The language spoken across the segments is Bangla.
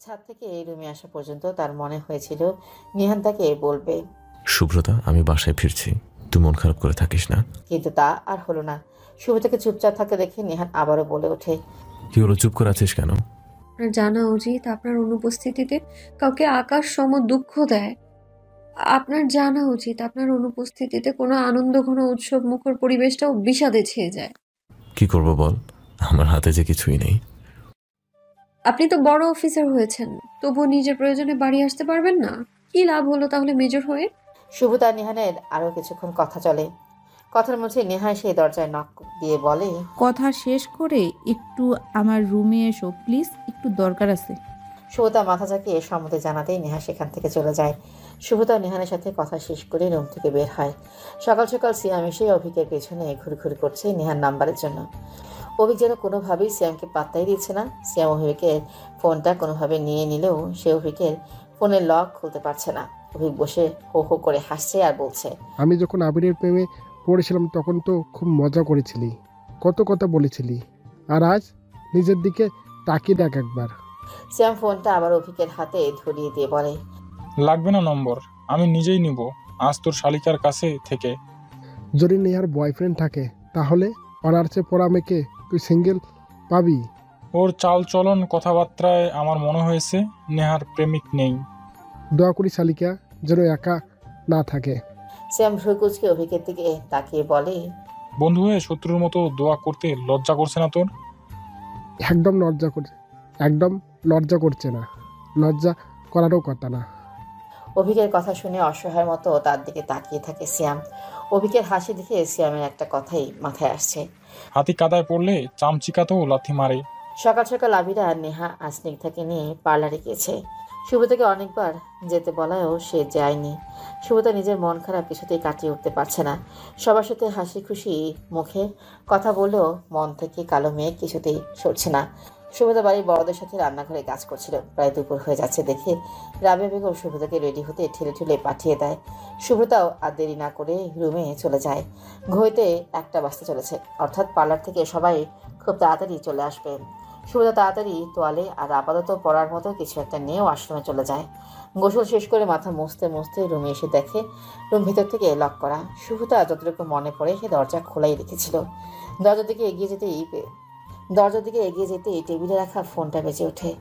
ছাদ থেকে এই রুমে আসা পর্যন্ত তার মনে হয়েছিল নিহান তাকে বলবে, শুভ্রতা, আমি বাসায় ফিরছি, তুই মন খারাপ করে থাকিস না। কিন্তু তা আর হলো না। শুভতাকে চুপচাপ থাকতে দেখে নিহান আবারও বলে ওঠে, কি হলো, চুপ করে আছিস কেন? আপনার জানা উচিত আপনার অনুপস্থিতিতে কাউকে আকাশ সম দুঃখ দেয়। আপনার জানা উচিত আপনার অনুপস্থিতিতে কোনো আনন্দ ঘন উৎসব মুখর পরিবেশটাও বিষাদে ছেয়ে যায়। কি করব বল, আমার হাতে যে কিছুই নেই। আপনি তো বড় অফিসার হয়েছেন, তবুও নিজের প্রয়োজনে বাড়ি আসতে পারবেন না? কি লাভ হলো তাহলে মেজর হয়ে? শুভতা নিহানের আরো কিছুক্ষণ কথা চলে। কথার মধ্যে নেহা সেই দরজায় নক দিয়ে বলে, কথা শেষ করে একটু আমার রুমে এসো প্লিজ, একটু দরকার আছে। শুভতা মাথা ঝাঁকিয়ে সম্মতি জানাতেই নেহা সেখান থেকে চলে যায়। শুভতা নেহানের সাথে কথা শেষ করে রুম থেকে বের হয়। সকাল সকাল সিয়াম এসে অভিকের পেছনে ঘুরঘুর করছে নেহার নাম্বারের জন্য। অভিক যেন কোনোভাবেই সিয়ামকে পাত্তাই দিচ্ছে না। সিয়াম অভিকের ফোনটা কোনোভাবে নিয়ে নিলেও সে অভিকের ফোনের লক খুলতে পারছে না। অভিক বসে হো হো করে হাসছে আর বলছে, আমি যখন আবিরের প্রেমে পড়েছিলাম তখন তো খুব মজা করেছিলি, কত কথা বলেছিলি, আর আজ নিজের দিকে তাকিয়ে দেখ একবার। সিয়াম ফোনটা আবার অভিকের হাতে ধরিয়ে দিয়ে বলে, লাগবে না নম্বর, আমি নিজেই নিব আজ তোর শালিকার কাছে থেকে। যদি নেহার বয়ফ্রেন্ড থাকে তাহলে অনার্সে পড়া মেয়েকে তুই সিঙ্গেল পাবি? ওর চাল চলন কথাবার্তায় আমার মনে হয়েছে নেহার প্রেমিক নেই। দোয়া করি শালিকা যেন একা না থাকে। সিয়াম ভ্রুকুচকে অভিকের দিকে তাকিয়ে বলে, বন্ধু হয়ে শত্রুর মতো দোয়া করতে লজ্জা করছে না তোর? একদম লজ্জা করছে না, লজ্জা করারও কথা না। অভিকের কথা শুনে অসহায়ের মতো তার দিকে তাকিয়ে থাকে সিয়াম। অভিকের হাসি দেখে সিয়ামের একটা কথাই মাথায় আসছে, হাতি কাদায় পড়লে চামচিকাতেও লাথি মারে। সকাল সকাল আবিরা আর নেহা আজ স্নিগ্ধাকে নিয়ে পার্লারে গিয়েছে। শুভতাকে অনেকবার যেতে বলায়ও সে যায়নি। শুভতা নিজের মন খারাপ কিছুতেই কাটিয়ে উঠতে পারছে না। সবার সাথে হাসি খুশি মুখে কথা বললেও মন থেকে কালো মেঘ কিছুতেই সরছে না। শুভতা বাড়ির বড়দের সাথে রান্নাঘরে কাজ করছিল। প্রায় দুপুর হয়ে যাচ্ছে দেখে রাবেয়া বেগম শুভতাকে রেডি হতে ঠেলে ঠেলে পাঠিয়ে দেয়। শুভতাও আর দেরি না করে রুমে চলে যায়। ঘড়িতে 1টা বাজতে চলেছে, অর্থাৎ পার্লার থেকে সবাই খুব তাড়াতাড়ি চলে আসবে। শুভতা তাড়াতাড়ি তোয়ালে আর আপাতত পড়ার মতো কিছু একটা নিয়েও আশ্রমে চলে যায়। গোসল শেষ করে মাথা মুছতে মুছতে রুমে এসে দেখে রুম ভিতর থেকে লক করা। শুভতা যতটুকু মনে পড়ে সে দরজা খোলাই রেখেছিল। দরজার দিকে এগিয়ে যেতেই টেবিলে রাখা ফোনটা বেজে ওঠে।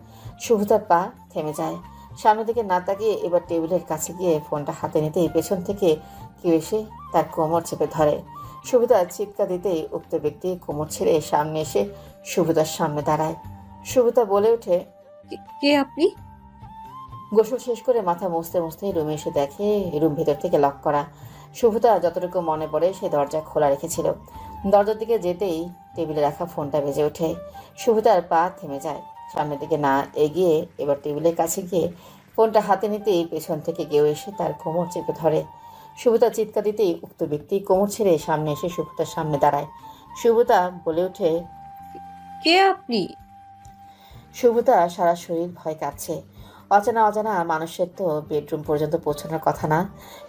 শুভতার পা থেমে যায়। সামনের দিকে না তাকিয়ে এবার টেবিলের কাছে গিয়ে ফোনটা হাতে নিতেই পেছন থেকে কেউ এসে তার কোমর চেপে ধরে। শুভতা চিৎকার দিতেই উক্ত ব্যক্তি কোমর ছেড়ে সামনে এসে শুভতার সামনে দাঁড়ায়। শুভতা বলে ওঠে, কে আপনি? গোসল শেষ করে মাথা মুছতে মুছতে রুমে এসে দেখে রুম ভেতর থেকে লক করা। শুভতা যতটুকু মনে পড়ে সে দরজা খোলা রেখেছিল। দরজার দিকে যেতেই টেবিলে রাখা ফোনটা বেজে ওঠে। শুভতার পা থেমে যায়। সামনের দিকে না এগিয়ে এবার টেবিলের কাছে গিয়ে ফোনটা হাতে নিতেই পেছন থেকে কেউ এসে তার কোমর চেপে ধরে। শুভতা চিৎকার দিতেই উক্ত ব্যক্তি কোমর ছেড়ে সামনে এসে শুভতার সামনে দাঁড়ায়। শুভতা বলে ওঠে, কে আপনি? শুভতা সারা শরীর ভয় কাঁপছে। অজানা মানুষের তো বেডরুম পর্যন্ত পৌঁছানোর কথা না।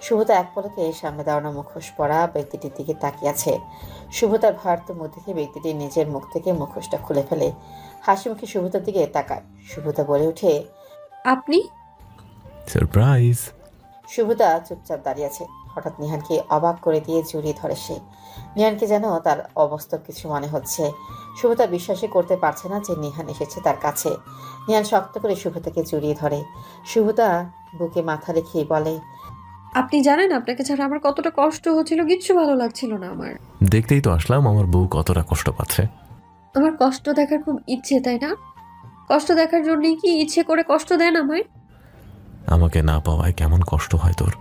শুভতা এক পলকে সামনে দাঁড়ানো মুখোশ পরা ব্যক্তিটির দিকে তাকিয়ে আছে। শুভতার ভয়ার্ত মুখ দেখে ব্যক্তিটি নিজের মুখ থেকে মুখোশটা খুলে ফেলে হাসি মুখে শুভতার দিকে তাকায়। শুভতা বলে ওঠে, আপনি? সারপ্রাইজ। শুভতা চুপচাপ দাঁড়িয়ে আছে। হঠাৎ নিহানকে অবাক করে দিয়ে জড়িয়ে ধরে সে। নিহানকে যেন তার অবাস্তব কিছু মনে হচ্ছে। শুভতা বিশ্বাসই করতে পারছে না যে নিহান এসেছে তার কাছে। নিহান শক্ত করে শুভতাকে জড়িয়ে ধরে। শুভতা বুকে মাথা রেখে বলে, আপনি জানেন আপনাকে ছাড়া আমার কতটা কষ্ট হচ্ছিল, কিচ্ছু ভালো লাগছিল না আমার। দেখতেই তো আসলাম আমার বউ কতটা কষ্ট পাচ্ছে। আমার কষ্ট দেখার খুব ইচ্ছে, তাই না? কষ্ট দেখার জন্যই কি ইচ্ছে করে কষ্ট দেন আমায়? আমাকে না পাওয়ায় কেমন কষ্ট হয় তোর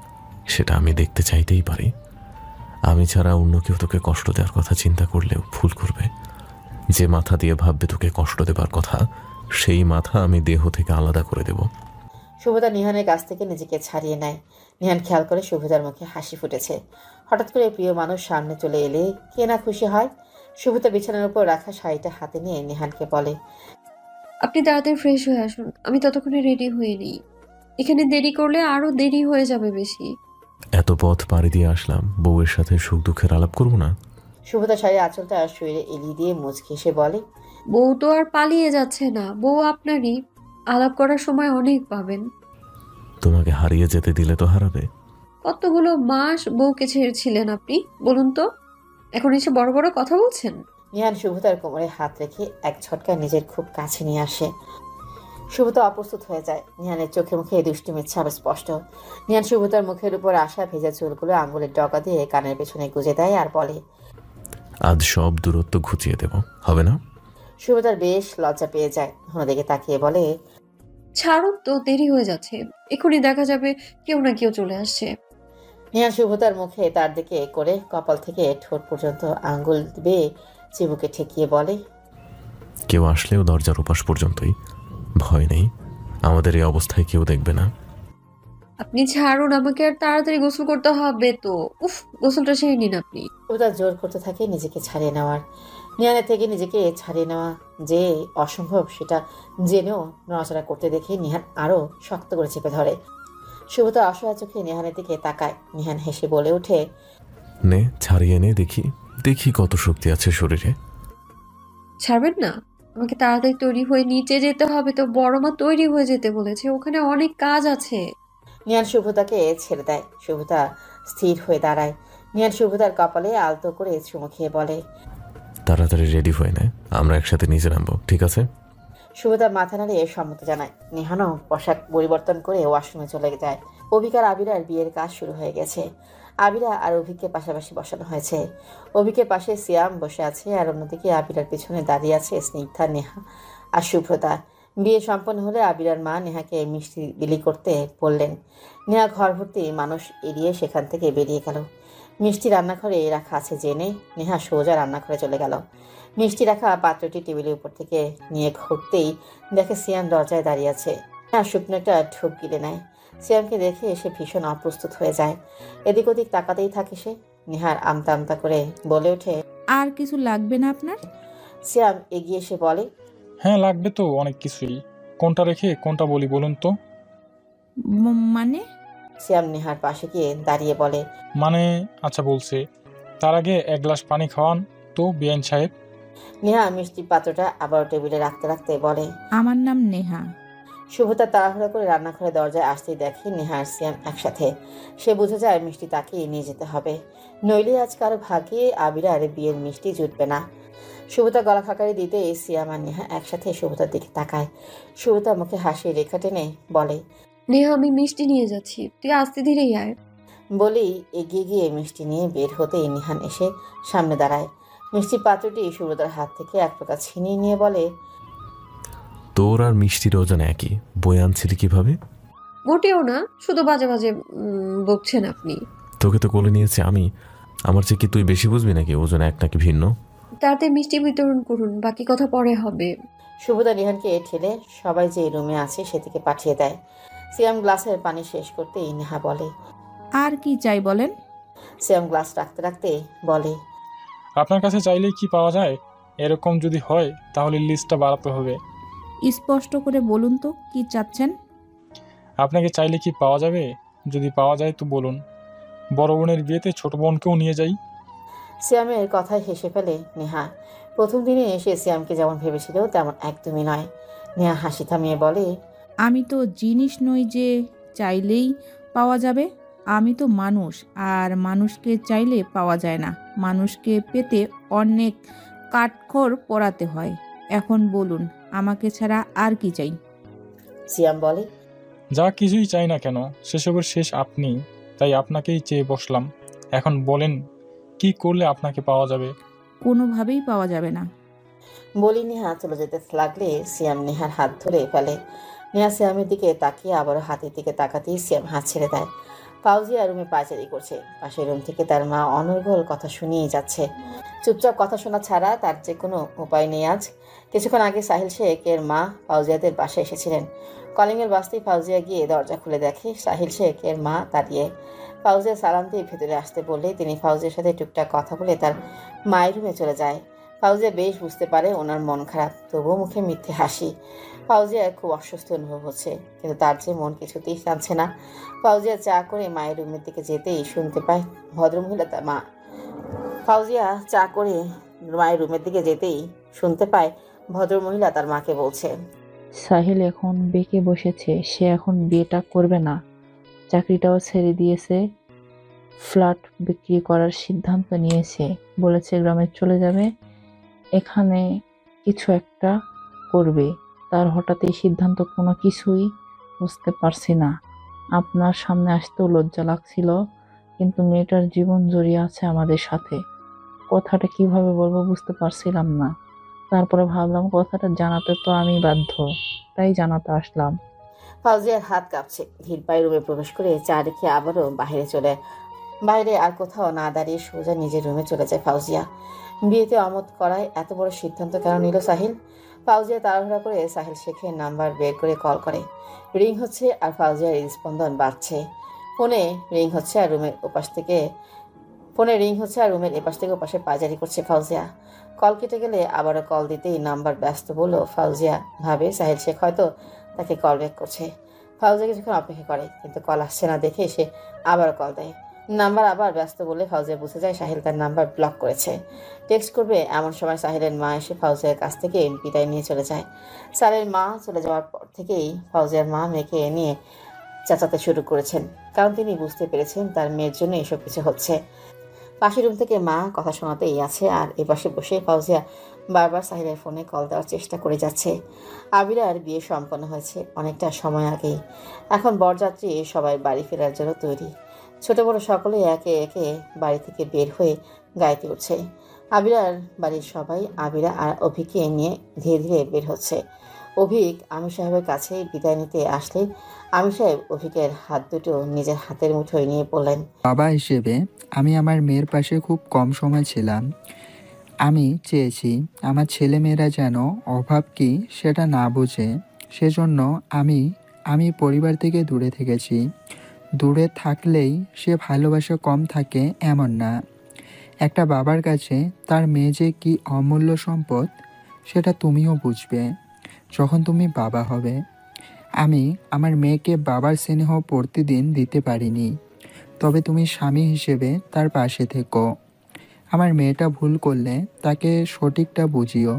সেটা আমি দেখতে চাইতেই পারি। আমি ছাড়া অন্য কেউ তোকে কষ্ট দেওয়ার কথা চিন্তা করলেও ভুল করবে। যে মাথা দিয়ে ভাববে তোকে কষ্ট দেবার কথা, সেই মাথা আমি দেহ থেকে আলাদা করে দেব। শুভতা নিহানের কাছ থেকে নিজেকে ছাড়িয়ে নেয়। নিহান খেয়াল করে শুভতার মুখে হাসি ফুটেছে। হঠাৎ করে প্রিয় মানুষ সামনে চলে এলে কে না খুশি হয়। শুভতা বিছানার উপর রাখা শাড়িটা হাতে নিয়ে নিহানকে বলে, আপনি তাড়াতাড়ি ফ্রেশ হয়ে আসুন, আমি ততক্ষণে রেডি হয়ে নিই। এখানে দেরি করলে আরো দেরি হয়ে যাবে বেশি। এত পথ পাড়ি দিয়ে আসলাম, বউয়ের সাথে সুখ দুঃখের আলাপ করবো না? শুভতা শাড়ির আঁচলটা শরীরে এলিয়ে দিয়ে মুচকি হেসে বলে, বউ তো আর পালিয়ে যাচ্ছে না, বউ আপনারই। আলাপ করার সময় অনেক পাবেন। তোমাকে হারিয়ে যেতে দিলে তো হারাবে। কতগুলো মাস বউকে ছেড়েছিলেন আপনি, বলুন তো? এখন এসে বড় বড় কথা বলছেন। নিহান শুভতার কোমরে হাত রেখে এক ঝটকা নিজের খুব কাছে নিয়ে আসে। শুভতা অপ্রস্তুত হয়ে যায়। নিহানের চোখে মুখে দুষ্টুমির ছাপ স্পষ্ট। নিহান শুভতার মুখের উপর আসা ভেজা চুলগুলো আঙুলের ডগা দিয়ে কানের পেছনে গুজে দেয় আর বলে, আজ সব দূরত্ব ঘুচিয়ে দেব, হবে না? শুভতার বেশ লজ্জা পেয়ে যায়। অন্যদিকে তাকিয়ে বলে, ছাড়ুন তো, দেরি হয়ে যাচ্ছে। এখনই দেখা যাবে কেউ না কেউ চলে আসছে। নিহান শুভতার মুখে তার দিকে করে কপাল থেকে ঠোঁট পর্যন্ত আঙ্গুল বেয়ে চিবুকে ঠেকিয়ে বলে, কেউ আসলেও দরজার ওপাশ পর্যন্তই, ভয় নেই, আমাদের এই অবস্থায় কেউ দেখবে না। আপনি ছাড়ুন আমাকে, আর তাড়াতাড়ি গোসল করতে হবে তো। উফ, গোসলটা সেরে নিন আপনি। শুভতা জোর করতে থাকে নিজেকে ছাড়িয়ে নেওয়ার। নিহানের থেকে নিজেকে ছাড়িয়ে নেওয়া যে অসম্ভব সেটা জেনেও নড়াচড়া করতে দেখে নিহান আরো শক্ত করে চেপে ধরে। শুভতা অসহায় চোখে নিহানের দিকে তাকায়। নিহান হেসে বলে ওঠে, নে ছাড়িয়ে নে, দেখি দেখি কত শক্তি আছে শরীরে। ছাড়বেন না? আমাকে তাড়াতাড়ি তৈরি হয়ে নিচে যেতে হবে তো, বড় মা তৈরি হয়ে যেতে বলেছে, ওখানে অনেক কাজ আছে। নিহান শুভতাকে ছেড়ে দেয়। শুভতা স্থির হয়ে দাঁড়ায়। নিহান শুভতার কপালে আলতো করে চুমু খেয়ে বলে, তাড়াতাড়ি রেডি হয়ে নে, আমরা একসাথে নিচে নামবো, ঠিক আছে? শুভতা মাথা নাড়িয়ে সম্মতি জানায়। নিহানও পোশাক পরিবর্তন করে ওয়াশরুমে চলে যায়। অভিক আর আবিরার বিয়ের কাজ শুরু হয়ে গেছে। আবিরা আর অভিককে পাশাপাশি বসানো হয়েছে। অভিকের পাশে সিয়াম বসে আছে আর অন্যদিকে আবিরার পিছনে দাঁড়িয়ে আছে স্নিগ্ধা, নেহা আর শুভ্রতা। বিয়ে সম্পন্ন হলে আবিরার মা নেহাকে মিষ্টি বিলি করতে বললেন। নেহা ঘর ভর্তি মানুষ এড়িয়ে সেখান থেকে বেরিয়ে গেল। মিষ্টি রান্নাঘরে রাখা আছে জেনে নেহা সোজা রান্নাঘরে চলে গেল। মিষ্টি রাখা পাত্রটি টেবিলের উপর থেকে নিয়ে ঘুরতেই দেখে সিয়াম দরজায় দাঁড়িয়ে আছে। হ্যাঁ, শুকনো একটা ঢোক গিলে নেয়। সিয়ামকে দেখে সে ভীষণ অপ্রস্তুত হয়ে যায়। এদিক ওদিক তাকাতেই থাকে সে। নেহার আমতা আমতা করে বলে ওঠে, আর কিছু লাগবে না আপনার? সিয়াম এগিয়ে এসে বলে, হ্যাঁ লাগবে তো অনেক কিছুই। কোনটা রেখে কোনটা বলি বলুন তো? মানে? সিয়াম নেহার পাশে গিয়ে দাঁড়িয়ে বলে, মানে আচ্ছা বলছে, তার আগে এক গ্লাস পানি খাওয়ান তো বিআইন সাহেব। নেহা মিষ্টির পাত্রটা আবার টেবিলে রাখতে রাখতে বলে, আমার নাম নেহা। শুভতা তাড়াহুড়ো করে রান্নাঘরে দরজায় আসতেই দেখে নেহা আর সিয়াম একসাথে। সে বুঝে যায় মিষ্টি তাকে নিয়ে যেতে হবে, নইলে আজ কারো ভাগ্যে আবিরার বিয়ের মিষ্টি জুটবে না। শুভতা গলা খাকারি দিতে সিয়াম আর নেহা একসাথে শুভতার দিকে তাকায়। শুভতা মুখে হাসির রেখা টেনে বলে, নেহা, আমি মিষ্টি নিয়ে যাচ্ছি, তুই আস্তে ধীরেই আয়। বলেই এগিয়ে গিয়ে মিষ্টি নিয়ে বের হতেই নিহান এসে সামনে দাঁড়ায়। মিষ্টির পাত্রটি শুভতার হাত থেকে এক প্রকার ছিনিয়ে নিয়ে বলে, তোর আর মিষ্টির ওজন একই, বই আনছিলি কিভাবে? মোটেও না, শুধু বাজে বাজে বকছেন আপনি। তোকে তো কোলে নিয়েছি আমি, আমার চেয়ে কি তুই বেশি বুঝবি নাকি ওজন এক নাকি ভিন্ন? তাতে মিষ্টি বিতরণ করুন, বাকি কথা পরে হবে। শুভতা নিহানকে ঠেলে সবাই যে রুমে আছে সেদিকে পাঠিয়ে দেয়। সিয়াম গ্লাসের পানি শেষ করতেই নেহা বলে, আর কি চাই বলেন? সিয়াম গ্লাস রাখতে রাখতে বলে, আপনার কাছে চাইলেই কি পাওয়া যায়? এরকম যদি হয় তাহলে লিস্টটা বাড়াতে হবে। স্পষ্ট করে বলুন তো কি চাচ্ছেন? আপনাকে চাইলে কি পাওয়া যাবে? যদি পাওয়া যায় তো বলুন। বড় বোনের বিয়েতে ছোট বোনকেও নিয়ে যাই। সিয়ামের কথায় হেসে ফেলে নেহা। প্রথম দিনে এসে সিয়ামকে যেমন ভেবেছিল তেমন একদমই নয়। নেহা হাসি থামিয়ে বলে, আমি তো জিনিস নই যে চাইলেই পাওয়া যাবে। আমি তো মানুষ, আর মানুষকে চাইলে পাওয়া যায় না। মানুষকে পেতে অনেক কাঠখড় পোড়াতে হয়। এখন বলুন, আমাকে ছাড়া আর কি চাই? সিয়াম বলে, যা কিছুই চাই না কেন, সেসবের শেষ আপনি, তাই আপনাকেই চেয়ে বসলাম। এখন বলেন কি করলে আপনাকে পাওয়া যাবে? কোনোভাবেই পাওয়া যাবে না। বলি নেহা চলে যেতে লাগলে সিয়াম নেহার হাত ধরে ফেলে। নেহা সিয়ামের দিকে তাকিয়ে আবারও হাতের দিকে তাকাতেই সিয়াম হাত ছেড়ে দেয়। ফাউজিয়া রুমে পায়চারি করছে। পাশের রুম থেকে তার মা অনর্গল কথা শুনিয়ে যাচ্ছে। চুপচাপ কথা শোনা ছাড়া তার যে কোনো উপায় নেই আজ। কিছুক্ষণ আগে সাহিল শেখের মা ফাউজিয়াদের বাসায় এসেছিলেন। কলিংয়ের বাসতেই ফাউজিয়া গিয়ে দরজা খুলে দেখে সাহিল শেখের মা দাঁড়িয়ে। ফাউজিয়া সালাম দিয়ে ভেতরে আসতে বললে তিনি ফাউজিয়ার সাথে টুকটাক কথা বলে তার মায়ের রুমে চলে যায়। ফাউজিয়া বেশ বুঝতে পারে ওনার মন খারাপ, তবুও মুখে মিথ্যে হাসি। ফাউজিয়া খুব অস্বস্তি অনুভব হচ্ছে, কিন্তু তার যে মন কিছুতেই টানছে না। ফাউজিয়া চা করে মায়ের রুমের দিকে যেতেই শুনতে পায় ভদ্রমহিলা তার মা। ফাউজিয়া চা করে মায়ের রুমের দিকে যেতেই শুনতে পায় ভদ্রমহিলা তার মাকে বলছে, সাহিল এখন বেঁকে বসেছে, সে এখন বিয়েটা করবে না, চাকরিটাও ছেড়ে দিয়েছে, ফ্ল্যাট বিক্রি করার সিদ্ধান্ত নিয়েছে, বলেছে গ্রামে চলে যাবে, এখানে কিছু একটা করবে। তার হঠাৎ এই সিদ্ধান্ত কোনো কিছুই বুঝতে পারছি না। আপনার সামনে আসতেও লজ্জা লাগছিল, কিন্তু মেয়েটার জীবন জড়িয়ে আছে আমাদের সাথে। কথাটা কিভাবে বলবো বুঝতে পারছিলাম না। তারপরে ভাবলাম কথাটা জানাতে তো আমি বাধ্য, তাই জানাতে আসলাম। ফাউজিয়ার হাত কাঁপছে। ধীর পায়ে রুমে প্রবেশ করে চা রেখে আবারও বাইরে আর কোথাও না দাঁড়িয়ে সোজা নিজের রুমে চলে যায় ফাউজিয়া। বিয়েতে অমত করায় এত বড় সিদ্ধান্ত কেন নিল সাহিল? ফাউজিয়া তাড়াহুড়া করে সাহিল শেখের নাম্বার বের করে কল করে। রিং হচ্ছে আর ফাউজিয়ার হৃদস্পন্দন বাড়ছে। ফোনে রিং হচ্ছে আর রুমের এপাশ থেকে ওপাশে পায়চারি করছে ফাউজিয়া। কল কেটে গেলে আবারও কল দিতেই নাম্বার ব্যস্ত বলল ফাউজিয়া ভাবে সাহিল শেখ হয়তো তাকে কল ব্যাক করছে। ফাউজিয়া কিছুক্ষণ অপেক্ষা করে, কিন্তু কল আসছে না দেখে সে আবার কল দেয়। নাম্বার আবার ব্যস্ত বলে ফাউজিয়া বুঝে যায় সাহিল তার নাম্বার ব্লক করেছে। টেক্সট করবে এমন সময় সাহিলের মা এসে ফাউজিয়ার কাছ থেকে বিদায় নিয়ে চলে যায়। সাহিলের মা চলে যাওয়ার পর থেকেই ফাউজিয়ার মা মেয়েকে নিয়ে চেঁচাতে শুরু করেছেন, কারণ তিনি বুঝতে পেরেছেন তার মেয়ের জন্য এসব কিছু হচ্ছে। পাশের রুম থেকে মা কথা শোনাতেই আছে, আর এপাশে বসে ফাউজিয়া বারবার সাহিলের ফোনে কল দেওয়ার চেষ্টা করে যাচ্ছে। আবিরার বিয়ে সম্পন্ন হয়েছে অনেকটা সময় আগেই। এখন বরযাত্রী সবাই বাড়ি ফেরার জন্য তৈরি। ছোট বড় সকলে একে একে বাড়ি থেকে বের হয়ে গাইতে উঠছে। আবিরার বাড়ির সবাই আবিরা আর অভিকে নিয়ে ধীরে ধীরে বের হচ্ছে। অভিক আমির সাহেবের কাছে বিদায় নিতে আসলে আমির সাহেব অভিকের হাত দুটো নিজের হাতের মুঠোয় নিয়ে বললেন, বাবা হিসেবে আমি আমার মেয়ের পাশে খুব কম সময় ছিলাম। আমি চেয়েছি আমার ছেলেমেয়েরা যেন অভাব কি সেটা না বোঝে। সেজন্য আমি পরিবার থেকে দূরে থেকেছি। দূরে থাকলেই সে ভালোবাসা কম থাকে এমন না। একটা বাবার কাছে তার মেয়ে যে কি অমূল্য সম্পদ সেটা তুমিও বুঝবে যখন তুমি বাবা হবে। আমি আমার মেয়েকে বাবার স্নেহ প্রতিদিন দিতে পারিনি, তবে তুমি স্বামী হিসেবে তার পাশে থেকো। আমার মেয়েটা ভুল করলে তাকে সঠিকটা বুঝিও,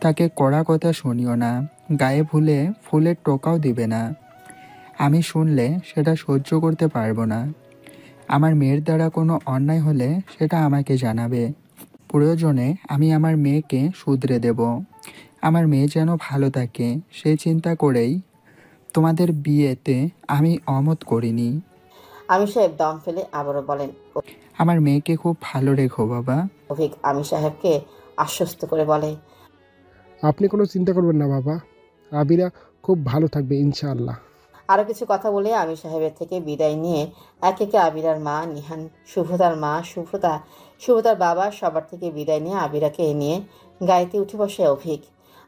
তাকে কড়া কথা শুনিও না, গায়ে ভুলে ফুলের টোকাও দিবে না। আমি শুনলে সেটা সহ্য করতে পারবো না। আমার মেয়ের দ্বারা কোনো অন্যায় হলে সেটা আমাকে জানাবে। প্রয়োজনে আমি আমার মেয়েকে শুধরে দেব। আমার মেয়ে যেন ভালো থাকে সেই চিন্তা করেই তোমাদের বিয়েতে আমি অমত করিনি। আমির সাহেব দম ফেলে আবারও বলেন, আমার মেয়েকে খুব ভালো রেখো বাবা। অভিক আমির সাহেবকে আশ্বস্ত করে বলে, আপনি কোনো চিন্তা করবেন না বাবা, আবিরা খুব ভালো থাকবে ইনশাআল্লাহ। আরও কিছু কথা বলে আমির সাহেবের থেকে বিদায় নিয়ে এক একে আবিরার মা নিহান, শুভ্রতার মা শুভ্রতার বাবা সবার থেকে বিদায় নিয়ে আবিরাকে নিয়ে গাড়িতে উঠে বসে অভিক।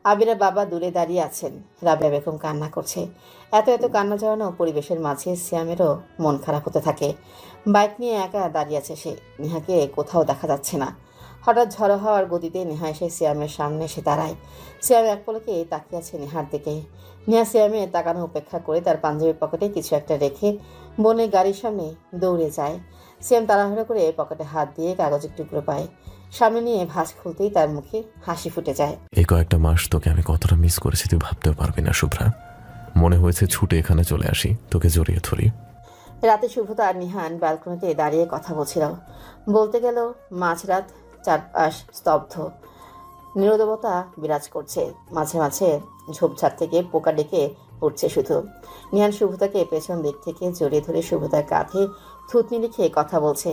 আবিরার বাবা দূরে দাঁড়িয়ে আছেন। রাবেয়া বেগম কান্না করছে। এত কান্না জড়ানো পরিবেশের মাঝে সিয়ামেরও মন খারাপ হতে থাকে। বাইক নিয়ে একা দাঁড়িয়ে আছে সে। নেহাকে কোথাও দেখা যাচ্ছে না। হঠাৎ ঝড়ো হওয়ার গতিতে নেহা এসে সিয়ামের সামনে এসে দাঁড়ায়। সিয়াম এক পলকে তাকিয়ে আছে নেহার দিকে। নেহা সিয়ামে তাকানো উপেক্ষা করে তার পাঞ্জাবির পকেটে কিছু একটা রেখে বোনের গাড়ির সামনে দৌড়ে যায়। সিয়াম তাড়াহুড়ো করে পকেটে হাত দিয়ে কাগজের টুকরো পায়। সামনে নিয়ে ভাঁজ খুলতেই তার মুখে হাসি ফুটে যায়। এই কয়েকটা মাস তোকে আমি কতটা মিস করেছি তুই ভাবতেও পারবি না শুভ্রা। মনে হয়েছে ছুটে এখানে চলে আসি, তোকে জড়িয়ে ধরি। রাতে শুভ্রতা আর নিহান ব্যালকনিতে দাঁড়িয়ে কথা বলছিল। বলতে গেল মাঝরাত, চারপাশ স্তব্ধ, নীরবতা বিরাজ করছে। মাঝে মাঝে ঝোপঝাড় থেকে পোকা ডেকে পড়ছে শুধু। নিহান শুভ্রতাকে পেছন দিক থেকে জড়িয়ে ধরে শুভ্রতার কাঁধে থুতনি লিখে কথা বলছে।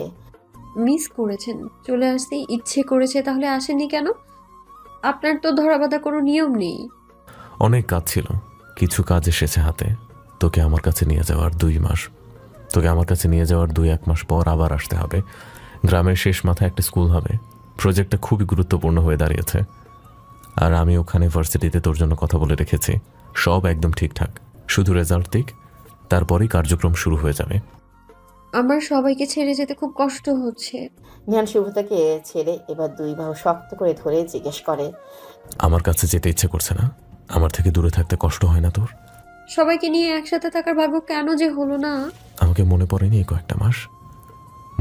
মিস করেছেন, চলে আসতে ইচ্ছে করেছে, তাহলে আসেননি কেন? আপনার তো ধরাবাঁধা কোনো নিয়ম নেই। অনেক কাজ ছিল, কিছু কাজ এসেছে হাতে। তোকে আমার কাছে নিয়ে যাওয়ার 2 মাস, তোকে আমার কাছে নিয়ে যাওয়ার 2-1 মাস পর আবার আসতে হবে। গ্রামের শেষ মাথায় একটা স্কুল হবে। প্রজেক্টটা খুবই গুরুত্বপূর্ণ হয়ে দাঁড়িয়েছে। আর আমি ওখানে ভার্সিটিতে তোর জন্য কথা বলে রেখেছি। সব একদম ঠিকঠাক, শুধু রেজাল্ট দিক, তারপরেই কার্যক্রম শুরু হয়ে যাবে। আমার সবাইকে ছেড়ে যেতে খুব কষ্ট হচ্ছে। নিহান শুভ্রতাকে ছেড়ে এবার দুই বাহু শক্ত করে ধরে জিজ্ঞেস করে, আমার কাছে যেতে ইচ্ছে করছে না? আমার থেকে দূরে থাকতে কষ্ট হয় না তোর? সবাইকে নিয়ে একসাথে থাকার ভাগ্য কেন যে হলো না। আমাকে মনে পড়েনি এই কয়েকটা মাস?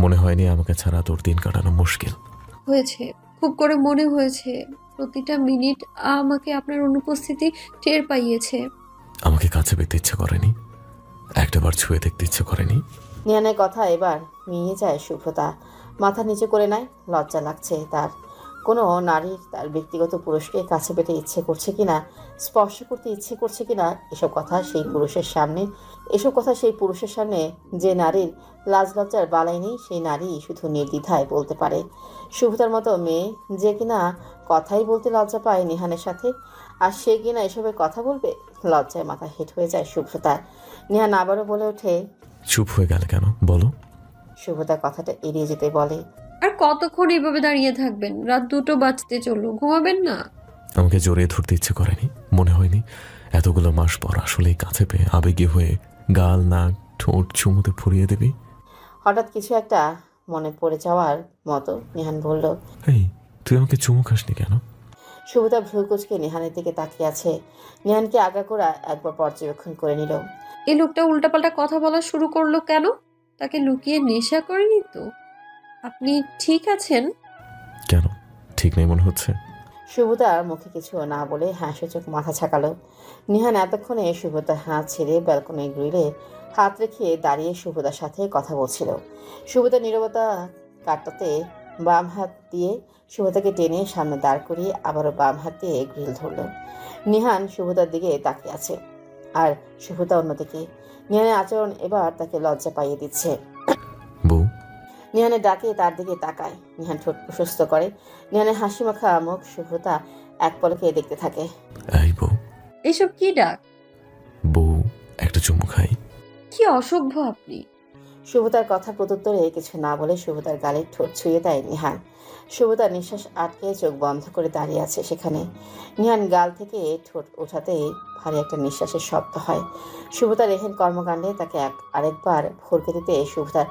মনে হয়নি আমাকে ছাড়া তোর দিন কাটানো মুশকিল? হয়েছে, খুব করে মনে হয়েছে। প্রতিটা মিনিট আমাকে আপনার অনুপস্থিতি টের পাইয়েছে। আমাকে কাছে পেতে ইচ্ছে করেনি? একটাবার ছুঁয়ে দেখতে ইচ্ছে করেনি? নিহানের কথা এবার মিয়ে যায় শুভ্রতা। মাথা নিচে করে নেয়, লজ্জা লাগছে তার। কোনো নারীর তার ব্যক্তিগত পুরুষকে কাছে পেতে ইচ্ছে করছে কিনা, স্পর্শ করতে ইচ্ছে করছে কিনা, এসব কথা সেই পুরুষের সামনে যে নারীর লাজ লজ্জার বালাই নেই, সেই নারী শুধু নির্দ্বিধায় বলতে পারে। শুভ্রতার মতো মেয়ে যে কিনা কথাই বলতে লজ্জা পায় নিহানের সাথে, আর সে কিনা এসবের কথা বলবে, লজ্জায় মাথা হেঁট হয়ে যায় শুভ্রতার। নিহান আবারও বলে ওঠে, চুপ হয়ে গেলে কেন বলো? শুভ্রতা কথাটা এড়িয়ে যেতে বলে, আর কতক্ষণ এভাবে দাঁড়িয়ে থাকবেন? রাত 2টো বাজতে চললো, ঘুমাবেন না? আমাকে জড়িয়ে ধরতে ইচ্ছে করেনি? মনে হয়নি এতগুলো মাস পর আসলেই কাছে পেয়ে আবেগী হয়ে গাল, নাক, ঠোঁট চুমুতে ফুরিয়ে দেবি? হঠাৎ কিছু একটা মনে পড়ে যাওয়ার মতো নিহান বলল, এই, তুই আমাকে চুমু খাসনি কেন? শুভ্রতা ভ্রুকুচকে নিহানের দিকে তাকিয়ে আছে। নিহানকে আগাগোড়া একবার পর্যবেক্ষণ করে নিল। এই লোকটা উল্টাপাল্টা কথা বলা শুরু করলো কেন? তাকে লুকিয়ে নেশা করেনি তো? আপনি ঠিক আছেন? কেন ঠিক নেই মনে হচ্ছে? শুভ্রতার মুখে কিছু না বলে হাসিচোখ মাথা ছাকালো। নিহান এতক্ষণে শুভ্রতার হাত ছেড়ে ব্যালকনির গ্রিলে হাত রেখে দাঁড়িয়ে শুভ্রতার সাথে কথা বলছিল। শুভ্রতা নীরবতা কাটাতে বাম হাত দিয়ে শুভ্রতাকে টেনে সামনে দাঁড় করিয়ে আবারও বাম হাত দিয়ে গ্রিল ধরল। নিহান শুভ্রতার দিকে তাকিয়ে আছে, আর শুভ্রতা অন্যদিকে। নিহানের আচরণ এবার তাকে লজ্জা পাইয়ে দিচ্ছে। বউ, নিহানের ডাকে তার দিকে তাকায়। নিহান ঠোঁট প্রশস্ত করে। নিহানের হাসি মাখা মুখ শুভ্রতা এক পলকে দেখতে থাকে। এই বউ। এসব কি ডাক? বউ, একটা চুমু খাই। কি অসভ্য আপনি! শুভ্রতার কথা প্রত্যুত্তরে কিছু না বলে শুভ্রতার গালে ঠোঁট ছুঁয়ে দেয় নিহান। শুভ্রতার নিঃশ্বাস আটকে চোখ বন্ধ করে দাঁড়িয়ে আছে সেখানে। নিহান গাল থেকে ঠোঁট ওঠাতেই ভারী একটা নিঃশ্বাসের শব্দ হয়। শুভ্রতার এহেন কর্মকাণ্ডে তাকে আরেকবার ভরকে দিতে শুভ্রতার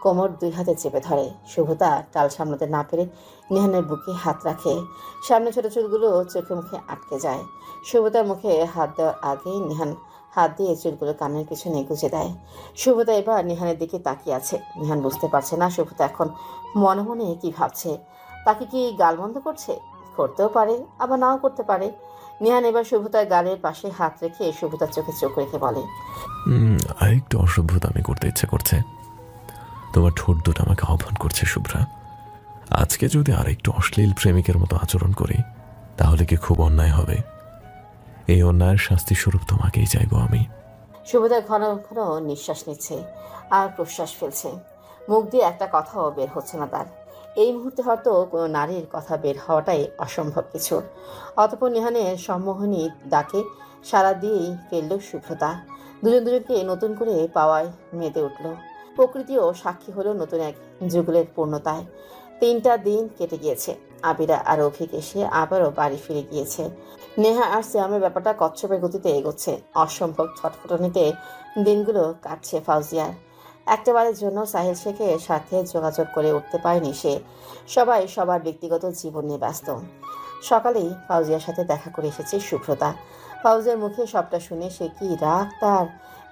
কোমর দুই হাতে চেপে ধরে। শুভ্রতা টাল সামলাতে না পেরে নিহানের বুকে হাত রাখে। সামনে ছোট চুলগুলো চোখে মুখে আটকে যায়। শুভ্রতার মুখে হাত দেওয়ার আগেই নিহান হাত দিয়ে চুলগুলো কানের পিছনে গুজে দেয়। শুভ্রতা এবার নিহানের দিকে তাকিয়ে আছে। নিহান বুঝতে পারছে না শুভ্রতা এখন মনে মনে কি ভাবছে। তাকে কি গালমন্দ করছে? করতেও পারে, আবার নাও করতে পারে। নিহান এবার শুভ্রতার গালের পাশে হাত রেখে শুভ্রতার চোখে চোখ রেখে বলে, আরেকটু অসভ্যতা আমি করতে ইচ্ছে করছে। তোমার ঠোঁট দুটো আমাকে আহ্বান করছে শুভ্রা। আজকে যদি আরেকটু অশ্লীল প্রেমিকের মতো আচরণ করি তাহলে কি খুব অন্যায় হবে? এই অন্যায়ের শাস্তি স্বরূপ তোমাকেই চাইবো আমি। শুভ্রতা ঘন ঘন নিঃশ্বাস নিচ্ছে আর প্রশ্বাস ফেলছে। মুখ দিয়ে একটা কথাও বের হচ্ছে না তার। এই মুহূর্তে হয়তো কোনো নারীর কথা বের হওয়াটাই অসম্ভব কিছু। অতঃপর নিহানের সম্মোহনী ডাকে সাড়া দিয়েই ফেলল শুভ্রতা। দুজনকে নতুন করে পাওয়ায় মেতে উঠল। প্রকৃতিও সাক্ষী হলো নতুন এক যুগলের পূর্ণতায়। 3টা দিন কেটে গিয়েছে। আবিরা আর অভিক এসে আবারও বাড়ি ফিরে গিয়েছে। নেহা আর সিয়ামের ব্যাপারটা কচ্ছপের গতিতে এগোচ্ছে। অসম্ভব ছটফটানিতে দিনগুলো কাটছে ফাউজিয়ার। একটাবারের জন্য সাহিল শেখের সাথে যোগাযোগ করে উঠতে পারেনি সে। সবাই সবার ব্যক্তিগত জীবন নিয়ে ব্যস্ত। সকালেই ফাউজিয়ার সাথে দেখা করে এসেছে শুভ্রতা। ফাউজিয়ার মুখে সবটা শুনে সে কি রাগ তার!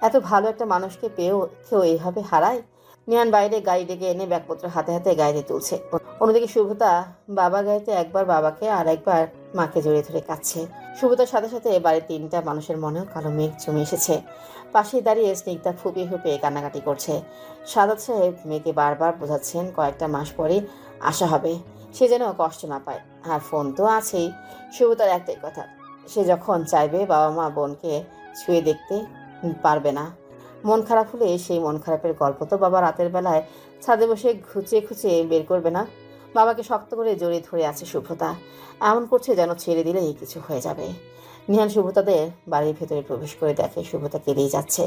এত ভালো একটা মানুষকে পেয়েও কেউ এইভাবে হারায়। নিহান বাইরে গাড়ি ডেকে এনে ব্যাগপত্র হাতে হাতে গাড়িতে তুলছে। অন্যদিকে শুভ্রতা বাবা গাড়িতে একবার বাবাকে আর একবার মাকে জড়িয়ে ধরে কাঁদছে। শুভ্রতার সাথে সাথে বাড়ির 3টা মানুষের মনেও কালো মেঘ জমে এসেছে। পাশে দাঁড়িয়ে স্নিগ্ধা ফুপিয়ে ফুপিয়ে কান্নাকাটি করছে। সাদাত সাহেব মেয়েকে বারবার বোঝাচ্ছেন কয়েকটা মাস পরে আসা হবে, সে যেন কষ্ট না পায়। আর ফোন তো আছেই। শুভ্রতার একটাই কথা, সে যখন চাইবে বাবা মা বোনকে ছুঁয়ে দেখতে পারবে না। মন খারাপ হলে সেই মন খারাপের গল্প তো বাবা রাতের বেলায় ছাদে বসে খুঁচিয়ে খুঁচিয়ে বের করবে না। বাবাকে শক্ত করে জড়িয়ে ধরে আছে শুভ্রতা। এমন করছে যেন ছেড়ে দিলেই কিছু হয়ে যাবে। নিহান শুভ্রতাদের বাড়ির ভেতরে প্রবেশ করে দেখে শুভ্রতা কেঁদেই যাচ্ছে।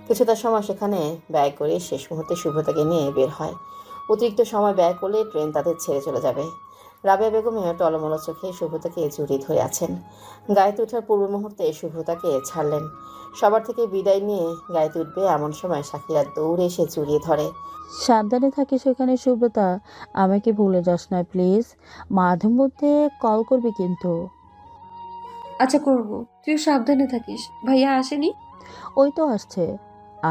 কিছুটা সময় সেখানে ব্যয় করে শেষ মুহূর্তে শুভ্রতাকে নিয়ে বের হয়। অতিরিক্ত সময় ব্যয় করলে ট্রেন তাদের ছেড়ে চলে যাবে। রাবেয়া বেগমের টলমল চোখে শুভ্রতাকে জড়িয়ে ধরে আছেন। গাড়িতে ওঠার পূর্ব মুহূর্তে শুভ্রতাকে ছাড়লেন। সবার থেকে বিদায় নিয়ে গাড়িতে উঠবে এমন সময় শাকিরা দৌড়ে এসে জড়িয়ে ধরে। সাবধানে থাকিস সেখানে সুব্রতা, আমাকে ভুলে যাস না প্লিজ। মাঝে মধ্যে কল করবি কিন্তু। আচ্ছা করব, তুই সাবধানে থাকিস। ভাইয়া আসেনি? ওই তো আসছে,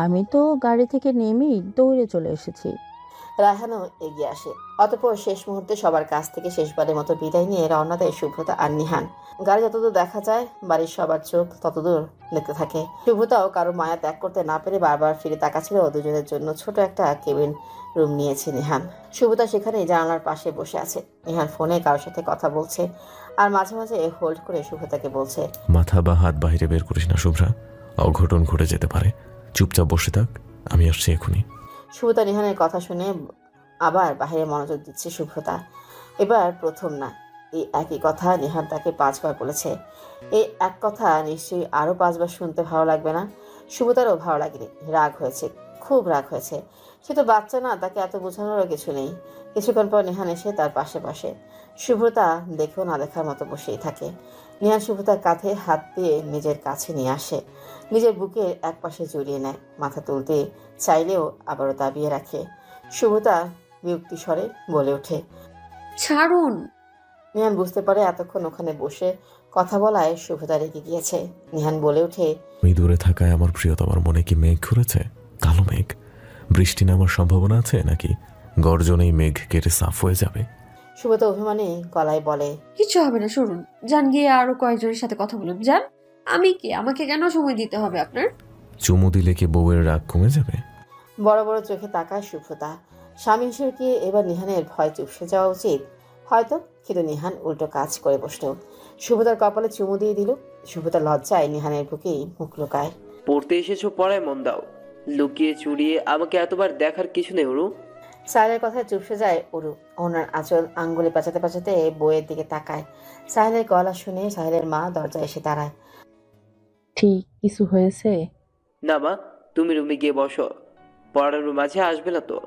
আমি তো গাড়ি থেকে নেমেই দৌড়ে চলে এসেছি। রায়হানও এগিয়ে আসে। অতঃপর শেষ মুহূর্তে সবার কাছ থেকে শেষবারের মতো বিদায় নিয়ে রওনা দেয় শুভ্রতা আর নিহান। গাড়ি যতদূর দেখা যায় বাড়ির সবার চোখ ততদূর দেখতে থাকে। শুভ্রতাও কারো মায়া ত্যাগ করতে না পেরে বারবার ফিরে তাকাচ্ছিল। দুজনের জন্য ছোট একটা কেবিন রুম নিয়েছে নিহান। শুভ্রতা সেখানে জানালার পাশে বসে আছে। নিহান ফোনে কারোর সাথে কথা বলছে আর মাঝে মাঝে হোল্ড করে শুভ্রতাকে বলছে, মাথা বা হাত বাইরে বের করিস না শুভ্রা, অঘটন ঘটে যেতে পারে। চুপচাপ বসে থাক, আমি আসছি এখনই। শুভ্রতা নিহানের কথা শুনে আবার বাইরে মনোযোগ দিচ্ছে শুভ্রতা। এবার প্রথম না, এই একই কথা নিহান তাকে 5 বার বলেছে। এই এক কথা নিশ্চয়ই আরো 5 বার শুনতে ভালো লাগবে না? শুভ্রতারও ভালো লাগেনি, রাগ হয়েছে, খুব রাগ হয়েছে। সে তো বাচ্চা না, তাকে এত বোঝানোরও কিছু নেই। কিছুক্ষণ পর নিহান এসে তার পাশে বসে। শুভ্রতা দেখেও না দেখার মতো বসেই থাকে। নিহান শুভ্রতার কাঁধে হাত দিয়ে নিজের কাছে নিয়ে আসে, নিজের বুকের এক পাশে জড়িয়ে নেয়। মাথা তুলতে চাইলেও আবারও দাবিয়ে রাখে। শুভ্রতা বিরক্তি স্বরে বলে ওঠে, ছাড়ুন। নিহান বুঝতে পারে এতক্ষণ ওখানে বসে কথা বলায় শুভ্রতা রেগে গিয়েছে। নিহান বলে ওঠে, আমি দূরে থাকায় আমার প্রিয়তমার মনে কি মেঘ ঘুরেছে? কালো মেঘ? বৃষ্টি নামার সম্ভাবনা আছে নাকি গর্জনেই মেঘ কেটে সাফ হয়ে যাবে? শুভ্রতা অভিমানী গলায় বলে, কিছু হবে না, শুনুন। যান গিয়ে আরো কয়েকজনের সাথে কথা বলুন, যান। আমি কে? আমাকে কেন সময় দিতে হবে আপনার? চুমু দিলে কি বউয়ের রাগ কমে যাবে? বড় বড় চোখে তাকায় শুভ্রতা। স্বামী হিসেবে কি এবার নিহানের ভয় চুপসে যাওয়া উচিত? হয়তো, কিন্তু নিহান উল্টো কাজ করে বসলো। শুভ্রতার কপালে চুমু দিয়ে দিল। শুভ্রতা লজ্জায় নিহানের বুকেই মুখ লুকায়। পড়তে এসেছো, পড়ায় মন দাও। লুকিয়ে চুরিয়ে আমাকে এতবার দেখার কিছু নেই অরু। সাহেলের কথায় চুপসে যায় অরু। ওনার আঁচল আঙ্গুলে পেঁচাতে পেঁচাতে বইয়ের দিকে তাকায়। সাহেলের গলা শুনে সাহেলের মা দরজায় এসে দাঁড়ায়। ঠিক কিছু হয়েছে? না মা, তুমি রুমে গিয়ে বসো। পড়ানোর মাঝে আসবে না তো।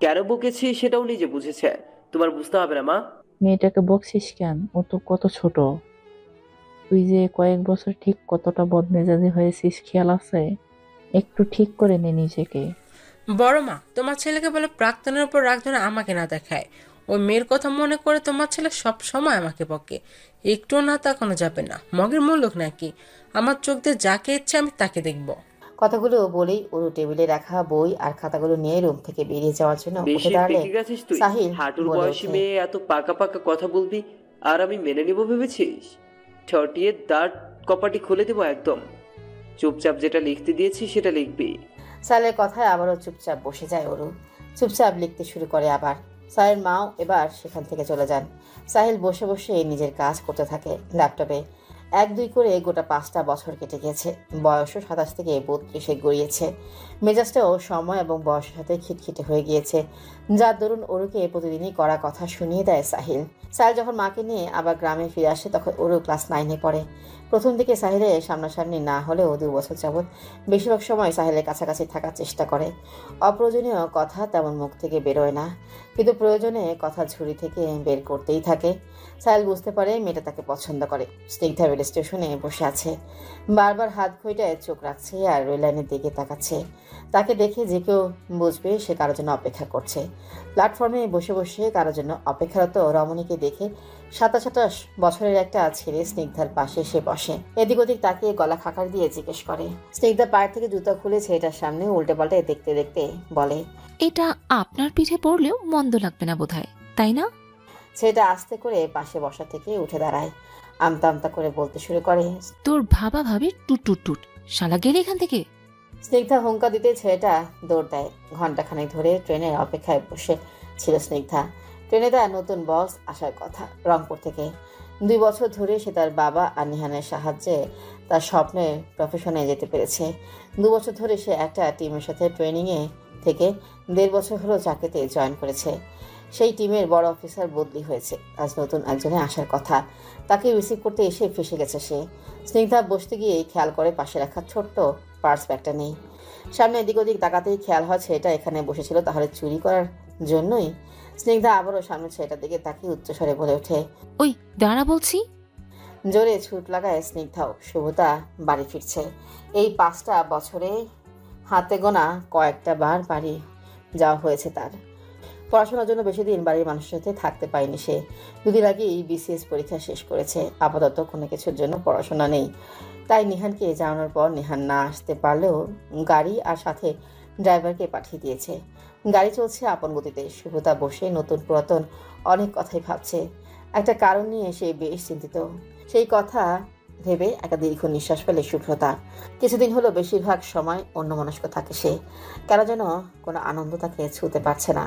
কেন বকেছি সেটাও নিজে বুঝেছে, তোমার বুঝতে হবে না মা। মেয়েটাকে বকছিস কেন? ও তো কত ছোট। তুই যে কয়েক বছর ঠিক কতটা বদমেজাজি হয়েছিস খেয়াল আছে? একটু ঠিক করে নে নিজেকে। বড় মা, তোমার ছেলেকে বলে প্রাক্তনের উপর রাগ যেন আমাকে না দেখায়। ওই মেয়ের কথা মনে করে তোমার ছেলে সব সময় আমাকে বকে। একটুও না তাকানো যাবে না। মগের মূল্যক নাকি? আমার চোখ দিয়ে যাকে ইচ্ছে আমি তাকে দেখব। কথাগুলো বলেই অরু টেবিলে রাখা বই আর খাতাগুলো নিয়ে রুম থেকে বেরিয়ে যাওয়ার জন্য উঠে বেশি দাঁড়ালে পেকে গেছিস তুই। সাহিল হাঁটুর বলে বয়সী ওঠে, মেয়ে এত পাকা পাকা কথা বলবি আর আমি মেনে নিব ভেবেছিস? ঠটিয়ে দাঁত কপাটি খুলে দেবো একদম। চুপচাপ যেটা লিখতে দিয়েছি সেটা লিখবি। সাহেলের কথায় আবারও চুপচাপ বসে যায় অরু। চুপচাপ লিখতে শুরু করে আবার। সাহেলের মাও এবার সেখান থেকে চলে যান। সাহিল বসে বসে নিজের কাজ করতে থাকে ল্যাপটপে। 1-2 করে গোটা 5টা বছর কেটে গেছে। বয়সও 27 থেকে 32-এ গড়িয়েছে। মেজাজটাও সময় এবং বয়সের সাথে খিটখিটে হয়ে গিয়েছে, যার দরুন অরুকে প্রতিদিনই কড়া কথা শুনিয়ে দেয় সাহিল। সাহিল যখন মাকে নিয়ে আবার গ্রামে ফিরে আসে তখন অরু ক্লাস 9-এ পড়ে। প্রথম দিকে সাহিলের সামনাসামনি না হলেও 2 বছর যাবৎ বেশিরভাগ সময় সাহিলের কাছাকাছি থাকার চেষ্টা করে। অপ্রয়োজনীয় কথা তেমন মুখ থেকে বেরোয় না, কিন্তু প্রয়োজনে কথা ঝুড়ি থেকে বের করতেই থাকে। সাহিল বুঝতে পারে মেয়েটা তাকে পছন্দ করে। স্নিগ্ধা রেল স্টেশনে বসে আছে, বারবার হাত ঘড়িটায় চোখ রাখছে আর রেললাইনের দিকে তাকাচ্ছে। তাকে দেখে যে কেউ বুঝবে সে কারোর জন্য অপেক্ষা করছে। প্ল্যাটফর্মে বসে বসে কারোর জন্য অপেক্ষারত রমণীকে দেখে 27 বছরের একটা ছেলে স্নিগ্ধার পাশে এসে বসে। এদিক ওদিক তাকিয়ে গলা খাকার দিয়ে জিজ্ঞেস করে। স্নিগ্ধা পায়ের থেকে জুতা খুলে ছেলেটার সামনে উল্টে পাল্টে দেখতে দেখতে বলে, এটা আপনার পিঠে পড়লেও মন্দ লাগবে না বোধহয়, তাই না? ছেলেটা আস্তে করে পাশে বসা থেকে উঠে দাঁড়ায়। আমতা আমতা করে বলতে শুরু করে, তোর ভাবা ভাবি টুট টুট টুট, শালা গেলে এখান থেকে। স্নিগ্ধা হুঙ্কা দিতে ছেলেটা দৌড় দেয়। ঘন্টাখানেক ধরে ট্রেনের অপেক্ষায় বসে ছিল স্নিগ্ধা। ট্রেনে তার নতুন বস আসার কথা রংপুর থেকে। 2 বছর ধরে সে তার বাবা আর নিহানের সাহায্যে তার স্বপ্নের প্রফেশনে যেতে পেরেছে। 2 বছর ধরে সে একটা টিমের সাথে ট্রেনিংয়ে থেকে 1.5 বছর হলো চাকরিতে জয়েন করেছে। সেই টিমের বড় অফিসার বদলি হয়েছে। আজ নতুন একজনে আসার কথা, তাকে রিসিভ করতে এসে ফেসে গেছে সে। স্নিগ্ধা বসতে গিয়ে খেয়াল করে পাশে রাখা ছোট্ট পার্স ব্যাগটা নেই। সামনে এদিক ওদিক তাকাতেই খেয়াল হয় ছেলেটা এখানে বসেছিল, তাহলে চুরি করার জন্যই স্নিগ্ধা আবারও সামনে ছেলেটার দিকে তাকিয়ে উচ্চস্বরে বলে ওঠে। ওই দাঁড়া বলছি। জোরে ছুট লাগায় স্নিগ্ধাও। শুভতা বাড়ি ফিরছে। এই 5টা বছরে হাতে গোনা কয়েকটা বার বাড়ি যাওয়া হয়েছে তার। পড়াশোনার জন্য বেশি দিন বাড়ির মানুষের সাথে থাকতে পারেনি সে। দুদিন আগেই বিসিএস পরীক্ষা শেষ করেছে। আপাতত কোনো কিছুর জন্য পড়াশোনা নেই। তাই নিহানকে জানানোর পর নিহান না আসতে পারলেও গাড়ি আর সাথে ড্রাইভারকে পাঠিয়ে দিয়েছে। গাড়ি চলছে আপন গতিতে। শুভতা বসে নতুন পুরাতন অনেক কথাই ভাবছে। একটা কারণ নিয়ে সে বেশ চিন্তিত। সেই কথা ভেবে একটা দীর্ঘ নিঃশ্বাস ফেলে শুভ্রতা। কিছুদিন হলো বেশিরভাগ সময় অন্যমনস্ক থাকে সে। কেন যেন কোনো আনন্দ তাকে ছুঁতে পারছে না।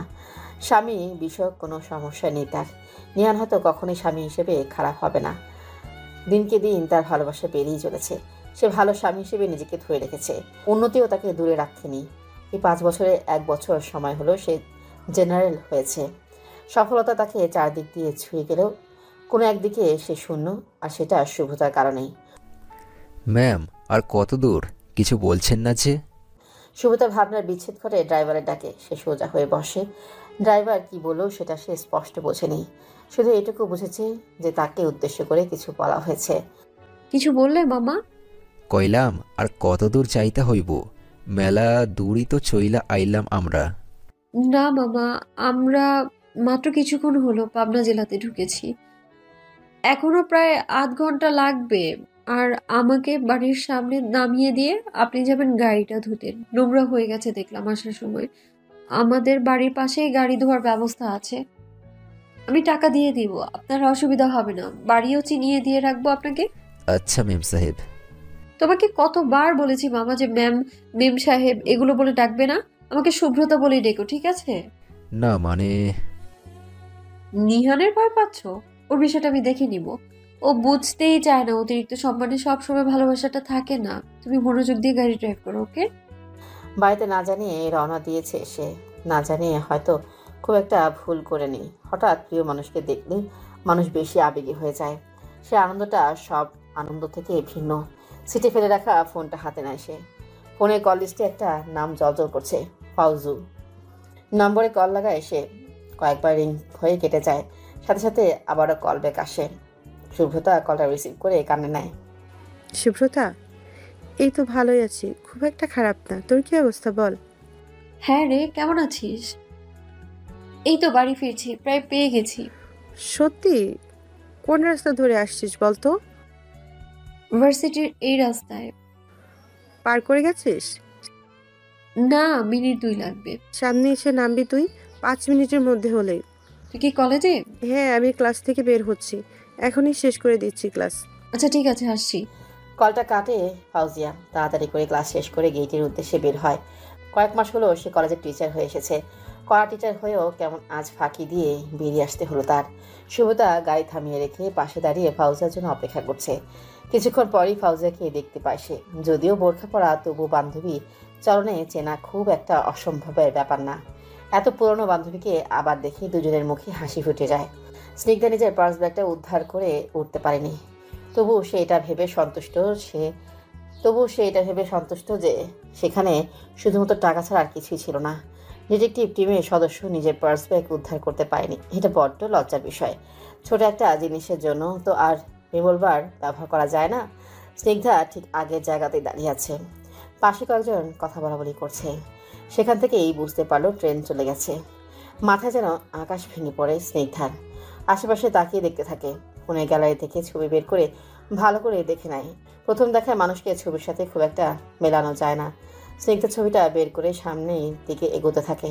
স্বামী বিষয়ক কোনো সমস্যা নেই তার। নিহান হয়তো কখনোই স্বামী হিসেবে খারাপ হবে না। দিনকে দিন তার ভালোবাসা বেড়েই চলেছে। সে ভালো স্বামী হিসেবে নিজেকে ধরে রেখেছে। উন্নতিও তাকে দূরে রাখেনি। এই 5 বছরে 1 বছর সময় হলো সে জেনারেল হয়েছে। সফলতা তাকে চারদিক দিয়ে ছুঁয়ে গেলেও কোনো একদিকে সে শূন্য, আর সেটা শুভতার কারণেই। ম্যাম, আর কত দূর? কিছু বলছেন না যে? শুভতার ভাবনার বিচ্ছেদ ঘটে ড্রাইভারের ডাকে। সে সোজা হয়ে বসে। ড্রাইভার কি বলল সেটা সে স্পষ্ট বোঝেনি। শুধু এটুকু বুঝেছে যে তাকে উদ্দেশ্য করে কিছু বলা হয়েছে। কিছু বললে মামা? কইলাম আর কত দূর চাইতে হইব? মেলা দূরই তো চইলা আইলাম আমরা। না মামা, আমরা মাত্র কিছুক্ষণ হলো পাবনা জেলাতে ঢুকেছি। এখনো প্রায় আধ ঘন্টা লাগবে। আর আমাকে বাড়ির সামনে নামিয়ে দিয়ে আপনি যাবেন গাড়িটা ধুতে। নোংরা হয়ে গেছে দেখলাম আসার সময়। আমাদের বাড়ির পাশেই গাড়ি ধোয়ার ব্যবস্থা আছে। আমি টাকা দিয়ে দিব, আপনার অসুবিধা হবে না। বাড়িও চিনিয়ে দিয়ে রাখবো আপনাকে। আচ্ছা মেম সাহেব। তোমাকে কতবার বলেছি মামা যে ম্যাম, মেম সাহেব এগুলো বলে ডাকবে না। আমাকে শুভ্রতা বলেই ডেকো, ঠিক আছে? না মানে নিহানের ভয় পাচ্ছ? ওর বিষয়টা আমি দেখে নিব। ও বুঝতেই চায় না অতিরিক্ত সম্মানে সবসময় ভালোবাসাটা থাকে না। তুমি মনোযোগ দিয়ে গাড়ি ড্রাইভ করো, ওকে? বাড়িতে না জানিয়ে রওনা দিয়েছে সে। না জানিয়ে হয়তো খুব একটা ভুল করেনি। হঠাৎ প্রিয় মানুষকে দেখলে মানুষ বেশি আবেগী হয়ে যায়। সে আনন্দটা সব আনন্দ থেকে ভিন্ন। সিটে ফেলে রাখা ফোনটা হাতে নেয় সে। ফোনের কল লিস্টে একটা নাম জলজল করছে, ফাউজু। নম্বরে কল লাগায় সে। কয়েকবার রিং হয়ে কেটে যায়। সাথে সাথে আবারও কল ব্যাক আসে। শুভ্রতা কলটা রিসিভ করে কানে নেয়। শুভ্রতা, এই তো ভালোই আছি, খুব একটা খারাপ না। তোর কি অবস্থা বল? হ্যাঁ রে, কেমন আছিস? এই তো বাড়ি ফিরছি, প্রায় পেয়ে গেছি। সত্যি? কোন রাস্তা ধরে আসছিস বলতো? ভার্সিটির এই রাস্তায়। পার করে গেছিস? না, মিনিট 2 লাগবে। সামনে এসে নামবি তুই, 5 মিনিটের মধ্যে হলেই। তুই কি কলেজে? হ্যাঁ, আমি ক্লাস থেকে বের হচ্ছি, এখনই শেষ করে দিচ্ছি ক্লাস। আচ্ছা ঠিক আছে, আসছি। কলটা কাটে ফাউজিয়া। তাড়াতাড়ি করে ক্লাস শেষ করে গেটের উদ্দেশ্যে বের হয়। কয়েক মাস হলো সে কলেজের টিচার হয়ে এসেছে। কড়া টিচার হয়েও কেমন আজ ফাঁকি দিয়ে বেরিয়ে আসতে হলো তার। শুভতা গাড়ি থামিয়ে রেখে পাশে দাঁড়িয়ে ফাউজিয়ার জন্য অপেক্ষা করছে। কিছুক্ষণ পরই ফাউজিয়াকে দেখতে পায় সে। যদিও বোরখা পরা, তবু বান্ধবী চরণে চেনা খুব একটা অসম্ভবের ব্যাপার না। এত পুরনো বান্ধবীকে আবার দেখে দুজনের মুখে হাসি ফুটে যায়। স্নিগ্ধা নিজের পার্স ব্যাগটা উদ্ধার করে উঠতে পারেনি। তবু সে এটা ভেবে সন্তুষ্ট যে সেখানে শুধুমাত্র টাকা ছাড়া আর কিছুই ছিল না। ডিটেকটিভ টিমের সদস্য নিজের পার্স ব্যাগ উদ্ধার করতে পারেনি। এটা বড্ড লজ্জার বিষয়। ছোট একটা জিনিসের জন্য তো আর রিভলভার ব্যবহার করা যায় না। স্নিগ্ধা ঠিক আগের জায়গাতেই দাঁড়িয়ে আছে। পাশে কয়েকজন কথা বলাবলি করছে। সেখান থেকেই বুঝতে পারলো ট্রেন চলে গেছে। মাথায় যেন আকাশ ভেঙে পড়ে স্নিগ্ধার। আশেপাশে তাকিয়ে দেখতে থাকে। ফোনের গ্যালারি থেকে ছবি বের করে ভালো করে দেখে নেয়। প্রথম দেখায় মানুষকে ছবির সাথে খুব একটা মেলানো যায় না। স্নিগ্ধা ছবিটা বের করে সামনের দিকে এগোতে থাকে।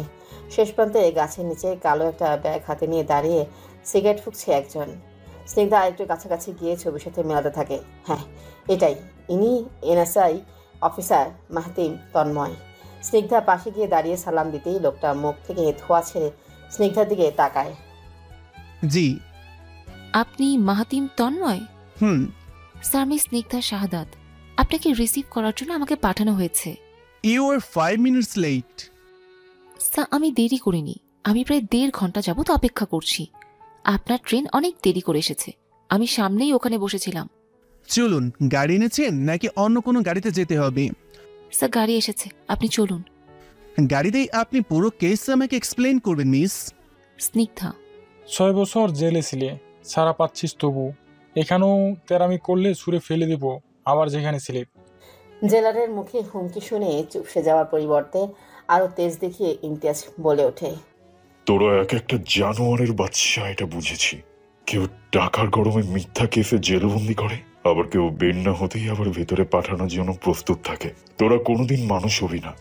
শেষ প্রান্তে গাছের নিচে কালো একটা ব্যাগ হাতে নিয়ে দাঁড়িয়ে সিগারেট ফুঁকছে একজন। স্নিগ্ধা আরেকটু কাছাকাছি গিয়ে ছবির সাথে মেলাতে থাকে। হ্যাঁ, এটাই, ইনি এনএসআই অফিসার মাহতিম তন্ময়। স্নিগ্ধা পাশে গিয়ে দাঁড়িয়ে সালাম দিতেই লোকটা মুখ থেকে ধোয়া ছেড়ে স্নিগ্ধার দিকে তাকায়। জি। আপনি মাহাতিম তন্ময়? স্যার, আমি স্নিগ্ধা শাহাদাত। আপনাকে রিসিভ করার জন্য আমাকে পাঠানো হয়েছে। You are 5 minutes late. Sir, আমি দেরি করিনি। আমি প্রায় 1.5 ঘন্টা যাবত অপেক্ষা করছি। আপনার ট্রেন অনেক দেরি করে এসেছে। আমি সামনেই ওখানে বসেছিলাম। চলুন, গাড়ি এনেছেন নাকি অন্য কোনো গাড়িতে যেতে হবে? স্যার, গাড়ি এসেছে, আপনি চলুন। গাড়িতেই আপনি পুরো কেস আমাকে এক্সপ্লেন করবেন মিস। স্নিগ্ধা। 6 বছর জেলে ছিলে, ছাড়া পাচ্ছিস তবু এখানেও তেরামি করলে ছুঁড়ে ফেলে দেব আবার যেখানে ছিলে। জেলারের মুখে হুমকি শুনে চুপসে যাওয়ার পরিবর্তে আরো তেজ দেখিয়ে ইমতিয়াজ বলে ওঠে, তোরা এক একটা জানোয়ারের বাচ্চা, এটা বুঝেছি। কেউ টাকার গরমে মিথ্যা কেসে জেলবন্দি করে, আবার কেউ বের না হতেই আবার ভেতরে পাঠানোর জন্য প্রস্তুত থাকে। তোরা কোনোদিন মানুষ হবি না।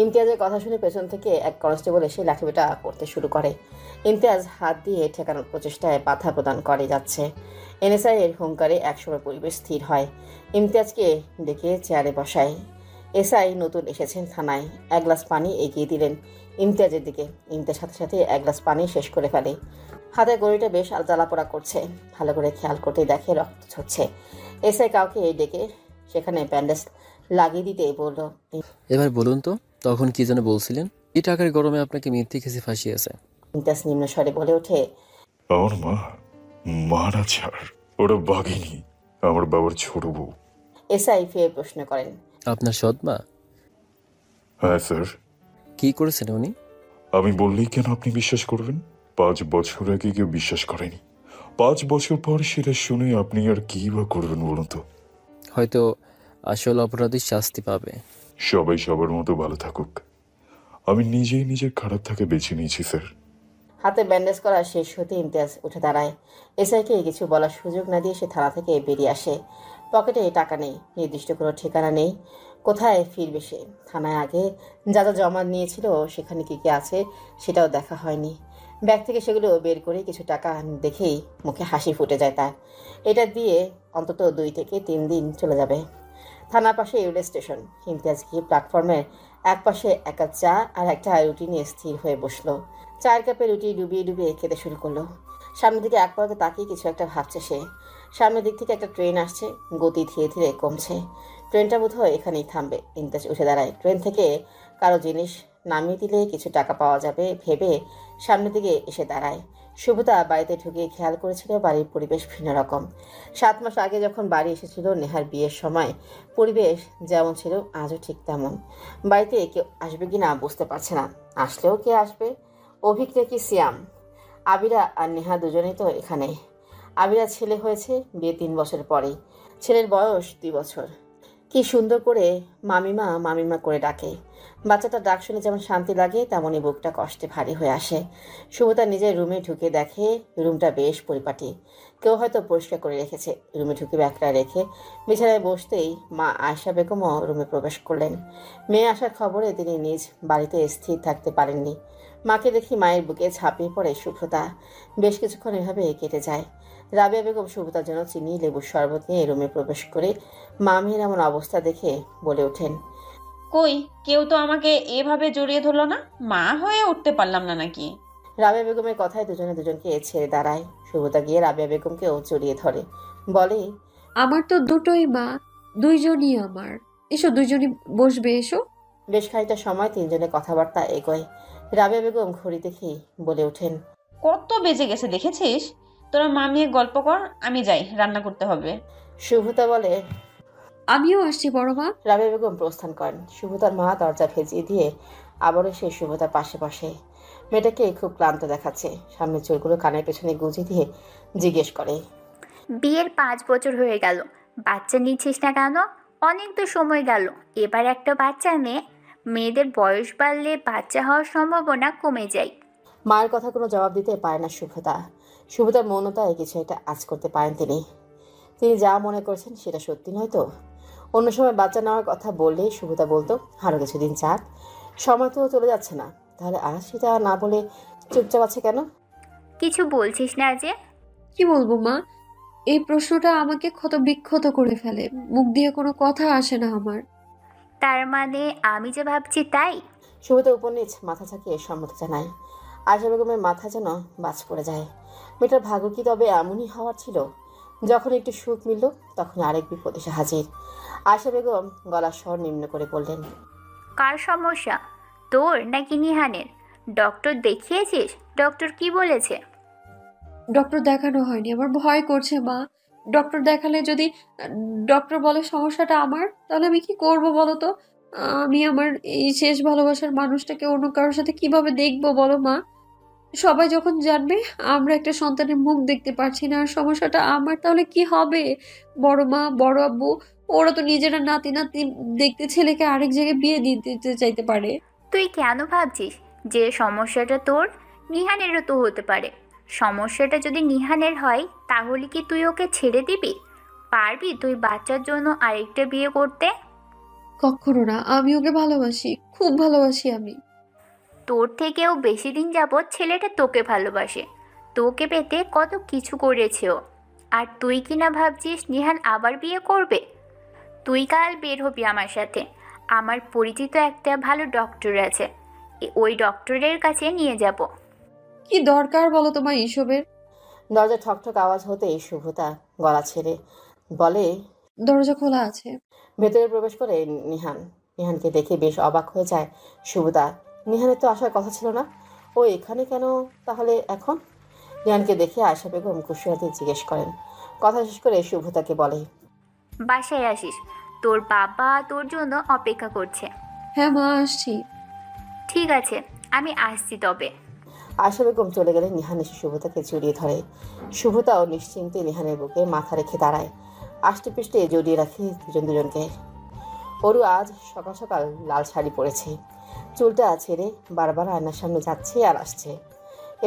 ইমতিয়াজের কথা শুনে পেছন থেকে এক কনস্টেবল এসে লাঠিপেটা করতে শুরু করে। ইমতিয়াজ হাত দিয়ে ঠেকানোর প্রচেষ্টায় বাধা প্রদান করে যাচ্ছে। এনএসআই এর হুঙ্কারে একসময় পরিবেশ স্থির হয়। ইমতিয়াজকে ডেকে চেয়ারে বসায়। এসআই নতুন এসেছেন থানায়। এক গ্লাস পানি এগিয়ে দিলেন ইমতিয়াজের দিকে। ইমতিয়াজ সাথে সাথে এক গ্লাস পানি শেষ করে ফেলে। হাতের গড়িটা বেশ জ্বালাপোড়া করছে। ভালো করে খেয়াল করতে দেখে রক্ত ঝরছে। এসআই কাউকে ডেকে সেখানে ব্যান্ডেজ লাগিয়ে দিতে বলল, এবার বলুন তো তখন কি যেন বলছিলেন? এই টাকার গরমে আপনাকে মিথ্যে খেসে ফাঁসিয়েছে। ইমতিয়াজ নিম্ন স্বরে বলে ওঠে, আমার মারা ছাড়, ওরা বাঘিনী, আমার বাবার ছোট বউ। এসআই ফের প্রশ্ন করেন, আপনার সৎমা? হ্যাঁ স্যার। কি করেছেন উনি? আমি বললেই কেন আপনি বিশ্বাস করবেন? 5 বছর আগে কেউ বিশ্বাস করেনি। 5 বছর পর সেটা শুনে আপনি আর কি বা করবেন বলুন তো? হয়তো আসল অপরাধী শাস্তি পাবে। সবাই সবার মতো ভালো থাকুক। আমি নিজেই নিজের খারাপ থাকে বেছে নিয়েছি স্যার। হাতে ব্যান্ডেজ করা শেষ হতে ইমতিয়াজ উঠে দাঁড়ায়। এসআইকে কিছু বলার সুযোগ না দিয়ে সে থানা থেকে বেরিয়ে আসে। পকেটে টাকা নেই, নির্দিষ্ট কোনো ঠিকানা নেই। কোথায় ফিরবে সে? থানায় আগে যা যা জমা নিয়েছিল সেখানে কি কি আছে সেটাও দেখা হয়নি। ব্যাগ থেকে সেগুলো বের করে কিছু টাকা দেখেই মুখে হাসি ফুটে যায় তার। এটা দিয়ে অন্তত 2 থেকে 3 দিন চলে যাবে। থানার পাশে রেল স্টেশন। ইমতিয়াজ গিয়ে প্ল্যাটফর্মের এক পাশে এক কাপ চা আর একটা রুটি নিয়ে স্থির হয়ে বসলো। চায়ের কাপে রুটি ডুবিয়ে ডুবিয়ে খেতে শুরু করলো। সামনের দিকে এক পলকে তাকিয়ে কিছু একটা ভাবছে সে। সামনের দিক থেকে একটা ট্রেন আসছে, গতি ধীরে ধীরে কমছে। ট্রেনটা বোধহয় এখানেই থামবে। ইমতিয়াজ উঠে দাঁড়ায়। ট্রেন থেকে কারো জিনিস নামিয়ে দিলে কিছু টাকা পাওয়া যাবে ভেবে সামনের দিকে এসে দাঁড়ায়। শুভতা বাড়িতে ঢুকে খেয়াল করেছিল বাড়ির পরিবেশ ভিন্ন রকম। 7 মাস আগে যখন বাড়ি এসেছিল নেহার বিয়ের সময় পরিবেশ যেমন ছিল আজও ঠিক তেমন। বাড়িতে কেউ আসবে কি না বুঝতে পারছে না। আসলেও কে আসবে? অভিক নাকি সিয়াম? আবিরা আর নেহা দুজনেই তো এখানে। আবিরা ছেলে হয়েছে বিয়ে 3 বছর পরেই। ছেলের বয়স 2 বছর। কি সুন্দর করে মামিমা মামিমা করে ডাকে। বাচ্চাটা ডাক শুনে যেমন শান্তি লাগে তেমনই বুকটা কষ্টে ভারী হয়ে আসে। শুভতা নিজের রুমে ঢুকে দেখে রুমটা বেশ পরিপাটি। কেউ হয়তো পরিষ্কার করে রেখেছে। রুমে ঢুকে ব্যাগটা রেখে বিছানায় বসতেই মা আয়েশা বেগমও রুমে প্রবেশ করলেন। মেয়ে আসার খবরে তিনি নিজ বাড়িতে স্থির থাকতে পারেননি। মাকে দেখি মায়ের বুকে ঝাঁপিয়ে পড়ে শুভ্রতা। বেশ কিছুক্ষণ এভাবে কেটে যায়। রাবিয়া বেগম শুভ্রতার জন্য চিনি লেবুর শরবত নিয়ে রুমে প্রবেশ করে মামির এমন অবস্থা দেখে বলে ওঠেন, কই কেউ তো আমাকে এভাবে জড়িয়ে ধরলো না, মা হয়ে উঠতে পারলাম না নাকি? রাবিয়া বেগমের কথায় দুজনে দুজনকে ছেড়ে দাঁড়ায়। শুভ্রতা গিয়ে রাবিয়া বেগমকেও জড়িয়ে ধরে, বলে, আমার তো দুটোই মা, দুইজনই আমার। এসো দুইজনই বসবে, এসো। বেশ খানিকটা সময় তিনজনে কথাবার্তা এগোয়। রাবিয়া বেগম ঘড়ি দেখেই বলে ওঠেন, কত বেজে গেছে দেখেছিস? তোরা মামিয়ে গল্প কর, আমি যাই, রান্না করতে হবে। শুভ্রতা বলে, আমিও আসছি বড় মা। রাবিয়া বেগম প্রস্থান করেন। শুভ্রতার মা দরজা ভেজিয়ে দিয়ে আবারও সে শুভ্রতার পাশে বসে। মেয়েটাকে খুব ক্লান্ত দেখাচ্ছে। সামনে চুলগুলো কানের পেছনে গুঁজে দিয়ে জিজ্ঞেস করে, বিয়ের 5 বছর হয়ে গেল, বাচ্চা নিচ্ছিস না কেন? অনেক তো সময় গেল, এবার একটা বাচ্চা নে। মেয়েদের বয়স বাড়লে বাচ্চা হওয়ার সম্ভাবনা কমে যায়। মায়ের কথা কোনো জবাব দিতে পারে না শুভ্রতা। শুভ্রতার মৌনতায় কিছু একটা আজ করতে পারেন তিনি। তিনি যা মনে করছেন সেটা সত্যি নয় তো। অন্য সময় বাচ্চা নেওয়ার কথা বললেই শুভ্রতা বলতো আরও কিছুদিন চাক, সময় তো চলে যাচ্ছে না। তাহলে আজ সেটা না বলে চুপচাপ আছে কেন? কিছু বলছিস না যে? কি বলবো মা, এই প্রশ্নটা আমাকে ক্ষত বিক্ষত করে ফেলে। মুখ দিয়ে কোনো কথা আসে না আমার। তার মানে আমি যে ভাবছি তাই? শুভ্রতা উপর নিচ মাথা ঝাঁকিয়ে সম্মতি জানায়। আয়েশা বেগমের মাথা যেন বাজ পড়ে যায়। মেয়েটার ভাগ্য কি তবে এমনই হওয়ার ছিল? যখন একটু সুখ মিলল তখন আরেক বিপদ এসে হাজির। আয়েশা বেগম গলার স্বর নিম্ন করে বললেন, কার সমস্যা, তোর নাকি নিহানের? ডক্টর দেখিয়েছিস? ডক্টর কি বলেছে? ডক্টর দেখানো হয়নি, আমার ভয় করছে মা। ডক্টর দেখালে যদি ডক্টর বলে সমস্যাটা আমার, তাহলে আমি কি করব বলো তো? আমি আমার এই শেষ ভালোবাসার মানুষটাকে অন্য কারোর সাথে কিভাবে দেখবো বলো মা? সবাই যখন জানবে আমরা একটা সন্তানের মুখ দেখতে পারছি না, আর সমস্যাটা আমার, তাহলে কি হবে? বড় মা, বড় আব্বু, ওরা তো নিজেরা নাতি নাতি দেখতে ছেলেকে আরেক জায়গায় বিয়ে দিয়ে দিতে চাইতে পারে। তুই কেন ভাবছিস যে সমস্যাটা তোর? নিহানেরও তো হতে পারে। সমস্যাটা যদি নিহানের হয় তাহলে কি তুই ওকে ছেড়ে দিবি? পারবি তুই বাচ্চার জন্য আরেকটা বিয়ে করতে? কখনো না, আমি ওকে ভালোবাসি, খুব ভালোবাসি আমি। তোর থেকেও বেশি দিন যাবৎ ছেলেটা তোকে ভালোবাসে, তোকে পেতে কত কিছু করেছে ও। আর তুই কি না ভাবছিস নিহান আবার বিয়ে করবে? তুই কাল বের হবি আমার সাথে। আমার পরিচিত একটা ভালো ডক্টর আছে, ওই ডক্টরের কাছে নিয়ে যাব। কি দরকার বলো তোমার এইসবের? দরজা ঠকঠক আওয়াজ হতেই শুভতা গলা ছেড়ে বলে, দরজা খোলা আছে। ভেতরে প্রবেশ করে নিহান। নিহানকে দেখে বেশ অবাক হয়ে যায় শুভতা। নিহানের তো আসার কথা ছিল না, ও এখানে কেন তাহলে এখন? নিহানকে দেখে আয়শা বেগম কুশলাতে জিজ্ঞেস করেন। কথা শেষ করে শুভতাকে বলে, বাসায় আসিস, তোর বাবা তোর জন্য অপেক্ষা করছে। হ্যাঁ মা, আসছি। ঠিক আছে, আমি আসছি তবে। আয়শা বেগম চলে গেলে নিহান এসে শুভতাকে জড়িয়ে ধরে। শুভতাও নিশ্চিন্তে নিহানের বুকে মাথা রেখে দাঁড়ায়, আষ্টে পৃষ্ঠে জড়িয়ে রাখে দুজনকে। অরু আজ সকাল সকাল লাল শাড়ি পরেছে, চুলটা ছেড়ে বারবার আয়নার সামনে যাচ্ছে আর আসছে,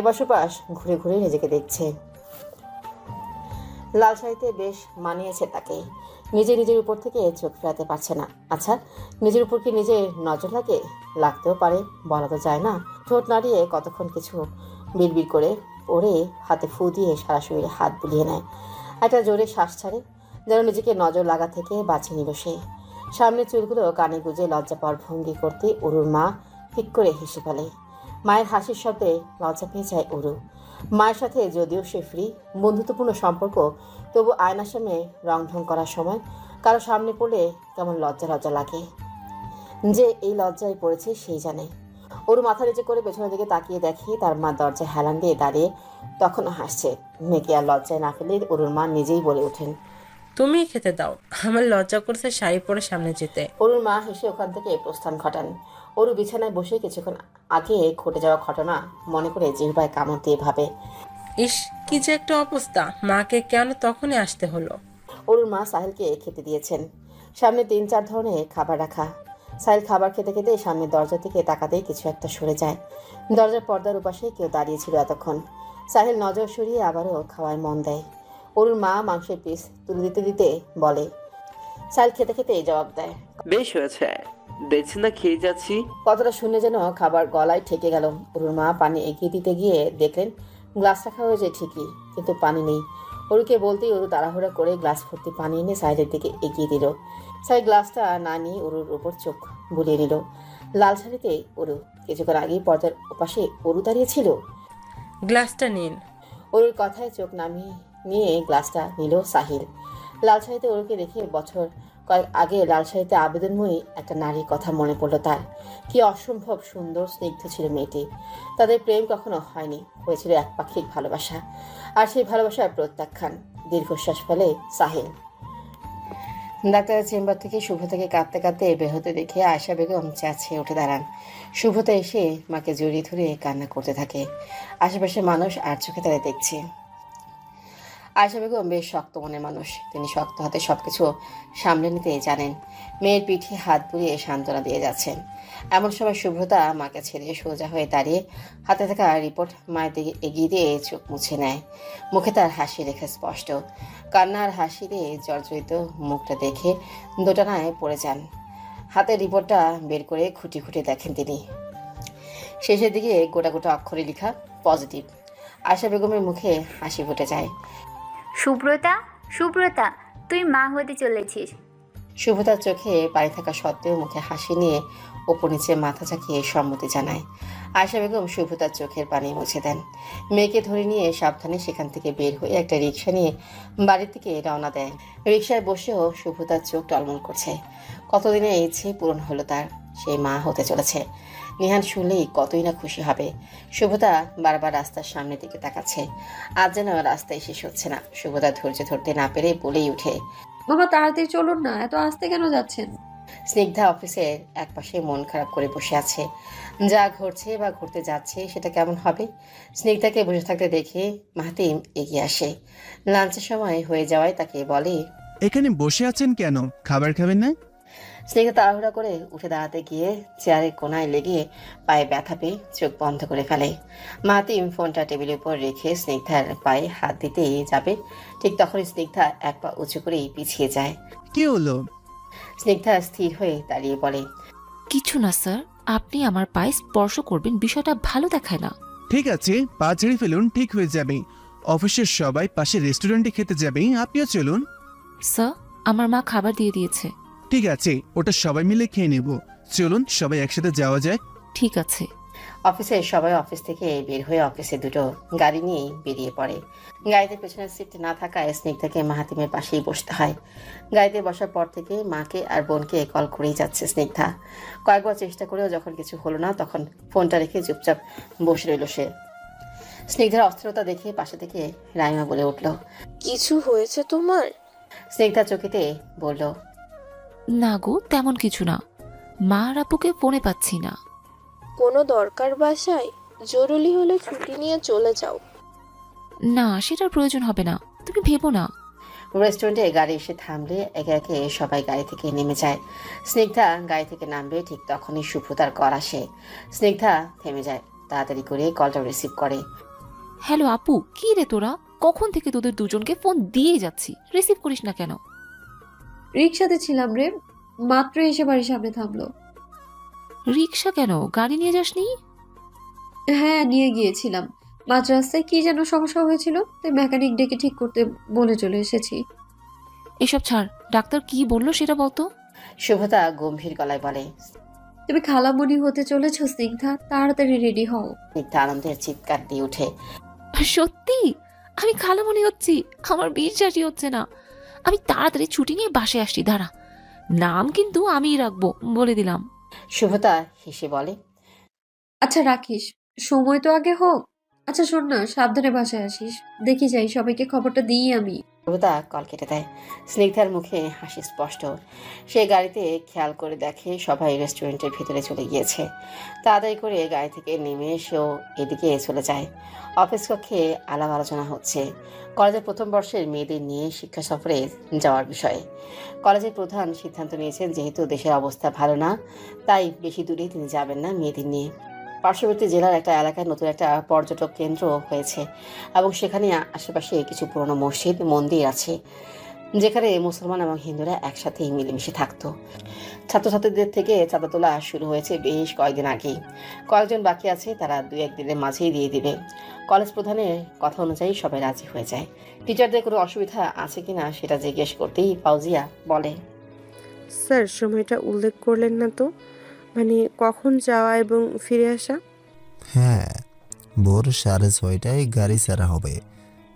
এপাশ ওপাশ ঘুরে ঘুরে নিজেকে দেখছে। লাল শাড়িতে বেশ মানিয়েছে তাকে, নিজের উপর থেকে চোখ ফেরাতে পারছে না। আচ্ছা, নিজের উপর কি নিজের নজর লাগে? লাগতেও পারে, বলা তো যায় না। ঠোঁট নাড়িয়ে কতক্ষণ কিছু বিড়বিড় করে পরে হাতে ফু দিয়ে সারা শরীরে হাত বুলিয়ে নেয়। একটা জোরে শ্বাস ছাড়ে, যেন নিজেকে নজর লাগা থেকে বাঁচিয়ে নিল সে। সামনে চুলগুলো কানে গুজে লজ্জা পাওয়ার ভঙ্গি করতে অরুর মা ঠিক করে হেসে ফেলে। মায়ের হাসির শব্দে লজ্জা পেয়ে যায় অরু। মায়ের সাথে যদিও সে ফ্রি, বন্ধুত্বপূর্ণ সম্পর্ক, তবু আয়নার সামনে রং ঢং করার সময় কারো সামনে পড়লে কেমন লজ্জা লজ্জা লাগে। যে এই লজ্জায় পড়েছে সেই জানে। অরু মাথা নিচে করে পেছনের দিকে তাকিয়ে দেখে তার মা দরজায় হেলান দিয়ে দাঁড়িয়ে তখনও হাসছে। মেয়েকে আর লজ্জায় না ফেলে অরুর মা নিজেই বলে ওঠেন, তুমি খেতে দাও, আমার লজ্জা করছে শাড়ি পরে সামনে যেতে। অরুর মা হেসে ওখান থেকে প্রস্থান ঘটান। অরু বিছানায় বসে কিছুক্ষণ আগে ঘটে যাওয়া ঘটনা মনে করে জিহ্বায় কামড় দিয়ে ভাবে, ইস কি যে একটা অবস্থা, মাকে কেন তখনই আসতে হলো। অরুর মা সাহিলকে খেতে দিয়েছেন। সামনে 3-4 ধরনের খাবার রাখা। সাহিল খাবার খেতে খেতে সামনের দরজা থেকে তাকাতেই কিছু একটা সরে যায়। দরজার পর্দার উপাশে কেউ দাঁড়িয়েছিল এতক্ষণ। সাহিল নজর সরিয়ে আবারও খাওয়ায় মন দেয়। অরুর মা মাংসের পিস তুলে দিতে দিতে বলে, সাহিল খেতে খেতে জবাব দেয়, বেশ হয়েছে, দেখছি না খেয়ে যাচ্ছি। কতটা শুনে যেন খাবার গলায় ঠেকে গেল। অরুর মা পানি এগিয়ে দিতে গিয়ে দেখলেন গ্লাস রাখা হয়েছে ঠিকই, কিন্তু পানি নেই। অরুকে বলতেই অরু তাড়াহুড়া করে গ্লাস ভর্তি পানি এনে সাহিলের দিকে এগিয়ে দিল। সাহিল গ্লাসটা না নিয়ে অরুর উপর চোখ বুলিয়ে নিল। লাল শাড়িতে অরু, কিছুক্ষণ আগেই পর্দার ওপাশে অরু দাঁড়িয়েছিল। গ্লাসটা নিন। অরুর কথায় চোখ নামিয়ে নিয়ে গ্লাসটা নিল সাহিল। লাল শাড়িতে অরুকে দেখে বছর কয়েক আগে লাল শাড়িতে আবেদনময়ী একটা নারীর কথা মনে পড়লো তার। কি অসম্ভব সুন্দর স্নিগ্ধ ছিল মেয়েটি। তাদের প্রেম কখনো হয়নি, হয়েছিল একপাক্ষিক ভালোবাসা। আর সেই ভালোবাসার প্রত্যাখ্যান। দীর্ঘশ্বাস ফেলে সাহিল। ডাক্তারের চেম্বার থেকে শুভতাকে কাঁদতে কাঁদতে বের হতে দেখে আয়শা বেগম চেঁচিয়ে উঠে দাঁড়ান। শুভতা এসে মাকে জড়িয়ে ধরে কান্না করতে থাকে। আশেপাশে মানুষ আর চোখে তাদের দেখছে। আয়শা বেগম বেশ শক্ত মনের মানুষ, তিনি শক্ত হাতে সবকিছু সামলে নিতে জানেন। মেয়ের পিঠে হাত বুলিয়ে সান্ত্বনা দিয়ে যাচ্ছেন। এমন সময় শুভ্রতা মাকে ছেড়ে সোজা হয়ে দাঁড়িয়ে হাতে থাকা রিপোর্ট মায়ের দিকে এগিয়ে দিয়ে চোখ মুছে নেয়। মুখে তার হাসি রেখা স্পষ্ট। কান্নার হাসি দিয়ে জর্জরিত মুখটা দেখে দোটানায় পড়ে যান। হাতে রিপোর্টটা বের করে খুঁটি খুঁটি দেখেন তিনি। শেষের দিকে গোটা গোটা অক্ষরে লেখা পজিটিভ। আয়শা বেগমের মুখে হাসি ফুটে যায়। সুব্রতা, সুব্রতা, তুই মা হতে চলেছিস। শুভতার চোখে পানি থাকা সত্ত্বেও মুখে হাসি নিয়ে ওপর নিচে মাথা ঝাঁকিয়ে সম্মতি জানায়। আয়শা বেগম শুভতার চোখের পানি মুছে দেন। মেয়েকে ধরে নিয়ে সাবধানে সেখান থেকে বের হয়ে একটা রিক্সা নিয়ে বাড়ির দিকে রওনা দেয়। রিক্সায় বসেও শুভতার চোখ টলমল করছে। কতদিনের ইচ্ছে পূরণ হলো তার, সেই মা হতে চলেছে। নিহান শুনলেই কতই না খুশি হবে। শুভতা বারবার রাস্তার সামনের দিকে তাকাচ্ছে। আজ যেন রাস্তায় শেষ হচ্ছে না। শুভতা ধৈর্য ধরতে না পেরে বলেই উঠে, বাবা তাড়াতাড়ি চলুন না, এত আস্তে কেন যাচ্ছেন? স্নিগ্ধা অফিসের একপাশে মন খারাপ করে বসে আছে। যা ঘটছে বা ঘটতে যাচ্ছে সেটা কেমন হবে। স্নিগ্ধাকে বসে থাকতে দেখে মাহাতিম এগিয়ে আসে। লাঞ্চের সময় হয়ে যাওয়ায় তাকে বলে, এখানে বসে আছেন কেন? খাবার খাবেন না? স্নিগ্ধা তাড়াহুড়া করে উঠে দাঁড়াতে গিয়ে চেয়ারের কোনায় লেগে পায়ে ব্যথা পেয়ে চোখ বন্ধ করে ফেলে। মাহাতিম ফোনটা টেবিলের উপর রেখে স্নিগ্ধার পায়ে হাত দিতেই যাবে, ঠিক তখনই স্নিগ্ধা এক পা উঁচু করেই পিছিয়ে যায়। কি হলো? স্নিগ্ধা স্থির হয়ে দাঁড়িয়ে বলে, কিছু না স্যার, আপনি আমার পায়ে স্পর্শ করবেন বিষয়টা ভালো দেখায় না। ঠিক আছে, পা ছেড়ে ফেলুন, ঠিক হয়ে যাবে। অফিসের সবাই পাশে রেস্টুরেন্টে খেতে যাবে, আপনিও চলুন। স্যার, আমার মা খাবার দিয়ে দিয়েছে। ঠিক আছে, ওটা সবাই মিলে খেয়ে নেব। চলুন সবাই একসাথে যাওয়া যায়। ঠিক আছে। অফিসের সবাই অফিস থেকে বের হয়ে অফিসে দুটো গাড়ি নিয়েই বেরিয়ে পড়ে। গাড়িতে পেছনের সিট না থাকায় স্নিগ্ধাকে মাহাতিমের পাশেই বসতে হয়। গাড়িতে বসার পর থেকে মাকে আর বোনকে কল করেই যাচ্ছে স্নিগ্ধা। কয়েকবার চেষ্টা করেও যখন কিছু হলো না, তখন ফোনটা রেখে চুপচাপ বসে রইল সে। স্নিগ্ধার অস্থিরতা দেখে পাশে থেকে রাইমা বলে উঠল, কিছু হয়েছে তোমার? স্নিগ্ধা চকিতে বলল, না গো, তেমন কিছু না। মা আর আপুকে ফোনে পাচ্ছি না। কোনো দরকার বাসায়? জরুরি হলে ছুটি নিয়ে চলে যাও। না, সেটার প্রয়োজন হবে না, তুমি ভেবো না। রেস্টুরেন্টে গাড়ি এসে থামলে একে একে সবাই গাড়ি থেকে নেমে যায়। স্নিগ্ধা গাড়ি থেকে নামবে ঠিক তখনই সুব্রতার কল আসে। স্নিগ্ধা থেমে যায়, তাড়াতাড়ি করে কলটা রিসিভ করে। হ্যালো আপু, কি রে তোরা? কখন থেকে তোদের দুজনকে ফোন দিয়ে যাচ্ছি, রিসিভ করিস না কেন? রিক্সাতে ছিলাম রে, মাত্র এসে বাড়ির সামনে থামলো। রিক্সা কেন? গাড়ি নিয়ে যাসনি? হ্যাঁ, নিয়ে গিয়েছিলাম। মাঝ রাস্তায় কি যেন সমস্যা হয়েছিল, তাই মেকানিক ডেকে ঠিক করতে বলে চলে এসেছি। এসব ছাড়, ডাক্তার কি বললো সেটা বলতো। সুব্রতা গম্ভীর গলায় বলে, তুমি খালামণি হতে চলেছো স্নিগ্ধা, তাড়াতাড়ি রেডি হও। স্নিগ্ধা আনন্দের চিৎকার দিয়ে উঠে, সত্যি আমি খালামণি হচ্ছি? আমার বিশ্বাসই হচ্ছে না। আমি তাড়াতাড়ি ছুটি নিয়ে বাসে আসছি, দাঁড়া। নাম কিন্তু আমিই রাখবো, বলে দিলাম। সুব্রতা হেসে বলে, আচ্ছা রাখিস, সময় তো আগে হোক। আচ্ছা শোন না, সাবধানে বাসায় আসিস। দেখি যাই, সবাইকে খবরটা দিই আমি। সুব্রতা কল কেটে দেয়। স্নিগ্ধার মুখে হাসি স্পষ্ট। সে গাড়িতে খেয়াল করে দেখে সবাই রেস্টুরেন্টের ভিতরে চলে গিয়েছে। তাড়াতাড়ি করে গাড়ি থেকে নেমে সেও এদিকে চলে যায়। অফিস কক্ষে আলাপ আলোচনা হচ্ছে কলেজের প্রথম বর্ষের মেয়েদের নিয়ে শিক্ষা সফরে যাওয়ার বিষয়ে। কলেজের প্রধান সিদ্ধান্ত নিয়েছেন, যেহেতু দেশের অবস্থা ভালো না, তাই বেশি দূরে তিনি যাবেন না মেয়েদের নিয়ে। পার্শ্ববর্তী জেলার একটা এলাকায় নতুন একটা পর্যটক কেন্দ্র হয়েছে এবং সেখানে আশেপাশে কিছু পুরনো মসজিদ মন্দির আছে, যেখানে মুসলমান এবং হিন্দুরা একসাথেই মিলেমিশে থাকতো। ছাত্রছাত্রীদের থেকে চাঁদা তোলা শুরু হয়েছে বেশ কয়েকদিন আগেই। কয়েকজন বাকি আছে, তারা 2-1 দিনের মাঝেই দিয়ে দিবে। কলেজ প্রধানের কথা অনুযায়ী সবাই রাজি হয়ে যায়। টিচারদের কোনো অসুবিধা আছে কিনা সেটা জিজ্ঞেস করতেই ফাউজিয়া বলে, স্যার সময়টা উল্লেখ করলেন না তো, মানে কখন যাওয়া এবং ফিরে আসা? হ্যাঁ, ভোর 6:30টায় গাড়ি ছাড়া হবে।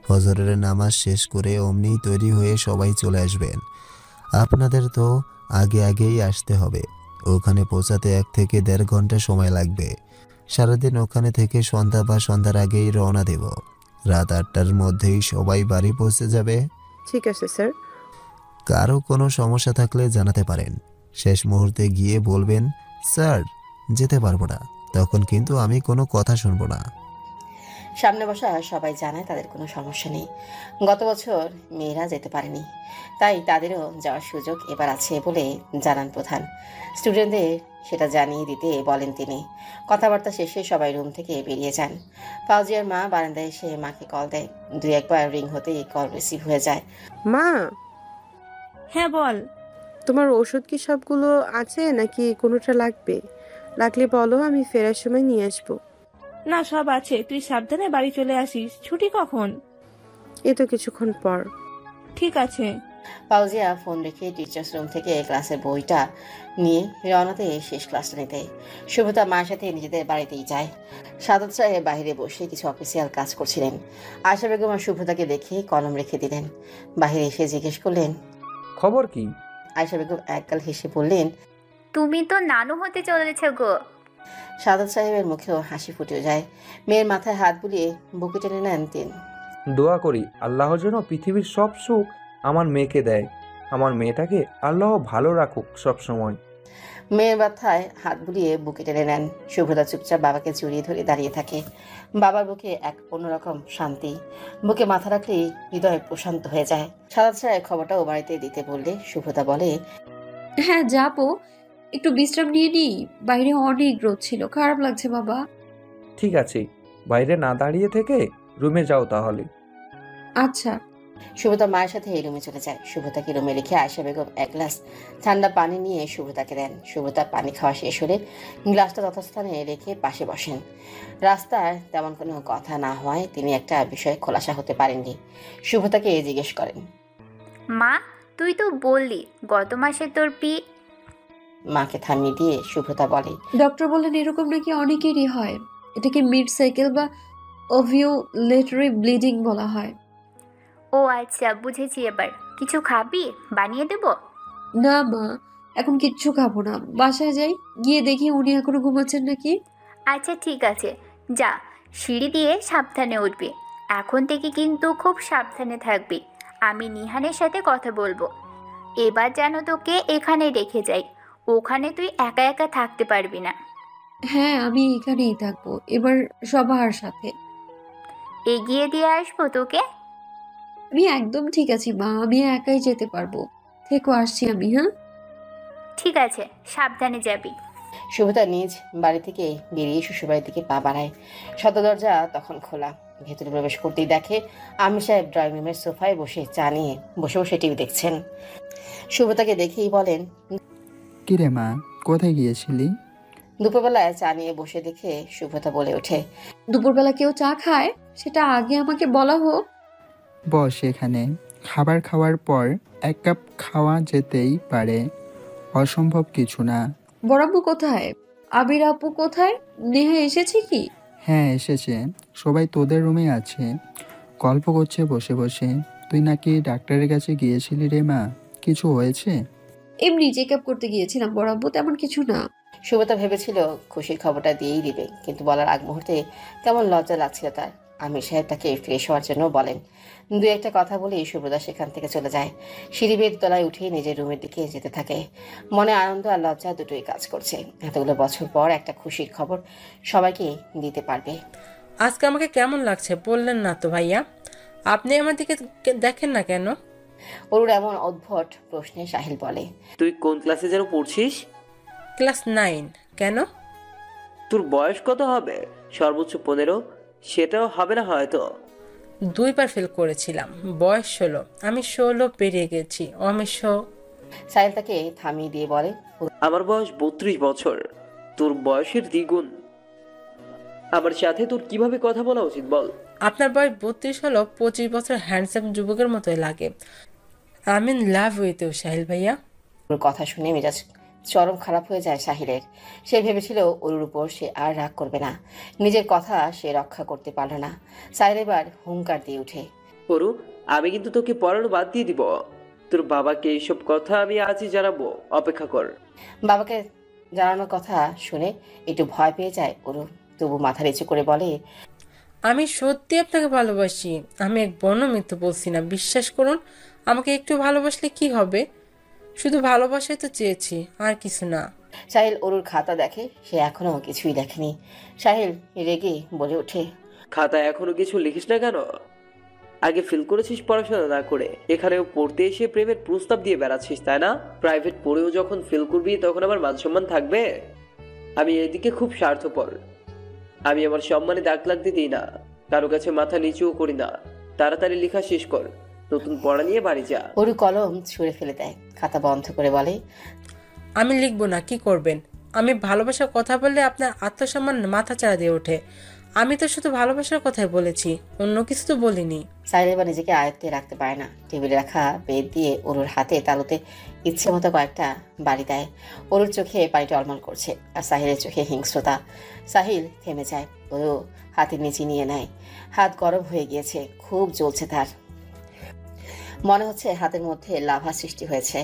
ফজরের নামাজ শেষ করে অমনি তৈরি হয়ে সবাই চলে আসবেন। আপনাদের তো আগেই আসতে হবে। ওখানে পৌঁছাতে 1 থেকে 1.5 ঘন্টা সময় লাগবে। সারাদিন ওখানে থেকে সন্ধ্যা বা সন্ধ্যার আগেই রওনা দেব। রাত 8টার মধ্যেই সবাই বাড়ি পৌঁছে যাবে। ঠিক আছে স্যার। কারো কোনো সমস্যা থাকলে জানাতে পারেন। শেষ মুহূর্তে গিয়ে বলবেন, স্যার যেতে পারবো না, তখন কিন্তু আমি কোনো কথা শুনবো না। সামনে বসা সবাই জানায় তাদের কোনো সমস্যা নেই। গত বছর মেয়েরা যেতে পারেনি, তাই তাদেরও যাওয়ার সুযোগ এবার আছে বলে জানান প্রধান। স্টুডেন্টদের সেটা জানিয়ে দিতে বলেন তিনি। কথাবার্তা শেষে সবাই রুম থেকে বেরিয়ে যান। ফাউজিয়ার মা বারান্দায় এসে মাকে কল দেয়। 2-1 বার রিং হতেই কল রিসিভ হয়ে যায়। মা। হ্যাঁ বল। তোমার ওষুধ কি সবগুলো আছে নাকি কোনোটা লাগবে? লাগলে বলো, আমি ফেরার সময় নিয়ে আসবো। না, সব আছে, তুই সাবধানে বাড়ি চলে আসিস। ছুটি কখন? এই তো কিছুক্ষণ পর। ঠিক আছে। ফাউজিয়া ফোন রেখে টিচার্স রুম থেকে ক্লাসের বইটা নিয়ে রওনাতে শেষ ক্লাসটা নিতে সুব্রতা মায়ের সাথে নিজেদের বাড়িতেই যায়। সাদত সাহেব বাইরে বসে কিছু অফিসিয়াল কাজ করছিলেন। আয়শা বেগম আর সুব্রতাকে দেখে কলম রেখে দিলেন। বাইরে এসে জিজ্ঞেস করলেন, খবর কি? আয়শা বেগম একগাল হেসে বললেন, তুমি তো নানু হতে চলেছ গো। সাদত সাহেবের মুখেও হাসি ফুটে যায়। মেয়ের মাথায় হাত বুলিয়ে বুকে টেনে নেন তিনি। দোয়া করি আল্লাহ যেন পৃথিবীর সব সুখ আমার মেয়েকে দেয়। আমার মেয়েটাকে আল্লাহ ভালো রাখুক সব সময়। মেয়ের মাথায় হাত বুলিয়ে বুকে টেনে নেন। শুভ্রতা চুপচাপ বাবাকে জড়িয়ে ধরে দাঁড়িয়ে থাকে। বাবার বুকে এক অন্যরকম শান্তি। বুকে মাথা রাখলেই হৃদয় প্রশান্ত হয়ে যায়। সাদা ছায়ের খবরটা ও বাড়িতে দিতে বললে শুভ্রতা বলে, হ্যাঁ যাবো, একটু বিশ্রাম নিয়ে নিই, বাইরে অনেক রোদ ছিল, খারাপ লাগছে বাবা। ঠিক আছে, বাইরে না দাঁড়িয়ে থেকে রুমে যাও তাহলে। আচ্ছা। শুভ্রতা মায়ের সাথে এই রুমে চলে যায়। শুভ্রতাকে রুমে রেখে আয়েশা বেগম এক গ্লাস ঠান্ডা পানি নিয়ে শুভ্রতাকে দেন। শুভ্রতা পানি খাওয়া শেষ হলে গ্লাসটা যথাস্থানে রেখে পাশে বসেন। রাস্তার তেমন কোনো কথা না হওয়ায় তিনি একটা বিষয়ে খোলাসা হতে পারেননি। শুভ্রতাকে জিজ্ঞেস করেন, মা তুই তো বললি গত মাসে তোর মাকে থামিয়ে দিয়ে শুভ্রতা বলে, ডক্টর বললেন এরকম নাকি অনেকেরই হয়, এটাকে মিড সাইকেল বা ওভিউলেটরি ব্লিডিং বলা হয়। ও আচ্ছা, বুঝেছি। এবার কিছু খাবি, বানিয়ে দেব? না মা, এখন কিচ্ছু খাবো না, বাসায় যাই, গিয়ে দেখি উনি এখনো ঘুমাচ্ছেন নাকি। আচ্ছা ঠিক আছে, যা, সিঁড়ি দিয়ে সাবধানে উঠবি। এখন থেকে কিন্তু খুব সাবধানে থাকবি। আমি নিহানের সাথে কথা বলবো। এবার যেন তোকে এখানে রেখে যাই, ওখানে তুই একা একা থাকতে পারবি না। হ্যাঁ আমি এখানেই থাকবো, এবার সবার সাথে। এগিয়ে দিয়ে আসবো তোকে? আমি একদম ঠিক আছি মা, আমি একাই যেতে পারবো, থেকো, আসছি আমি। হ্যাঁ ঠিক আছে, সাবধানে যাবি। শুভ্রতা নিজ বাড়ি থেকে বেরিয়ে শ্বশুরবাড়ির দিকে পা বাড়ায়। সদর দরজা তখন খোলা। ভেতরে প্রবেশ করতেই দেখে আমির সাহেব ড্রয়িং রুমের সোফায় বসে চা নিয়ে বসে বসে টিভি দেখছেন। শুভ্রতাকে দেখেই বলেন, কিরে মা, কোথায় গিয়েছিলি? দুপুরবেলায় চা নিয়ে বসে দেখে শুভ্রতা বলে ওঠে, দুপুরবেলা কেউ চা খায়? সেটা আগে আমাকে বলা হোক। বস এখানে, খাবার খাওয়ার পর এক কাপ খাওয়া যেতেই পারে, অসম্ভব কিছু না। বড়াব্বু কোথায়? আবির আপু কোথায়? নেহা এসেছে কি? হ্যাঁ এসেছে, সবাই তোদের রুমে আছে, গল্প করছে বসে বসে। তুই নাকি ডাক্তারের কাছে গিয়েছিলি রে মা, কিছু হয়েছে? এমনি চেক আপ করতে গিয়েছিলাম বড়াব্বু, তেমন কিছু না। শুভ্রতা ভেবেছিল খুশির খবরটা দিয়েই দিবে, কিন্তু বলার আগ মুহূর্তে কেমন লজ্জা লাগছিল তার। আমির সাহেব তাকে ফ্রেশ হওয়ার জন্য বলেন। দু একটা কথা বলেই শুভ্রতা সেখান থেকে চলে যায়। সিঁড়ি বেয়ে তলায় উঠে নিজের রুমের দিকে যেতে থাকে। মনে আনন্দ আর লজ্জা দুটোই কাজ করছে। এতগুলো বছর পর একটা খুশির খবর সবাইকে দিতে পারবে। আজকে আমাকে কেমন লাগছে বললেন না তো ভাইয়া? আপনি আমার দিকে দেখেন না কেন? ওর এমন অদ্ভুত প্রশ্নে সাহিল বলে, তুই কোন ক্লাসে যেন পড়ছিস? ক্লাস 9। কেন? তোর বয়স কত হবে? সর্বোচ্চ 15, সেটাও হবে না হয়তো। 2 বার ফেল করেছিলাম, বয়স 16, আমি 16 পেরিয়ে গেছি। সাহিল তাকে থামিয়ে দিয়ে বলে, আমার বয়স 32 বছর, তোর বয়সের দ্বিগুণ। আমার সাথে তোর কিভাবে কথা বলা উচিত বল? আপনার বয়স 32 হলো 25 বছর হ্যান্ডসাম যুবকের মতোই লাগে। I in love with you Sahil ভাইয়া। ওর কথা শুনে মেজাজ চরম খারাপ হয়ে যায় সাহিলের। সে ভেবেছিল ওর উপর সে আর রাগ করবে না, নিজের কথা সে রক্ষা করতে পারল না। সাহিল এবার হুঙ্কার দিয়ে উঠে, ওরু, আমি কিন্তু তোকে পড়ানো বাদ দিয়ে দিব। তোর বাবাকে এইসব কথা আমি আজই জানাবো, অপেক্ষা কর। বাবাকে জানানোর কথা শুনে একটু ভয় পেয়ে যায় ওরু, তবু মাথা নিচু করে বলে, আমি সত্যি আপনাকে ভালোবাসি, আমি এক বর্ণ মিথ্যে বলছি না, বিশ্বাস করুন। আমাকে একটু ভালোবাসলে কি হবে? শুধু ভালোবাসাই তো চেয়েছি, আর কিছু না। সাহিল ওরুর খাতা দেখে, সে এখনো কিছুই দেখেনি। সাহিল রেগে বলে ওঠে, খাতা এখনো কিছু লিখিস না কেন? আগে ফেল করেছিস পড়াশোনা না করে, এখানেও পড়তে এসে প্রেমের প্রস্তাব দিয়ে বেড়াচ্ছিস, তাই না? প্রাইভেট পড়েও যখন ফেল করবি তখন আবার মান সম্মান থাকবে? আমি এদিকে খুব স্বার্থপর, আমি আমার সম্মানে দাগ লাগতে দিই না, কারো কাছে মাথা নিচুও করি না। তাড়াতাড়ি লেখা শেষ কর, নতুন পড়া নিয়ে বাড়ি যা। ওরু কলম ছুঁড়ে ফেলে দেয়, খাতা বন্ধ করে বলে, আমি লিখবো না, কি করবেন? আমি ভালোবাসার কথা বললে আপনার আত্মসম্মান মাথা চাড়া দিয়ে ওঠে। আমি তো শুধু ভালোবাসার কথাই বলেছি, অন্য কিছু তো বলিনি। সাহিল এবার নিজেকে আয়ত্তে রাখতে পারে না। টেবিলে রাখা বেদ দিয়ে ওরুর হাতে তালুতে ইচ্ছে মতো কয়েকটা বাড়ি দেয়। ওরুর চোখে পানি টলমল করছে, আর সাহিলের চোখে হিংস্রতা। সাহিল থেমে যায়, ওরু হাতের নিচে নিয়ে নেয়। হাত গরম হয়ে গিয়েছে, খুব জ্বলছে তার। মনে হচ্ছে হাতের মধ্যে লাভা সৃষ্টি হয়েছে।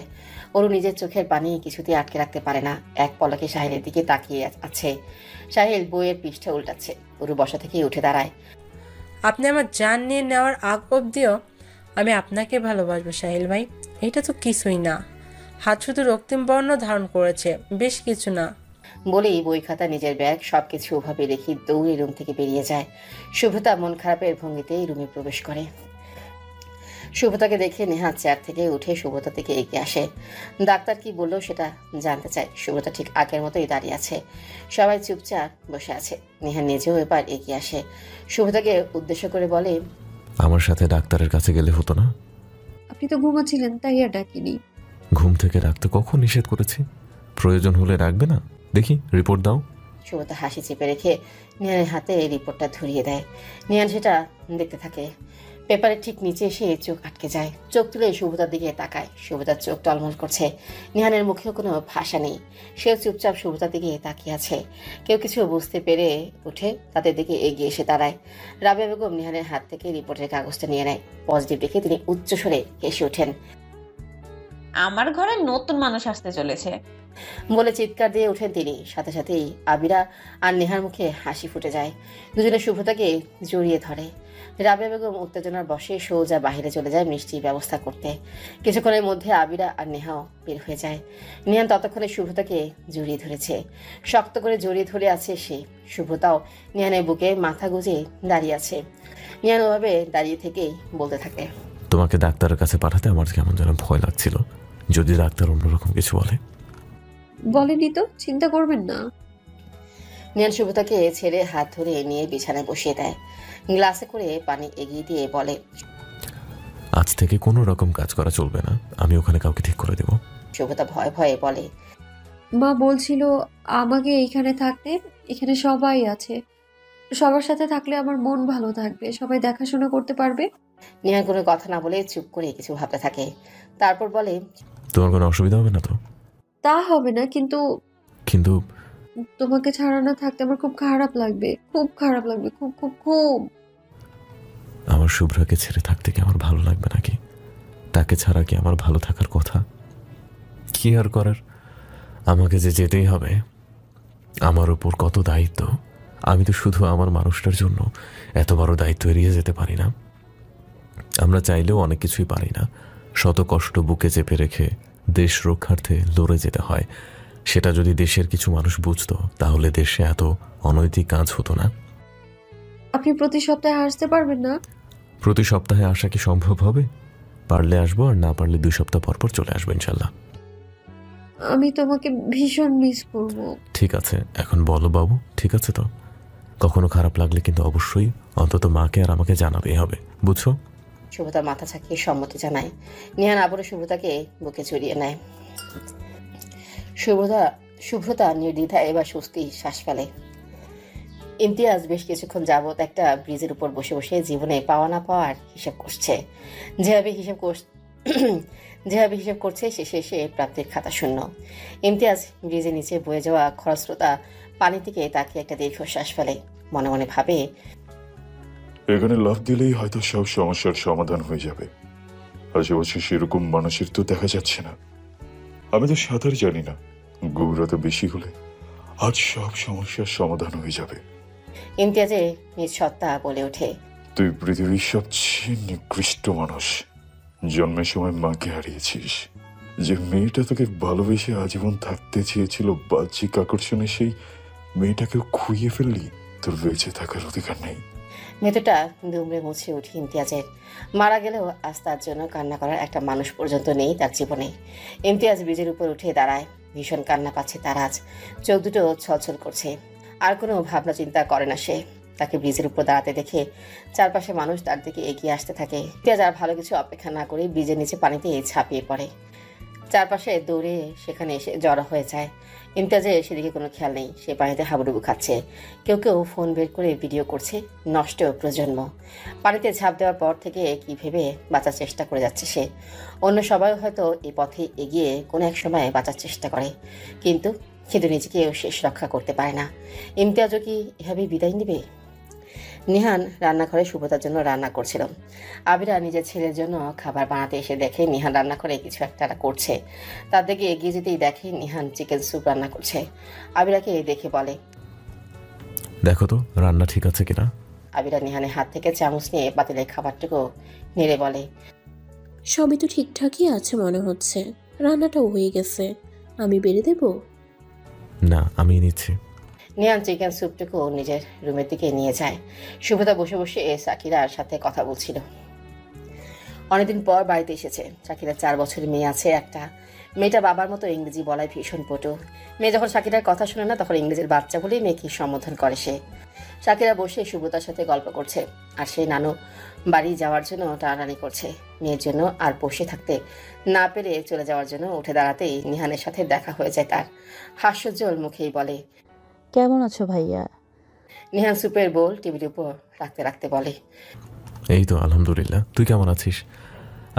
ওরু নিজের চোখের পানি কিছুতেই আটকে রাখতে পারে না, এক পলকে সাহিলের দিকে তাকিয়ে আছে। সাহিল বইয়ের পৃষ্ঠা উল্টাচ্ছে। ওরু বসা থেকেই উঠে দাঁড়ায়। আপনি আমার জান নিয়ে নেওয়ার আগ অব্দিও আমি আপনাকে ভালোবাসবো সাহিল ভাই, এটা তো কিছুই না, হাত শুধু রক্তিম বর্ণ ধারণ করেছে, বেশ কিছু না। বলেই বই খাতা নিজের ব্যাগ সবকিছু ওভাবে রেখে দৌড়ে রুম থেকে বেরিয়ে যায়। শুভ্রতা মন খারাপের ভঙ্গিতেই রুমে প্রবেশ করে। শুভ্রতাকে দেখে নেহা চেয়ার থেকে উঠে শুভ্রতা থেকে এগিয়ে আসে। ডাক্তার কি বললো সেটা জানতে চায়। শুভ্রতা ঠিক আগের মতোই দাঁড়িয়ে আছে, সবাই চুপচাপ বসে আছে। নেহা নিজেও এবার এগিয়ে আসে, শুভ্রতাকে উদ্দেশ্য করে বলে, আমার সাথে ডাক্তারের কাছে গেলে হতো না? আপনি তো ঘুমাচ্ছিলেন, তাই আর ডাকিনি। ঘুম থেকে রাখতে কখন নিষেধ করেছি? প্রয়োজন হলে রাখবে না? দেখি রিপোর্ট দাও। শুভ্রতা হাসি চেপে রেখে নিহানের হাতে রিপোর্টটা ধরিয়ে দেয়। নিহান সেটা দেখতে থাকে। পেপারের ঠিক নিচে এসে চোখ আটকে যায়। চোখ তুলে শুভ্রতার দিকে তাকায়। শুভ্রতার চোখ টলমল করছে। নিহানের মুখেও কোনো ভাষা নেই, সেও চুপচাপ শুভ্রতার দিকে তাকিয়ে আছে। কেউ কিছু বুঝতে পেরে উঠে তাদের দিকে এগিয়ে এসে দাঁড়ায়। রাবেয়া বেগম নিহানের হাত থেকে রিপোর্টের কাগজটা নিয়ে নেয়। পজিটিভ দেখে তিনি উচ্চস্বরে হেসে ওঠেন। আমার ঘরে নতুন মানুষ আসতে চলেছে বলে চিৎকার দিয়ে ওঠেন তিনি। সাথে সাথেই আবিরা আর নেহার মুখে হাসি ফুটে যায়। দুজনে শুভ্রতাকে জড়িয়ে ধরে। রাবেয়া বেগম উত্তেজনার বশে সোজা বাহিরে চলে যায় মিষ্টির ব্যবস্থা করতে। কিছুক্ষণের মধ্যে আবিরা আর নেহাও বের হয়ে যায়। নিহান ততক্ষণে শুভ্রতাকে জড়িয়ে ধরেছে, শক্ত করে জড়িয়ে ধরে আছে সে। শুভ্রতাও নিহানের বুকে মাথা গুজে দাঁড়িয়ে আছে। নিহান ওভাবে দাঁড়িয়ে থেকেই বলতে থাকে, তোমাকে ডাক্তারের কাছে পাঠাতে আমার কেমন যেন ভয় লাগছিল, যদি ডাক্তার অন্যরকম কিছু বলে। বলেনি তো, চিন্তা করবেন না। নিহান শুভ্রতাকে ছেড়ে হাত ধরে নিয়ে বিছানায় বসিয়ে দেয়। গ্লাসে করে পানি এগিয়ে দিয়ে বলে, আজ থেকে কোনো রকম কাজ করা চলবে না, আমি ওখানে কাউকে ঠিক করে দেব। শুভ্রতা ভয়ে ভয়ে বলে, মা বলছিল আমাকে এইখানে থাকতে, এখানে সবাই আছে, সবার সাথে থাকলে আমার মন ভালো থাকবে, সবাই দেখাশোনা করতে পারবে। নিহান কোনো কথা না বলে চুপ করে কিছু ভাবতে থাকে। তারপর বলে, তোমার কোনো অসুবিধা হবে না তো? তা হবে না, কিন্তু কিন্তু তোমাকে ছাড়া না থাকতে আমার খুব খারাপ লাগবে, খুব খারাপ লাগবে, খুব খুব খুব। আমার শুভ্রাকে ছেড়ে থাকতে কি আমার ভালো লাগবে নাকি? তাকে ছাড়া কি আমার ভালো থাকার কথা? কি আর করার, আমাকে যে যেতেই হবে। আমার উপর কত দায়িত্ব, আমি তো শুধু আমার মানুষটার জন্য এত বড় দায়িত্ব এড়িয়ে যেতে পারি না। আমরা চাইলেও অনেক কিছুই পারি না। শত কষ্ট বুকে চেপে রেখে দেশ রক্ষার্থে লড়ে যেতে হয়। সেটা যদি দেশের কিছু মানুষ বুঝতো, তাহলে দেশে এত অনৈতিক কাজ হতো না। আপনি প্রতি সপ্তাহে আসতে পারবেন না? প্রতি সপ্তাহে আসা কি সম্ভব হবে? পারলে আসবো, আর না পারলে 2 সপ্তাহ পর পর চলে আসবো ইনশাল্লাহ। আমি তোমাকে ভীষণ মিস করব। ঠিক আছে, এখন বলো বাবু, ঠিক আছে তো? কখনো খারাপ লাগলে কিন্তু অবশ্যই অন্তত মাকে আর আমাকে জানাবেই হবে, বুঝছো? শুভ্রতা মাথা ছাকিয়ে সম্মতি জানায়। নিহান আবারও শুভ্রতাকে বুকে জড়িয়ে নেয়। শুভ্রতা নির্দ্বিধায় এবার স্বস্তি শ্বাস ফেলে। ইমতিয়াজ বেশ কিছুক্ষণ যাবৎ একটা ব্রিজের উপর বসে বসে জীবনে পাওয়া না পাওয়ার হিসাব করছে। যেভাবে হিসাব করছে শেষে এসে প্রাপ্তির খাতা শূন্য। ইমতিয়াজ ব্রিজের নিচে বয়ে যাওয়া খরস্রোতা পানি থেকে তাকে একটা দীর্ঘশ্বাস ফেলে। মনে মনে ভাবে, এখানে লাফ দিলেই হয়তো সব সমস্যার সমাধান হয়ে যাবে। আশেপাশে সেরকম মানুষের তো দেখা যাচ্ছে না। আমি তো সাঁতার জানি না, গভীরতা বেশি হলে আজ সব সমস্যার সমাধান হয়ে যাবে। ইমতিয়াজের নিজ সত্তা বলে ওঠে, তুই পৃথিবীর সবচেয়ে নিকৃষ্ট মানুষ। জন্মের সময় মাকে হারিয়েছিস। যে মেয়েটা তোকে ভালোবেসে আজীবন থাকতে চেয়েছিল বাহ্যিক আকর্ষণে, সেই মেয়েটাকেও খুইয়ে ফেললি। তোর বেঁচে থাকার অধিকার নেই। মেয়েটা দুমড়ে মুছে উঠে ইমতিয়াজের। মারা গেলেও আজ তার জন্য কান্না করার একটা মানুষ পর্যন্ত নেই তার জীবনে। ইমতিয়াজ ব্রিজের উপর উঠে দাঁড়ায়। ভীষণ কান্না পাচ্ছে তার আজ। চোখ দুটো ছলছল করছে। আর কোনো ভাবনা চিন্তা করে না সে। তাকে ব্রিজের উপর দাঁড়াতে দেখে চারপাশে মানুষ তার দিকে এগিয়ে আসতে থাকে। ইমতিয়াজ আর ভালো কিছু অপেক্ষা না করে ব্রিজের নিচে পানিতে ঝাঁপিয়ে পড়ে। চারপাশে দৌড়ে সেখানে এসে জড়ো হয়ে যায়। ইমতিয়াজের সেদিকে কোনো খেয়াল নেই। সে পানিতে হাবুডুবু খাচ্ছে। কেউ কেউ ফোন বের করে ভিডিও করছে। নষ্ট প্রজন্ম। পানিতে ঝাঁপ দেওয়ার পর থেকে কি ভেবে বাঁচার চেষ্টা করে যাচ্ছে সে। অন্য সবাই হয়তো এই পথে এগিয়ে কোনো এক সময় বাঁচার চেষ্টা করে, কিন্তু নিজেকেও শেষ রক্ষা করতে পারে না। ইমতিয়াজও কি এভাবেই বিদায় নেবে? নিহান রান্নাঘরে শুভ্রতার জন্য রান্না করছিল। আবিরা নিজের ছেলের জন্য খাবার বানাতে এসে দেখে নিহান রান্না করে কিছু একটা করছে। তার দিকে এগিয়ে যেতেই দেখে নিহান চিকেন স্যুপ রান্না করছে। আবিরাকে দেখে বলে, দেখো তো রান্না ঠিক আছে কিনা। আবিরা নিহানের হাত থেকে চামচ নিয়ে পাতিলের খাবারটুকু নেড়ে বলে, সবই তো ঠিকঠাকই আছে মনে হচ্ছে। রান্নাটাও হয়ে গেছে, আমি বেড়ে দেবো? না, আমি নিচ্ছি। নিহান চিকেন স্যুপটুকু নিজের রুমের দিকে নিয়ে যায়। শুভতা বসে বসে সাকিরার সাথে কথা বলছিল। অনেকদিন পর বাড়িতে এসেছে। সাকিরার 4 বছরের মেয়ে আছে একটা। মেয়েটা বাবার মতো ইংরেজি বলায় ভীষণ পটু। মেয়ে যখন সাকিরার কথা শুনে না তখন ইংরেজির বাচ্চা বলেই মেয়েকে সম্বোধন করে সে। সাকিরা বসে শুভতার সাথে গল্প করছে আর সেই নানু বাড়ি যাওয়ার জন্য টানাটানি করছে মেয়ের জন্য। আর বসে থাকতে না পেরে চলে যাওয়ার জন্য উঠে দাঁড়াতেই নিহানের সাথে দেখা হয়ে যায় তার। হাস্যোজ্জ্বল মুখেই বলে, কেমন আছো ভাইয়া? নিহান সুপের বোল টিভির উপর রাখতে রাখতে বলে, এই তো আলহামদুলিল্লাহ, তুই কেমন আছিস?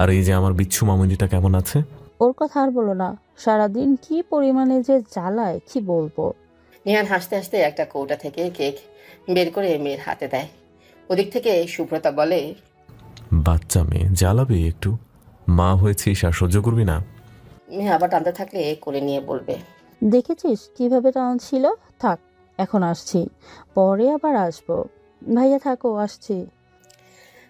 আর এই যে আমার বিচ্ছু মামুনিটা কেমন আছে? ওর কথা আর বলো না, সারাদিন কি পরিমাণে যে জ্বালায় কি বলবো। নিহান হাসতে হাসতে একটা কৌটা থেকে কেক বের করে মেয়ের হাতে দেয়। ওদিক থেকে সুব্রতা বলে, বাচ্চা মেয়ে, জ্বালাবে একটু। মা হয়েছিস আর সহ্য করবি না? মেয়ে আবার টানতে থাকলে কোলে নিয়ে বলবে, দেখেছিস কিভাবে টানছিল? থাক, এখন আসছি, পরে আবার আসবো। ভাইয়া থাকো, আসছি।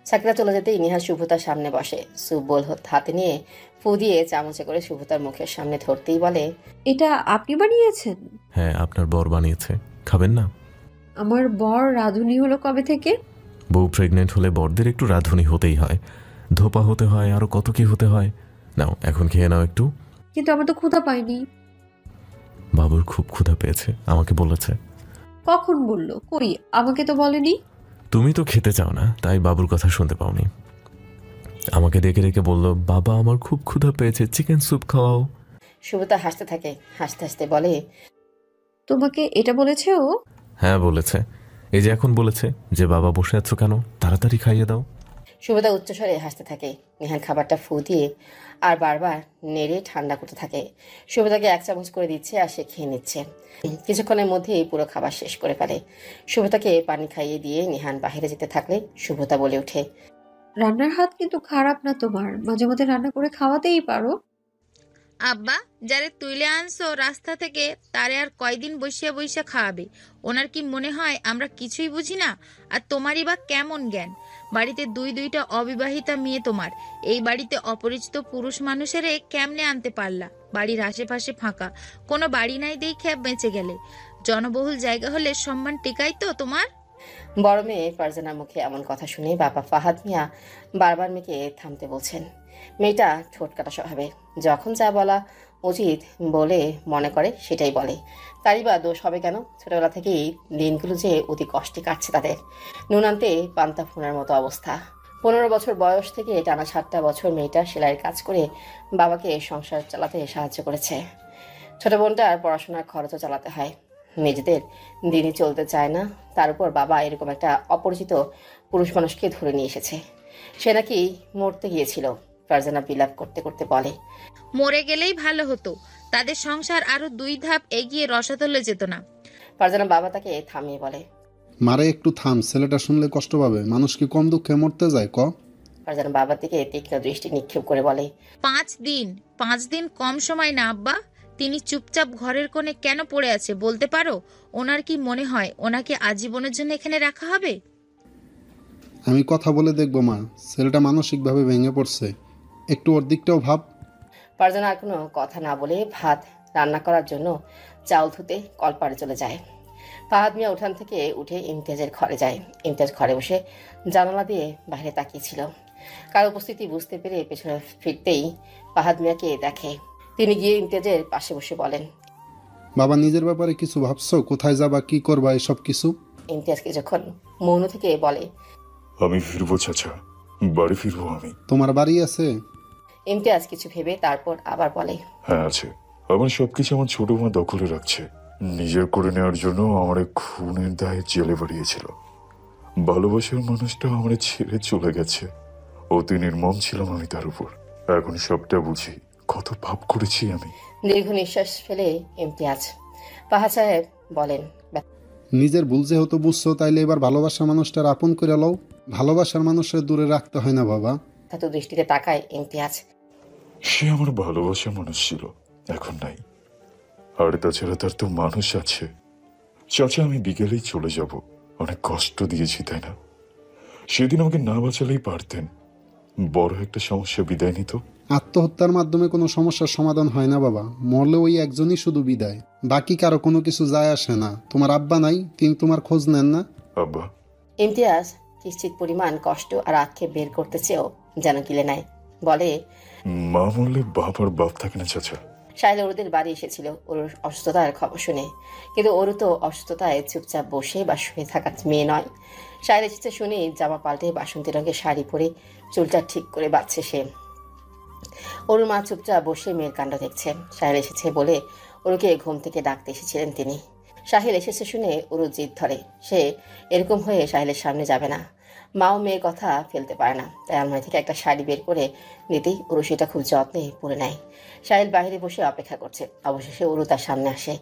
সাকিরা চলে যেতেই নিহার সুব্রতার সামনে বসে। সুপ বোল হাতে নিয়ে ফু দিয়ে চামচে করে সুব্রতার মুখের সামনে ধরতেই বলে, এটা আপনি বানিয়েছেন? হ্যাঁ, আপনার বর বানিয়েছে। খাবেন না? আমার বর রাঁধুনি হলো কবে থেকে? বউ প্রেগনেন্ট হলে বরদের একটু রাঁধুনি হতেই হয়, ধোপা হতে হয়, আরো কত কি হতে হয়। নাও, এখন খেয়ে নাও একটু। কিন্তু আমার তো ক্ষুধা পাইনি। বাবুর খুব ক্ষুধা পেয়েছে, আমাকে বলেছে। কখন বললো? কই, আমাকে তো বলেনি। তুমি তো খেতে চাও না, তাই বাবুর কথা শুনতে পাওনি। আমাকে ডেকে ডেকে বলল, বাবা আমার খুব ক্ষুধা পেয়েছে, চিকেন স্যুপ খাওয়াও। সুব্রতা হাসতে থাকে। হাসতে হাসতে বলে, তোমাকে এটা বলেছে ও? হ্যাঁ বলেছে। এই যে এখন বলেছে যে বাবা বসে আছো কেন, তাড়াতাড়ি খাইয়ে দাও। সুব্রতা উচ্চস্বরে হাসতে থাকে। নিহান খাবারটা ফু দিয়ে আর বারবার নেড়ে ঠান্ডা করতে থাকে। সুব্রতাকে 1 চামচ করে দিচ্ছে আর সে খেয়ে নিচ্ছে। কিছুক্ষণের মধ্যেই পুরো খাবার শেষ করে ফেলে। সুব্রতাকে পানি খাইয়ে দিয়ে নিহান বাইরে যেতে থাকলে সুব্রতা বলে ওঠে, রান্নার হাত কিন্তু খারাপ না তোমার, মাঝে মাঝে রান্না করে খাওয়াতেই পারো। আব্বা যারে তুইলে আনছো রাস্তা থেকে তারে আর কয়দিন বসিয়া বসিয়া খাওয়াবে? ওনার কি মনে হয় আমরা কিছুই বুঝি না? আর তোমারই বা কেমন জ্ঞান? বাড়িতে দুইটা অবিবাহিতা মেয়ে তোমার, এই বাড়িতে অপরিচিত পুরুষ মানুষেরে কেমনে আনতে পারলা? বাড়ির আশেপাশে ফাঁকা, কোনো বাড়ি নাই দেখে বেঁচে গেলে। জনবহুল জায়গা হলে সম্মান টিকাই তো তোমার? বড় মেয়ে ফারজানার মুখে এমন কথা শুনে বাবা ফাহাদ মিয়া বারবার মেয়েকে থামতে বলছেন। মেয়েটা ঠোঁট কাটা স্বভাবে, যখন যা বলা উচিত বলে মনে করে সেটাই বলে। তারই বা দোষ হবে কেন? ছোটবেলা থেকেই দিনগুলো যে অতি কষ্টে কাটছে তাদের। নুন আনতে পান্তা ফোনার মতো অবস্থা। 15 বছর বয়স থেকে টানা 7টা বছর মেয়েটা সেলাইয়ের কাজ করে বাবাকে সংসার চালাতে সাহায্য করেছে। ছোট বোনটার পড়াশোনার খরচও চালাতে হয়। নিজেদের দিনই চলতে চায় না, তার উপর বাবা এরকম একটা অপরিচিত পুরুষ মানুষকে ধরে নিয়ে এসেছে। সে নাকি মরতে গিয়েছিল। ফারজানা বিলাপ করতে করতে বলে, মরে গেলেই ভালো হতো, তাদের সংসার আরো 2 ধাপ এগিয়ে রসাতলে যেত না। ফারজানা বাবা তাকে থামিয়ে বলে, মারে একটু থাম, ছেলেটা শুনলে কষ্ট পাবে। মানুষ কি কম দুঃখে মরতে যায় ক? ফারজানা বাবার দিকে তীক্ষ্ণ দৃষ্টি নিক্ষেপ করে বলে, 5 দিন কম সময় না আব্বা। তিনি চুপচাপ ঘরের কোণে কেন পড়ে আছে বলতে পারো? ওনার কি মনে হয় ওনাকে আজীবনের জন্য এখানে রাখা হবে? আমি কথা বলে দেখবো মা, ছেলেটা মানসিকভাবে ভেঙে পড়ছে, একটু ওর দিকটাও ভাব। ফারজানা আর কোনো কথা না বলে ভাত রান্না করার জন্য চাউল ধুতে কলপাড়ে চলে যায়। ফাহাদ মিয়া উঠান থেকে উঠে ইমতিয়াজের ঘরে যায়। ইমতিয়াজ ঘরে বসে জানালা দিয়ে বাইরে তাকিয়েছিল। কার উপস্থিতি বুঝতে পেরে পেছনে ফিরতেই ফাহাদ মিয়াকে দেখে। তিনি গিয়ে ইমতিয়াজের পাশে বসে বলেন, বাবা নিজের ব্যাপারে কিছু ভাবছো? কোথায় যাবা, কি করবা, এসব কিছু? ইমতিয়াজ কিছুক্ষণ মৌন থেকে বলে, আমি ফিরবো চাচা, বাড়ি ফিরবো আমি। তোমার বাড়ি আছে? ইমতিয়াজ কিছু ভেবে তারপর আবার বলে, হ্যাঁ আছে। আমার সবকিছু আমার ছোট মা দখলে রাখছে। নিজের করে নেওয়ার জন্য আমার খুনের দায়ে জেলে বাড়িয়েছিল। ভালোবাসার মানুষটা আমার ছেড়ে চলে গেছে। অতি নির্মম ছিলাম আমি তার উপর। এখন সবটা বুঝি কত পাপ করেছি আমি। দীর্ঘ নিঃশ্বাস ফেলে ইমতিয়াজ ফাহাদ সাহেব বলেন, নিজের ভুল যেহেতু বুঝছো, তাইলে এবার ভালোবাসার মানুষটার আপন করে লও। ভালোবাসার মানুষের দূরে রাখতে হয় না বাবা। এত দৃষ্টিতে তাকায় ইমতিয়াজ। সে আমার ভালোবাসার মানুষ ছিল, এখন নাই। আর তাছাড়া তার তো মানুষ আছে। চাচা আমি বিকেলেই চলে যাব। অনেক কষ্ট দিয়েছি তাই না? সেদিন আমাকে না বাঁচালেই পারতেন। বড় একটা সমস্যা বিদায় নিত। আত্মহত্যার মাধ্যমে কোনো সমস্যার সমাধান হয় না বাবা, মরলে ওই একজনই শুধু বিদায়, বাকি কারো কোনো কিছু যায় আসে না। তোমার আব্বা নাই, তিনি তোমার খোঁজ নেন না? আব্বা। ইমতিয়াজ কিঞ্চিত পরিমাণ কষ্ট আর আক্ষেপ বের করতে চেয়েও যেন গিলে নেয়, বলে মা মরলে বাপ আর বাপ থাকে না চাচা। সাহিল অরুদের বাড়ি এসেছিল ওর অসুস্থতার খবর শুনে, কিন্তু ওরু তো অসুস্থতায় চুপচাপ বসে বা শুয়ে থাকার মেয়ে নয়। সাহিল এসেছে শুনে জামা পাল্টে বাসন্তী রঙের শাড়ি পরে চুলটা ঠিক করে বাঁধছে সে। ওর মা চুপচাপ বসে মেয়ের কাণ্ড দেখছে। সাহিল এসেছে বলে ওরুকে ঘুম থেকে ডাকতে এসেছিলেন তিনি। সাহিল এসেছে শুনে ওরু জিদ ধরে, সে এরকম হয়ে সাহিলের সামনে যাবে না। মাও মেয়ের কথা ফেলতে পারে না, তাই আলমারি থেকে একটা শাড়ি বের করে দিতেই ওরু সেটা খুব যত্নে পরে নেয়। সাহিল বাইরে বসে অপেক্ষা করছে। অবশেষে ওরু তার সামনে আসে।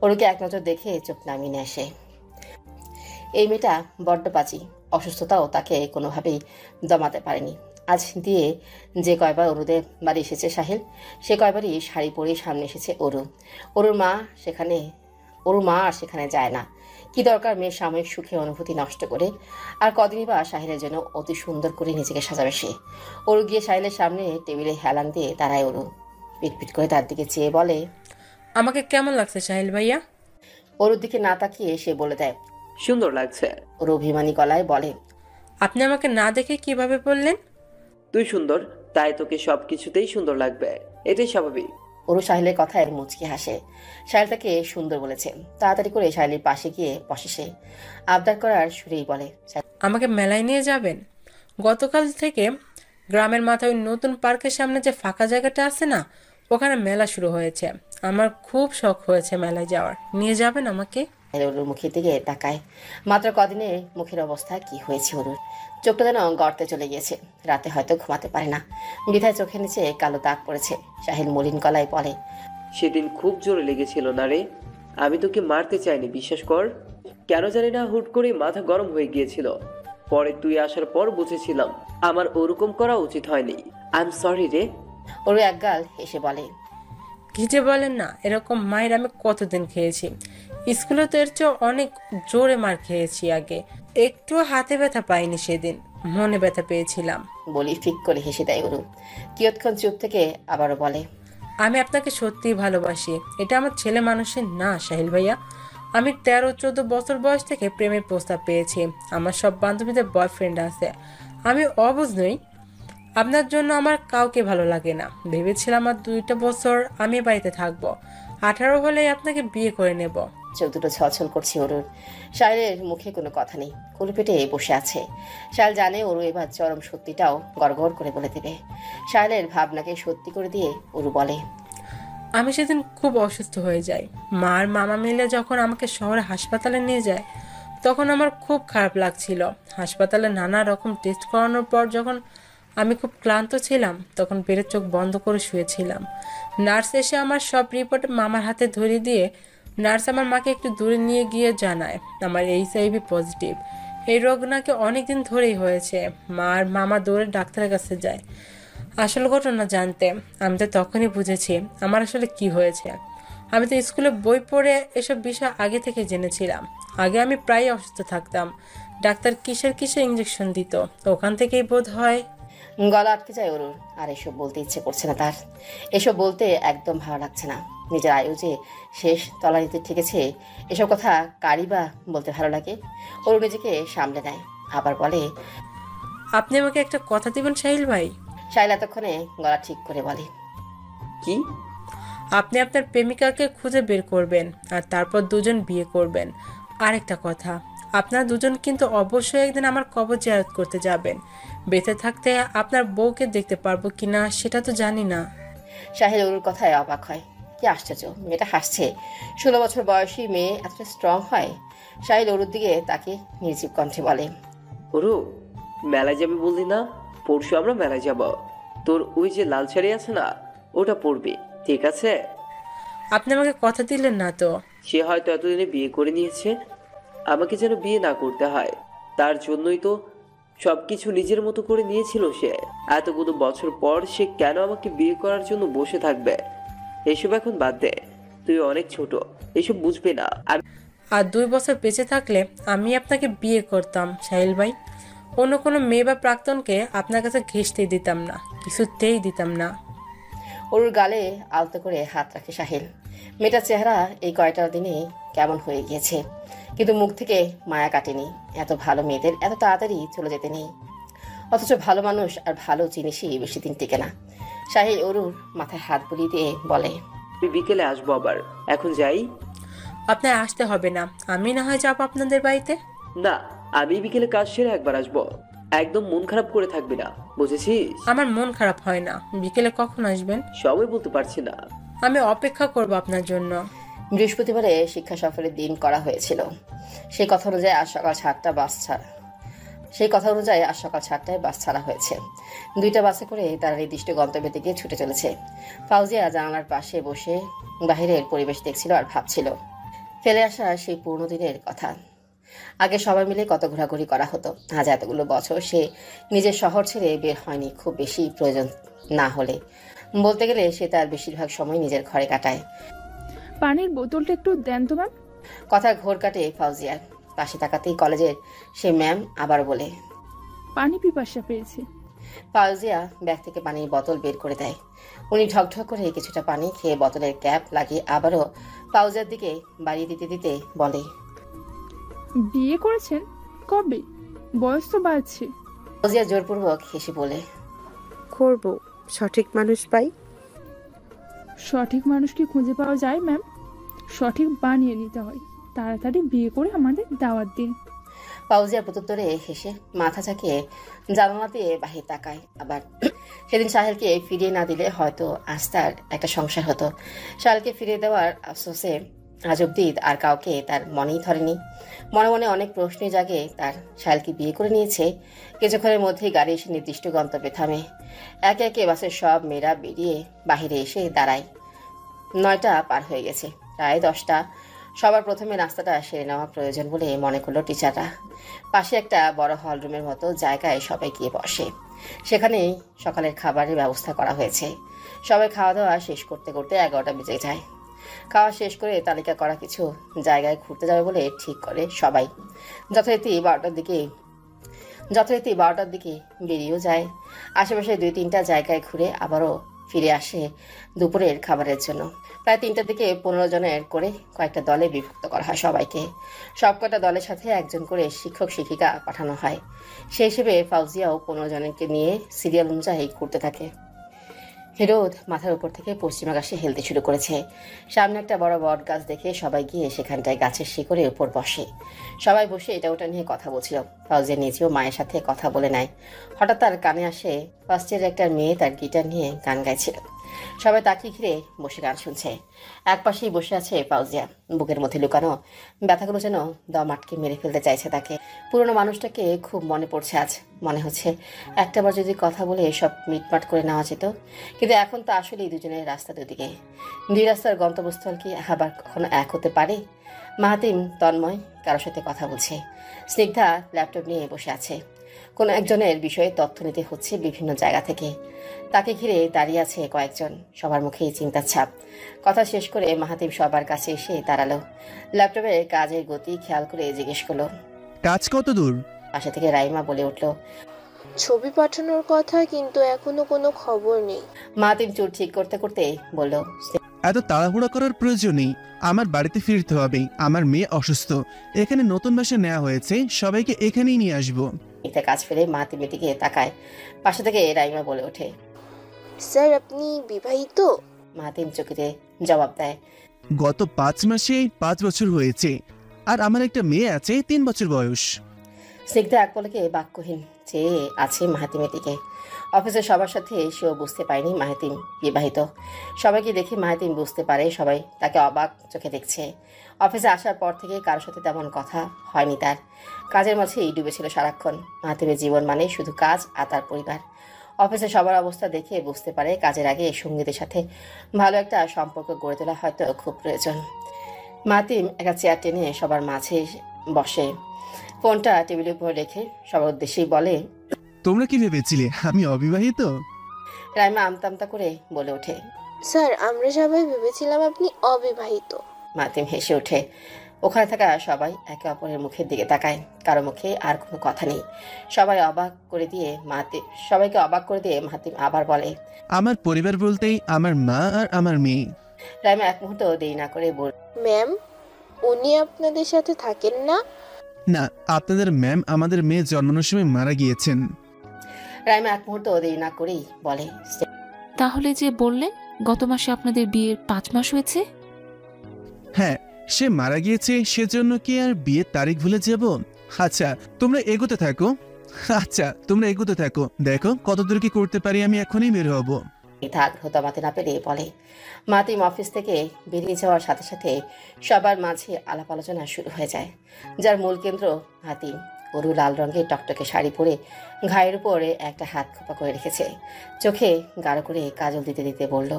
ওরুকে এক নজর দেখে চোখ নামিয়ে নিয়ে আসে। এই মেয়েটা বড্ড বাজি, অসুস্থতাও তাকে কোনোভাবেই দমাতে পারেনি। আজ দিয়ে যে কয়বার ওরুদের বাড়ি এসেছে সাহিল, সে কয়বারই শাড়ি পরে সামনে এসেছে ওরু। ওরুর মা আর সেখানে যায় না। কি দরকার মেয়ের সাময়িক সুখে অনুভূতি নষ্ট করে? আর কদিনই বা সাহিলের জন্য অতি সুন্দর করে নিজেকে সাজাবে সে। ওরু গিয়ে সাহিলের সামনে টেবিলে হেলান দিয়ে দাঁড়ায় ওরু। পিটপিট করে তার দিকে চেয়ে বলে, আমাকে কেমন লাগছে সাহিল ভাইয়া? ওরুর দিকে না তাকিয়ে সে বলে দেয়, সুন্দর লাগছে। ওরু অভিমানী গলায় বলে, আপনি আমাকে না দেখে কিভাবে বললেন? তুই সুন্দর, তাই তোকে সবকিছুতেই সুন্দর লাগবে, এটাই স্বাভাবিক। ওরু সাহিলের কথায় মুচকি হাসে। সাহিল তাকে সুন্দর বলেছে। তাড়াতাড়ি করে সাহিলের পাশে গিয়ে বসে সে। আবদার করার সুরেই বলে, আমাকে মেলায় নিয়ে যাবেন? গতকাল থেকে গ্রামের মাথায় ওই নতুন পার্কের সামনে যে ফাঁকা জায়গাটা আছে না, ওখানে মেলা শুরু হয়েছে। আমার খুব শখ হয়েছে মেলায় যাওয়ার, নিয়ে যাবেন আমাকে? ওরুর মুখের দিকে তাকায়। মাত্র কদিনে মুখের অবস্থা কি হয়েছে ওরুর। চোখটা যেন গর্তে চলে গিয়েছে। রাতে হয়তো ঘুমাতে পারে না, বিধায় চোখের নিচে কালো দাগ পড়েছে। সাহিল মলিন গলায় বলে, সেদিন খুব জোরে লেগেছিল না রে? আমি তোকে মারতে চাইনি, বিশ্বাস কর। কেন জানি না হুট করে মাথা গরম হয়ে গিয়েছিল। পরে তুই আসার পর বুঝেছিলাম আমার ওরকম করা উচিত হয়নি। আই এম সরি রে। ওরু একগাল এসে বলে, কি যে বলেন না, এরকম মায়ের আমি কতদিন খেয়েছি। স্কুলে তো এর চেয়ে অনেক জোরে মার খেয়েছি আগে। একটু হাতে ব্যথা পাইনি সেদিন, মনে ব্যথা পেয়েছিলাম। বলি ফিক করে হেসে দেয় ওরু। কিয়ৎক্ষণ চুপ থেকে আবারও বলে, আমি আপনাকে সত্যিই ভালোবাসি। এটা আমার ছেলে মানুষের না সাহিল ভাইয়া। আমি 13-14 বছর বয়স থেকে প্রেমের প্রস্তাব পেয়েছি। আমার সব বান্ধবীদের বয়ফ্রেন্ড আছে। আমি অবুঝ নই। আপনার জন্য আমার কাউকে ভালো লাগে না। ভেবেছিলাম আর 2টা বছর আমি বাড়িতে থাকবো, 18 হলেই আপনাকে বিয়ে করে নেব। চোখ দুটো ছলছল করছে ওরুর। সাহিলের মুখে কোনো কথা নেই, কুলু পেটে বসে আছে। সাহিল জানে ওরু এবার চরম সত্যিটাও গড়গড় করে বলে দেবে। সাহিলের ভাবনাকে সত্যি করে দিয়ে ওরু বলে, আমি সেদিন খুব অসুস্থ হয়ে যাই। মা আর মামা মিলে যখন আমাকে শহরে হাসপাতালে নিয়ে যায়, তখন আমার খুব খারাপ লাগছিল। হাসপাতালে নানা রকম টেস্ট করানোর পর যখন আমি খুব ক্লান্ত ছিলাম, তখন বেড়ে চোখ বন্ধ করে শুয়েছিলাম। নার্স এসে আমার সব রিপোর্ট মামার হাতে ধরিয়ে দিয়ে নার্স আমার মাকে একটু দূরে নিয়ে গিয়ে জানায় আমার HIV পজিটিভ। এই রোগ নাকি অনেকদিন ধরেই হয়েছে। মা আর মামা দৌড়ে ডাক্তারের কাছে যায় আসল ঘটনা জানতে। আমি তো তখনই বুঝেছি আমার আসলে কি হয়েছে। আমি তো স্কুলে বই পড়ে এসব বিষয় আগে থেকে জেনেছিলাম। আগে আমি প্রায় অসুস্থ থাকতাম। ডাক্তার কিসের ইঞ্জেকশন দিত, ওখান থেকেই বোধ হয়। গলা আটকে যায় ওরুর। আর এসব বলতে ইচ্ছে করছে না তার। এসব বলতে একদম ভালো লাগছে না। নিজের আয়ু যে শেষ তলানিতে ঠেকেছে, এসব কথা কারই বা বলতে ভালো লাগে। ওরু নিজেকে সামলে নেয়, আবার বলে, আপনি আমাকে একটা কথা দিবেন সাহিল ভাই? সাহিল এতক্ষণে গলা ঠিক করে বলে, কি? আপনি আপনার প্রেমিকাকে খুঁজে বের করবেন আর তারপর দুজন বিয়ে করবেন। আরেকটা কথা, আপনারা দুজন কিন্তু অবশ্যই একদিন আমার কবর জিয়ারত করতে যাবেন। বেঁচে থাকতে আপনার বউকে দেখতে পারবো কিনা সেটা তো জানি না। সাহিল ওরুর কথায় অবাক হয়। কি আশ্চর্য, মেয়েটা হাসছে। 16 বছর বয়সী মেয়ে এতটা স্ট্রং হয়? সাহিল ওরুর দিকে তাকে নির্জীব কণ্ঠে বলে, ওরু মেলায় যাবি বললি না? পরশু আমরা মেলায় যাব। তোর ওই যে লাল শাড়ি আছে না, ওটা পরবি, ঠিক আছে? আপনি আমাকে কথা দিলেন না তো? সে হয়তো এতদিনে বিয়ে করে নিয়েছে, আমাকে যেন বিয়ে না করতে হয়, তার জন্যই তো সবকিছু নিজের মতো করে নিয়েছিল সে। এতগুলো বছর পর সে কেন আমাকে বিয়ে করার জন্য বসে থাকবে? এসব এখন বাদ দে, তুই অনেক ছোট, এসব বুঝবি না। আর 2 বছর বেঁচে থাকলে আমি আপনাকে বিয়ে করতাম সাহিল ভাই। অন্য কোনো মেয়ে বা প্রাক্তনকে আপনার কাছে ঘেঁষতেই দিতাম না, কিছুতেই দিতাম না। অরুর গালে আলতো করে হাত রাখে সাহিল। মেয়েটার চেহারা এই কয়টা দিনে কেমন হয়ে গিয়েছে, কিন্তু মুখ থেকে মায়া কাটেনি। এত ভালো মেয়েদের এত তাড়াতাড়ি চলে যেতে নেই, অথচ ভালো মানুষ আর ভালো জিনিসই বেশি দিন টিকে না। সাহিল অরুর মাথায় হাত বুলিয়ে দিয়ে বলে, বিকেলে আসবো আবার, এখন যাই। আপনার আসতে হবে না, আমি না হয় যাবো আপনাদের বাড়িতে। না, আমি বিকেলে কাজ সেরে একবার আসবো। একদম মন খারাপ করে থাকবি না, বুঝেছিস? আমার মন খারাপ হয় না। বিকেলে কখন আসবেন? সবাই বলতে পারছি না। আমি অপেক্ষা করব আপনার জন্য। বৃহস্পতিবারে শিক্ষা সফরের দিন করা হয়েছিল। সেই কথা অনুযায়ী আজ সকাল 7টায় বাস ছাড়া হয়েছে। 2টা বাসে করে তারা নির্দিষ্ট গন্তব্যের দিকে ছুটে চলেছে। ফাউজিয়া জানালার পাশে বসে বাহিরের পরিবেশ দেখছিল আর ভাবছিল ফেলে আসা সেই পুরনো দিনের কথা। আগে সবাই মিলে কত ঘোরাঘুরি করা হতো। আজ এতগুলো বছর সে নিজের শহর ছেড়ে বের হয়নি, খুব বেশি প্রয়োজন না হলে। বলতে গেলে সে তার বেশিরভাগ সময় নিজের ঘরে কাটায়। পানির বোতলটা একটু দেন তো ম্যাম। কথা ঘোর কাটে ফাউজিয়ার। পাশে তাকাতেই কলেজের সে ম্যাম আবার বলে, পানি পিপাসা পেয়েছি। ফাউজিয়া ব্যাগ থেকে পানির বোতল বের করে দেয়। উনি ঠকঠক করে কিছুটা পানি খেয়ে বোতলের ক্যাপ লাগিয়ে আবারও ফাউজিয়ার দিকে বাড়িয়ে দিতে দিতে বলে, বিয়ে করেছেন কবে? বয়স তো বাড়ছে। ফাউজিয়া জোরপূর্বক হেসে বলে, করব, সঠিক মানুষ পাই। সঠিক মানুষকে খুঁজে পাওয়া যায় ম্যাম, সঠিক বানিয়ে নিতে হয়। তাড়াতাড়ি বিয়ে করে আমাদের দাওয়াত দিন। ফাউজিয়া প্রত্যুত্তরে হেসে মাথা ঝাঁকিয়ে জানালা দিয়ে বাহির তাকায়। আবার সেদিন সাহেলকে ফিরিয়ে না দিলে হয়তো আজ তার একটা সংসার হতো। সাহেলকে ফিরিয়ে দেওয়ার আফসোসে আজ অব্দি আর কাউকে তার মনেই ধরেনি। মনে মনে অনেক প্রশ্নই জাগে তার। সাহেলকে বিয়ে করে নিয়েছে। কিছুক্ষণের মধ্যেই গাড়ি এসে নির্দিষ্ট গন্তব্যে থামে। একে একে বাসের সব মেয়েরা বেরিয়ে বাহিরে এসে দাঁড়ায়। 9টা পার হয়ে গেছে, প্রায় 10টা। সবার প্রথমে নাস্তাটা সেরে নেওয়া প্রয়োজন বলে মনে করলো টিচাররা। পাশে একটা বড় হল রুমের মতো জায়গায় সবাই গিয়ে বসে। সেখানেই সকালের খাবারের ব্যবস্থা করা হয়েছে। সবাই খাওয়া দাওয়া শেষ করতে করতে 11টা বেজে যায়। খাওয়া শেষ করে তালিকা করা কিছু জায়গায় ঘুরতে যাবে বলে ঠিক করে সবাই। যথারীতি 12টার দিকে বেরিয়েও যায়। আশেপাশে 2-3টা জায়গায় ঘুরে আবারও ফিরে আসে দুপুরের খাবারের জন্য। প্রায় 3টার দিকে 15 জনের করে কয়েকটা দলে বিভক্ত করা হয় সবাইকে। সব কয়টা দলের সাথে একজন করে শিক্ষক শিক্ষিকা পাঠানো হয়। সেই হিসেবে ফাউজিয়াও 15 জনকে নিয়ে সিরিয়াল অনুযায়ী ঘুরতে থাকে। রোদ মাথার উপর থেকে পশ্চিম আকাশে হেলতে শুরু করেছে। সামনে একটা বড় বট গাছ দেখে সবাই গিয়ে সেখানটায় গাছের শিকড়ের উপর বসে। সবাই বসে এটা ওটা নিয়ে কথা বলছিল। ফাউজিয়া নিজেও মায়ের সাথে কথা বলে নেয়। হঠাৎ তার কানে আসে ফার্স্ট ইয়ারের একটা মেয়ে তার গিটার নিয়ে গান গাইছিল। সবাই তাকে ঘিরে বসে গান শুনছে। এক পাশেই বসে আছে ফাউজিয়া। বুকের মধ্যে লুকানো ব্যথাগুলো যেন দম আটকে মেরে ফেলতে চাইছে তাকে। পুরনো মানুষটাকে খুব মনে পড়ছে আজ। মনে হচ্ছে একটাবার যদি কথা বলে সব মিটমাট করে নেওয়া যেত। কিন্তু এখন তো আসলেই দুজনের রাস্তা দুদিকে। দুই রাস্তার গন্তব্যস্থল কি আবার কখনো এক হতে পারে? মাহাতিম তন্ময় কারোর সাথে কথা বলছে। স্নিগ্ধা ল্যাপটপ নিয়ে বসে আছে। কোনো একজনের বিষয়ে তথ্য নিতে হচ্ছে বিভিন্ন জায়গা থেকে। তাকে ঘিরে দাঁড়িয়ে আছে কয়েকজন। সবার মুখেই চিন্তার ছাপ। কথা শেষ করে মাহাতিম সবার কাছে এসে দাঁড়ালো। ল্যাপটপের কাজের গতি খেয়াল করে জিজ্ঞেস করলো, কাজ কত দূর? পাশে থেকে রাইমা বলে উঠল, ছবি পাঠানোর কথা, কিন্তু এখনো কোনো খবর নেই। মাহাতিম চুল ঠিক করতে করতে বলল, এত তাড়াহুড়া করার প্রয়োজন নেই। আমার বাড়িতে ফিরতে হবে। আমার মেয়ে অসুস্থ। এখানে নতুন বাসা নেওয়া হয়েছে, সবাইকে এখানেই নিয়ে আসবো। এটা কাজ ফেলে মাহাতিমের দিকে তাকায়। পাশে থেকে রাইমা বলে ওঠে, স্যার আপনি বিবাহিত? মাহাতিম চকিতে জবাব দেয়, গত 5 মাসে 5 বছর হয়েছে, আর আমার একটা মেয়ে আছে 3 বছর বয়স। স্নিগ্ধা এক পলকে বাক্যহীন চেয়ে আছে মাহাতিমের দিকে। অফিসের সবার সাথে সেও বুঝতে পারেনি মাহাতিম বিবাহিত। সবাইকে দেখে মাহাতিম বুঝতে পারে সবাই তাকে অবাক চোখে দেখছে। অফিসে আসার পর থেকে কারোর সাথে তেমন কথা হয়নি তার। কাজের মাঝেই ডুবেছিল সারাক্ষণ। মাহাতিমের জীবন মানে শুধু কাজ আর তার পরিবার। অফিসে সবার অবস্থা দেখে বুঝতে পারে কাজের আগে সঙ্গীদের সাথে ভালো একটা সম্পর্ক গড়ে তোলা হয়তো খুব প্রয়োজন। মাহাতিম একটা চেয়ার টেনে সবার মাঝে বসে। ফোনটা টেবিলের উপর রেখে সবার উদ্দেশ্যেই বলে, তোমরা কি ভেবেছিলে আমি অবিবাহিত? রাইমা আমতা করে বলে ওঠে, স্যার আমরা সবাই ভেবেছিলাম আপনি অবিবাহিত। মাহাতিম হেসে ওঠে। ওখানে থাকা সবাই একে অপরের মুখের দিকে তাকায়, কারো মুখে আর কোনো কথা নেই। সবাইকে অবাক করে দিয়ে মাহাতিম আবার বলে, আমার পরিবার বলতেই আমার মা আর আমার মেয়ে। রাইমা এক মুহূর্ত দেরি না করে বল, ম্যাম, উনি আপনাদের সাথে থাকেন না? না, আপনাদের ম্যাম আমাদের মেয়ে জন্মানোর সময় মারা গিয়েছেন। রাইমা এক মুহূর্ত দেরি না করেই বলে, তাহলে যে বললেন গত মাসে আপনাদের বিয়ের 5 মাস হয়েছে? হ্যাঁ, সে মারা গিয়েছে, সেজন্য কি আর বিয়ের তারিখ ভুলে যাব? আচ্ছা তোমরা এগোতে থাকো, দেখো কতদূর কি করতে পারি। আমি এখনই বের হব। থাক হতামাতে না পেরে বলে। মাতিম অফিস থেকে বেরিয়ে যাওয়ার সাথে সাথে সবার মাঝে আলাপ আলোচনা শুরু হয়ে যায়, যার মূল কেন্দ্র হাতিম। অরু লাল রঙের টকটকে শাড়ি পরে ঘায়ের উপরে একটা হাত খোপা করে রেখেছে, চোখে গাঢ় করে কাজল দিতে দিতে বলল,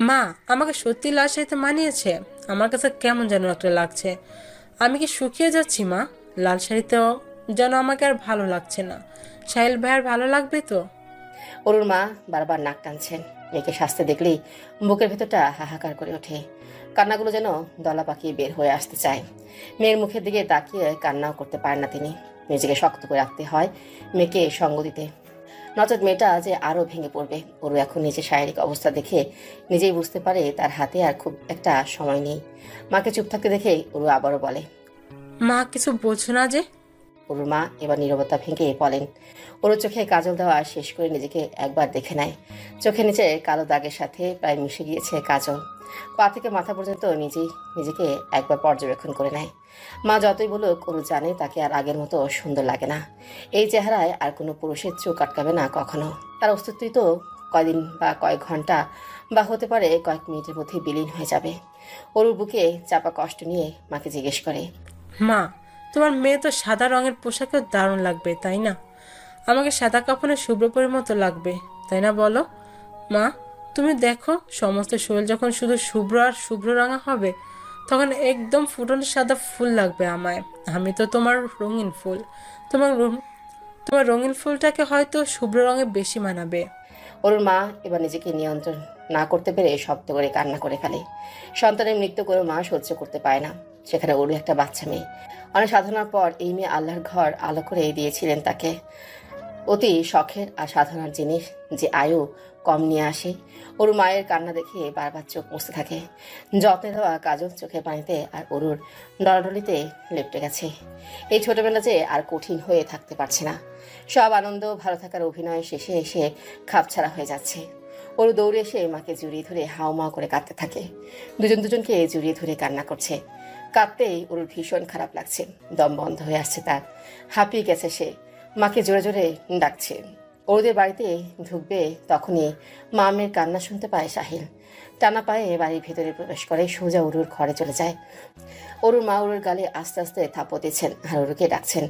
মা, আমাকে সত্যি লাল শাড়িতে মানিয়েছে। আমার কাছে কেমন যেন একটা লাগছে। আমি কি শুকিয়ে যাচ্ছি মা? লাল শাড়িতেও যেন আমাকে আর ভালো লাগছে না। সাহিল ভাইয়ার ভালো লাগবে তো? অরুর মা বারবার নাক টানছেন। মেয়েকে সাজতে দেখলেই বুকের ভেতরটা হাহাকার করে ওঠে, কান্নাগুলো যেন দলা পাকিয়ে বের হয়ে আসতে চায়। মেয়ের মুখের দিকে তাকিয়ে কান্নাও করতে পারেন না তিনি। নিজেকে শক্ত করে রাখতে হয় মেয়েকে সঙ্গ দিতে, নচেত মেয়েটা যে আরো ভেঙে পড়বে। ওরু এখন নিজের শারীরিক অবস্থা দেখে নিজেই বুঝতে পারে তার হাতে আর খুব একটা সময় নেই। মাকে চুপ থাকতে দেখে ওরু আবারও বলে, মা কিছু বলছো না যে? ওরুর মা এবার নীরবতা ভেঙে বলেন। ওর চোখে কাজল দেওয়া শেষ করে নিজেকে একবার দেখে নেয়। চোখে নিচে কালো দাগের সাথে প্রায় মিশে গিয়েছে কাজল। পা থেকে মাথা পর্যন্ত নিজেকে একবার পর্যবেক্ষণ করে নেয়। মা যতই বলুক ওরু জানে তাকে আর আগের মতো সুন্দর লাগে না। এই চেহারায় আর কোনো পুরুষের চোখ আটকাবে না কখনো। তার অস্তিত্বই তো কয়দিন বা কয়েক ঘন্টা বা হতে পারে কয়েক মিনিটের মধ্যে বিলীন হয়ে যাবে। ওরুর বুকে চাপা কষ্ট নিয়ে মাকে জিজ্ঞেস করে, মা, তোমার মেয়ে তো সাদা রঙের পোশাকেও দারুণ লাগবে, তাই না? আমাকে সাদা কাপড়ে শুভ্রপরীর মতো লাগবে, তাই না বলো? মা, তুমি দেখো, সমস্ত শরীর যখন শুধু শুভ্র আর শুভ্র রঙা হবে তখন একদম ফুটন্ত সাদা ফুল লাগবে আমায়। আমি তো তোমার রঙিন ফুল। তোমার রঙিন ফুলটাকে হয়তো শুভ্র রঙে বেশি মানাবে। ওরুর মা এবার নিজেকে নিয়ন্ত্রণ না করতে পেরে শব্দ করে কান্না করে ফেলে। সন্তানের মৃত্যু করে মা সহ্য করতে পারে না, সেখানে ওরু একটা বাচ্চা মেয়ে। অনেক সাধনার পর এই মেয়ে আল্লাহর ঘর আলো করে দিয়েছিলেন তাকে। অতি শখের আর সাধনার জিনিস যে আয়ু কম নিয়ে আসে। ওরু মায়ের কান্না দেখে বারবার চোখ মুছতে থাকে। যত্নে দেওয়া কাজল চোখের পানিতে আর অরুর ডলাডলিতে লেপটে গেছে। এই ছোটবেলা যে আর কঠিন হয়ে থাকতে পারছে না। সব আনন্দ ভালো থাকার অভিনয় শেষে এসে খাপছাড়া হয়ে যাচ্ছে। ওরু দৌড়ে এসে মাকে জড়িয়ে ধরে হাউমাউ করে কাঁদতে থাকে। দুজনকে জড়িয়ে ধরে কান্না করছে। কাঁদতেই ওর ভীষণ খারাপ লাগছে, দম বন্ধ হয়ে আসছে তার, হাঁপিয়ে গেছে সে। মাকে জোরে জোরে ডাকছে। ওদের বাড়িতে ঢুকবে তখনই মামের কান্না শুনতে পায় সাহিল। টানা পায়ে বাড়ির ভেতরে প্রবেশ করে, সোজা অরুর ঘরে চলে যায়। অরুর মা অরুর গালে আস্তে আস্তে থাপ্পড় দিচ্ছেন আর অরুকে ডাকছেন।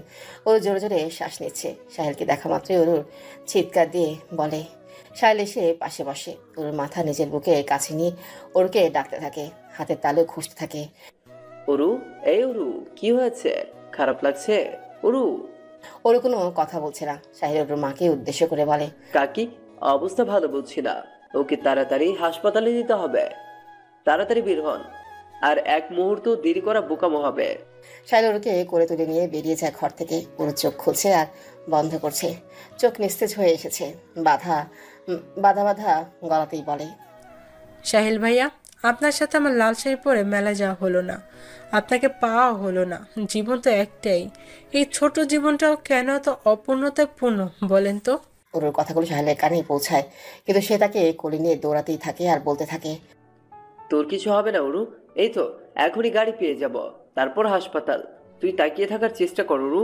ওর জোরে জোরে শ্বাস নিচ্ছে। সাহিলকে দেখা মাত্রই অরুর চিৎকার দিয়ে বলে। সাহিল এসে পাশে বসে, ওর মাথা নিজের বুকে কাছে নিয়ে ওরকে ডাকতে থাকে, হাতের তালু খুঁজতে থাকে। অরু, এই অরু, কি হয়েছে? খারাপ লাগছে? অরু কোনো কথা বলছে না। সাহিল ওর মাকে উদ্দেশ্য করে বলে, কাকি, অবস্থা ভালো বলছি না, ওকে তাড়াতাড়ি হাসপাতালে নিতে হবে। তাড়াতাড়ি বের হন, আর এক মুহূর্ত দেরি করা বোকামো হবে। সাহিল ওরকে করে তুলে নিয়ে বেরিয়ে যায় ঘর থেকে। ওর চোখ খুলছে আর বন্ধ করছে, চোখ নিস্তেজ হয়ে এসেছে। বাধা গলাতেই বলে, সাহিল ভাইয়া, আপনার সাথে আমার লাল শাড়ি পরে মেলা যাওয়া হলো না, আপনাকে পাওয়া হলো না। জীবন তো একটাই, এই ছোট জীবনটাও কেন এত অপূর্ণতায় পূর্ণ বলেন তো? ওর কথাগুলো সাহেলের কানেই পৌঁছায়, কিন্তু সে তাকে কোলে নিয়ে দৌড়াতেই থাকে আর বলতে থাকে, তোর কিছু হবে না অরু, এই তো এখনই গাড়ি পেয়ে যাব, তারপর হাসপাতাল। তুই তাকিয়ে থাকার চেষ্টা কর অরু,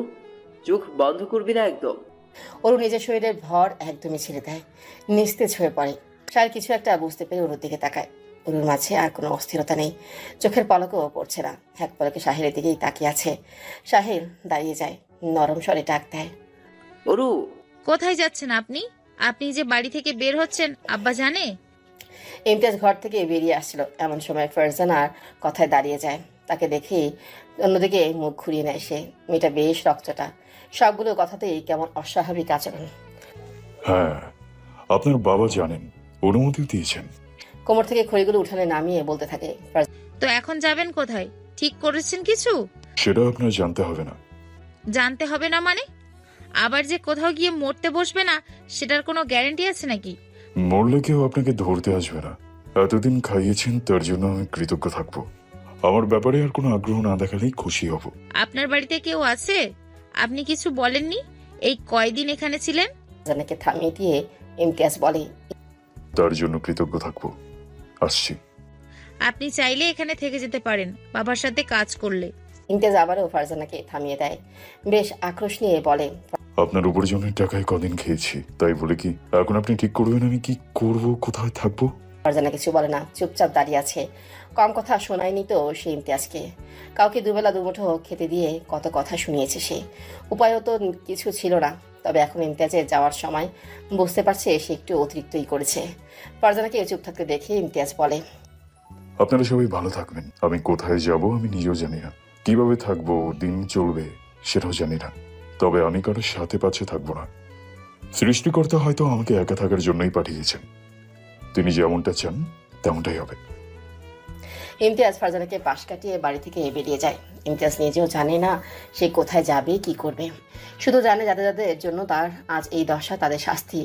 চোখ বন্ধ করবি না একদম। অরু নিজের শরীরের ভর একদমই ছেড়ে দেয়, নিস্তেজ হয়ে পড়ে। সাহেল কিছু একটা বুঝতে পেরে অরুর দিকে তাকায়। অরুর মাঝে আর কোনো অস্থিরতা নেই, চোখের পলকও পড়ছে না, এক পলকে সাহেলের দিকেই তাকিয়ে আছে। সাহেল দাঁড়িয়ে যায়, নরম স্বরে ডাক দেয়, অরু। কোথায় যাচ্ছেন আপনি? আপনি যে বাড়ি থেকে বের হচ্ছেন আব্বা জানে? ইমতিয়াজ ঘর থেকে বেরিয়ে আসছিল, এমন সময় ফারজানার কথায় দাঁড়িয়ে যায়। তাকে দেখেই অন্যদিকে মুখ ঘুরিয়ে নেয় সে। মেয়েটা বেশ রক্তটা, সবগুলো কথাতেই কেমন অস্বাভাবিক আচরণ। হ্যাঁ, আপনার বাবা জানেন, অনুমতি দিয়েছেন। কোমর থেকে খড়িগুলো উঠানে নামিয়ে বলতে থাকে, তো এখন যাবেন কোথায়? ঠিক করেছেন কিছু? সেটা আপনার জানতে হবে না। জানতে হবে না মানে? আবার যে কোথাও গিয়ে মরতে বসবে না সেটার কোনো গ্যারান্টি আছে নাকি? মরলে কেউ আপনাকে ধরতে আসবে না। এতদিন খাইয়েছেন তার জন্য আমি কৃতজ্ঞ থাকবো। আমার ব্যাপারে আর কোনো আগ্রহ না দেখালেই খুশি হব। আপনার বাড়িতে কেউ আছে? আপনি কিছু বলেননি এই কয়দিন এখানে ছিলেন? ফারজানাকে থামিয়ে দিয়ে ইমতিয়াজ বলে, তার জন্য কৃতজ্ঞ থাকবো। আসছি। আপনি চাইলে এখানে থেকে যেতে পারেন বাবার সাথে কাজ করলে। ইমতিয়াজ আবারও ফারজানাকে থামিয়ে দেয়। বেশ আক্রোশ নিয়ে বলে, আপনার উপার্জনের টাকায় কদিন খেয়েছি, তাই বলে কি এখন আপনি ঠিক করবেন আমি কি করব, কোথায় থাকবো? ফারজানা কিছু বলে না, চুপচাপ দাঁড়িয়ে আছে। কম কথা শোনায়নি তো সে ইমতিয়াজকে। কাউকে দুবেলা দুমুঠো খেতে দিয়ে কত কথা শুনিয়েছে সে। উপায়ও তো কিছু ছিল না। তবে এখন ইমতিয়াজের যাওয়ার সময় বুঝতে পারছে সে একটু অতিরিক্তই করেছে। ফারজানাকে চুপ থাকতে দেখে ইমতিয়াজ বলে, আপনারা সবাই ভালো থাকবেন। আমি কোথায় যাব আমি নিজেও জানি না, কিভাবে থাকবো, দিন চলবে সেটাও জানি না। তবে আমি কারোর সাথে পাচ্ছে থাকবো না। সৃষ্টিকর্তা হয়তো আমাকে একা থাকার জন্যই পাঠিয়েছেন। তিনি যেমনটা চান তেমনটাই হবে। ইমতিয়াজ ফারজানাকে পাশ কাটিয়ে বাড়ি থেকে বেরিয়ে যায়। ইমতিয়াজ নিজেও জানে না সে কোথায় যাবে, কি করবে। শুধু জানে যাদের যাদের জন্য তার আজ এই দশা তাদের শাস্তি।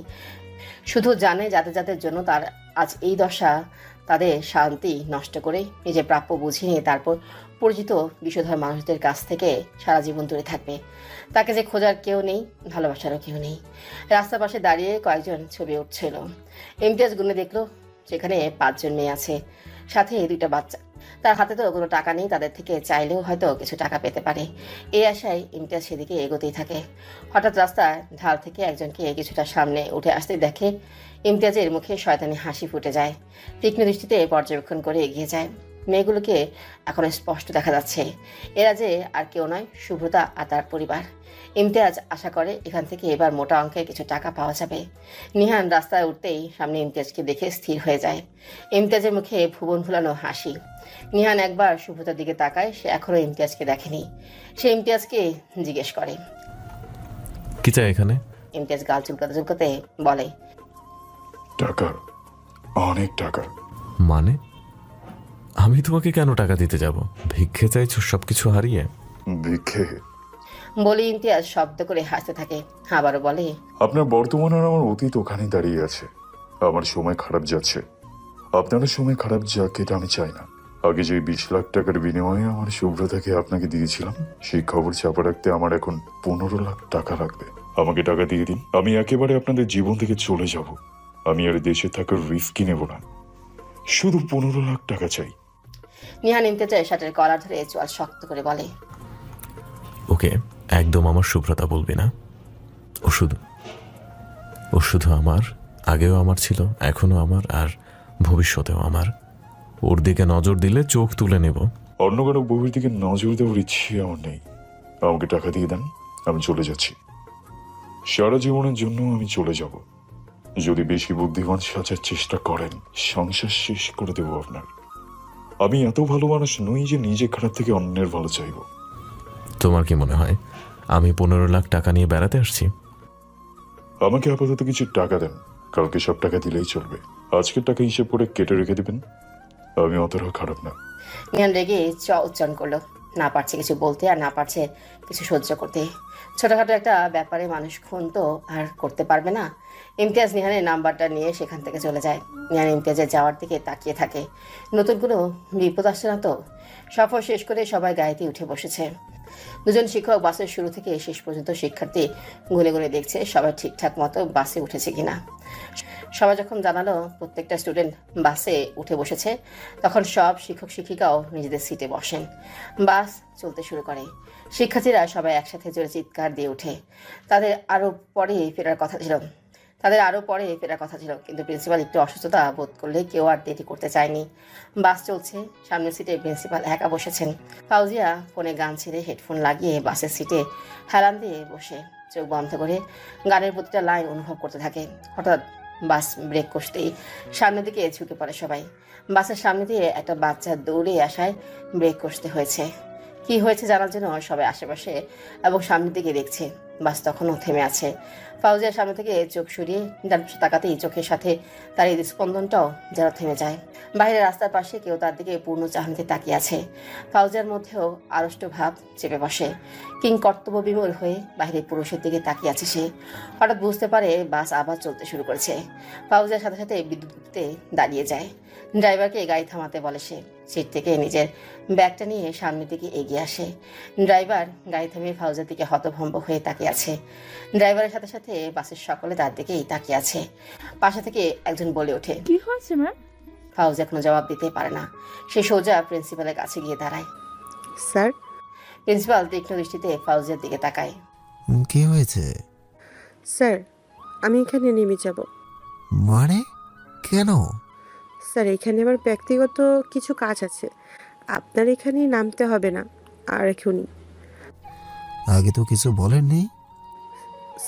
শুধু জানে যাদের যাদের জন্য তার আজ এই দশা তাদের শান্তি নষ্ট করে নিজের প্রাপ্য বুঝে নিয়ে তারপর পরিচিত বিষধর মানুষদের কাছ থেকে সারা জীবন দূরে থাকবে। তাকে যে খোঁজার কেউ নেই, ভালোবাসারও কেউ নেই। রাস্তার পাশে দাঁড়িয়ে কয়েকজন ছবি উঠছিল। ইমতিয়াজ গুনে দেখলো সেখানে 5 জন মেয়ে আছে, সাথে 2টা বাচ্চা। তার হাতে তো কোনো টাকা নেই, তাদের থেকে চাইলেও হয়তো কিছু টাকা পেতে পারে। এই আশায় ইমতিয়াজ সেদিকে এগোতেই থাকে। হঠাৎ রাস্তার ঢাল থেকে একজনকে কিছুটা সামনে উঠে আসতে দেখে ইমতিয়াজের মুখে শয়তানি হাসি ফুটে যায়। তীক্ষ্ণ দৃষ্টিতে পর্যবেক্ষণ করে এগিয়ে যায়। মেয়েগুলোকে এখন স্পষ্ট দেখা যাচ্ছে এরা যে আর কেউ নয়, শুভ্রতা আর তার পরিবার। ইমতিয়াজ আশা করে এখান থেকে এবার মোটা অঙ্কের কিছু টাকা পাওয়া যাবে। নিহান রাস্তায় উঠতেই সামনে ইমতিয়াজকে দেখে স্থির হয়ে যায়। ইমতিয়াজের মুখে ভুবন ভুলানো হাসি। নিহান একবার শুভ্রতার দিকে তাকায়, সে এখনো ইমতিয়াজকে দেখেনি। সে ইমতিয়াজকে জিজ্ঞেস করে, কি চাই এখানে? ইমতিয়াজ গাল চুলকাতে চুলকাতে বলে, টাকা, অনেক টাকা। মানে আমি তোমাকে কেন টাকা দিতে যাব? ভিক্ষে চাইছো সবকিছু হারিয়ে? ভিক্ষে বলে ইমতিয়াজ শব্দ করে হাসতে থাকে। আবারও বলে, আপনার বর্তমান আর আমার অতীত ওখানে দাঁড়িয়ে আছে। আমার সময় খারাপ যাচ্ছে, আপনারও সময় খারাপ যাক এটা আমি চাই না। আগে যে 20 লাখ টাকার বিনিময়ে আমার শুভ্রতাকে আপনাকে দিয়েছিলাম, সেই খবর চাপা রাখতে আমার এখন 15 লাখ টাকা লাগবে। আমাকে টাকা দিয়ে দিন, আমি একেবারে আপনাদের জীবন থেকে চলে যাব। আমি আর দেশে থাকার রিস্কই নেব না, শুধু 15 লাখ টাকা চাই। নিহান ইমতিয়াজের শার্টের কলার ধরে চোয়াল শক্ত করে বলে, ওকে, একদম আমার শুভ্রতা বলবি না। ও শুধু আমার, আগেও আমার ছিল, এখনো আমার, আর ভবিষ্যতেও আমার। ওর দিকে নজর দিলে চোখ তুলে নেব। অন্য কারো বউয়ের দিকে নজর দেওয়ার ইচ্ছে আমার নেই। আমাকে টাকা দিয়ে দেন, আমি চলে যাচ্ছি। সারা জীবনের জন্য আমি চলে যাব। যদি বেশি বুদ্ধিমান সাজার চেষ্টা করেন, সংসার শেষ করে দেব আপনার। আমি এত ভালো মানুষ নই যে নিজে খারাপ থেকে অন্যের ভালো চাইব। তোমার কি মনে হয় আমি 15 লাখ টাকা নিয়ে বেড়াতে আসছি? আমাকে আপাতত কিছু টাকা দেন, কালকে সব টাকা দিলেই চলবে। আজকের টাকা হিসেব করে কেটে রেখে দেবেন। আমি অতটাও খারাপ না। নিহান রেগে চ উচ্চারণ করলো। না পারছে কিছু বলতে আর না পারছে কিছু সহ্য করতে। ছোটখাটো একটা ব্যাপারে মানুষ খুন তো আর করতে পারবে না। ইমতিয়াজ নিহানের নাম্বারটা নিয়ে সেখান থেকে চলে যায়। নিহান ইমতিয়াজের যাওয়ার দিকে তাকিয়ে থাকে। নতুন কোনো বিপদ আসছে না তো? সফর শেষ করে সবাই গাড়িতে উঠে বসেছে। দুজন শিক্ষক বাসের শুরু থেকে শেষ পর্যন্ত শিক্ষার্থী গুনে গুনে দেখছে সবাই ঠিকঠাক মতো বাসে উঠেছে কিনা। সবাই যখন জানালো প্রত্যেকটা স্টুডেন্ট বাসে উঠে বসেছে, তখন সব শিক্ষক শিক্ষিকাও নিজেদের সিটে বসেন। বাস চলতে শুরু করে। শিক্ষার্থীরা সবাই একসাথে জোরে চিৎকার দিয়ে ওঠে। তাদের আরও পরে ফেরার কথা ছিল, কিন্তু প্রিন্সিপাল একটু অসুস্থতা বোধ করলে কেউ আর দেরি করতে চায়নি। বাস চলছে, সামনের সিটে প্রিন্সিপাল একা বসেছেন। ফাউজিয়া ফোনে গান ছেড়ে হেডফোন লাগিয়ে বাসের সিটে হেলান দিয়ে বসে চোখ বন্ধ করে গানের প্রতিটা লাইন অনুভব করতে থাকে। হঠাৎ বাস ব্রেক কষতেই সামনের দিকে ঝুঁকে পড়ে সবাই। বাসের সামনে দিয়ে একটা বাচ্চা দৌড়ে আসায় ব্রেক কষতে হয়েছে। কি হয়েছে জানার জন্য সবাই আশেপাশে এবং সামনের দিকে দেখছে। বাস তখনও থেমে আছে। ফাউজিয়ার সামনে থেকে চোখ সরিয়ে ডান পাশে তাকাতেই চোখের সাথে তার এই স্পন্দনটাও যেন থেমে যায়। বাইরে রাস্তার পাশে কেউ তার দিকে পূর্ণ চাহনিতে তাকিয়ে আছে। ফাউজিয়ার মধ্যেও আড়ষ্ট ভাব চেপে বসে। কিং কর্তব্য বিমূঢ় হয়ে বাইরে পুরুষের দিকে তাকিয়ে আছে সে। হঠাৎ বুঝতে পারে বাস আবার চলতে শুরু করেছে। ফাউজিয়ার সাথে সাথে বিদ্যুৎতে দাঁড়িয়ে যায়। ড্রাইভারকে গাড়ি থামাতে বলে সে। সিট থেকে নিজের ব্যাগটা নিয়ে সামনের দিকে এগিয়ে আসে। ড্রাইভার গাড়ি থামিয়ে ফাউজিয়ার দিকে হতভম্ব হয়ে তাকিয়ে আছে। ড্রাইভারের সাথে সাথে বাসের সকলে তার দিকেই তাকিয়ে আছে। পাশে থেকে একজন বলে ওঠে, কি হয়েছে ম্যাম? ফাউজিয়া কোনো জবাব দিতে পারে না। সে সোজা প্রিন্সিপালের কাছে গিয়ে দাঁড়ায়। স্যার। প্রিন্সিপাল তীক্ষ্ণ দৃষ্টিতে ফাউজিয়ার দিকে তাকায়। কি হয়েছে? স্যার, আমি এখানে নেমে যাব। মানে কেন? স্যার, এখানে আমার ব্যক্তিগত কিছু কাজ আছে। আপনার এখানে নামতে হবে না আর এখনই। আগে তো কিছু বলেননি।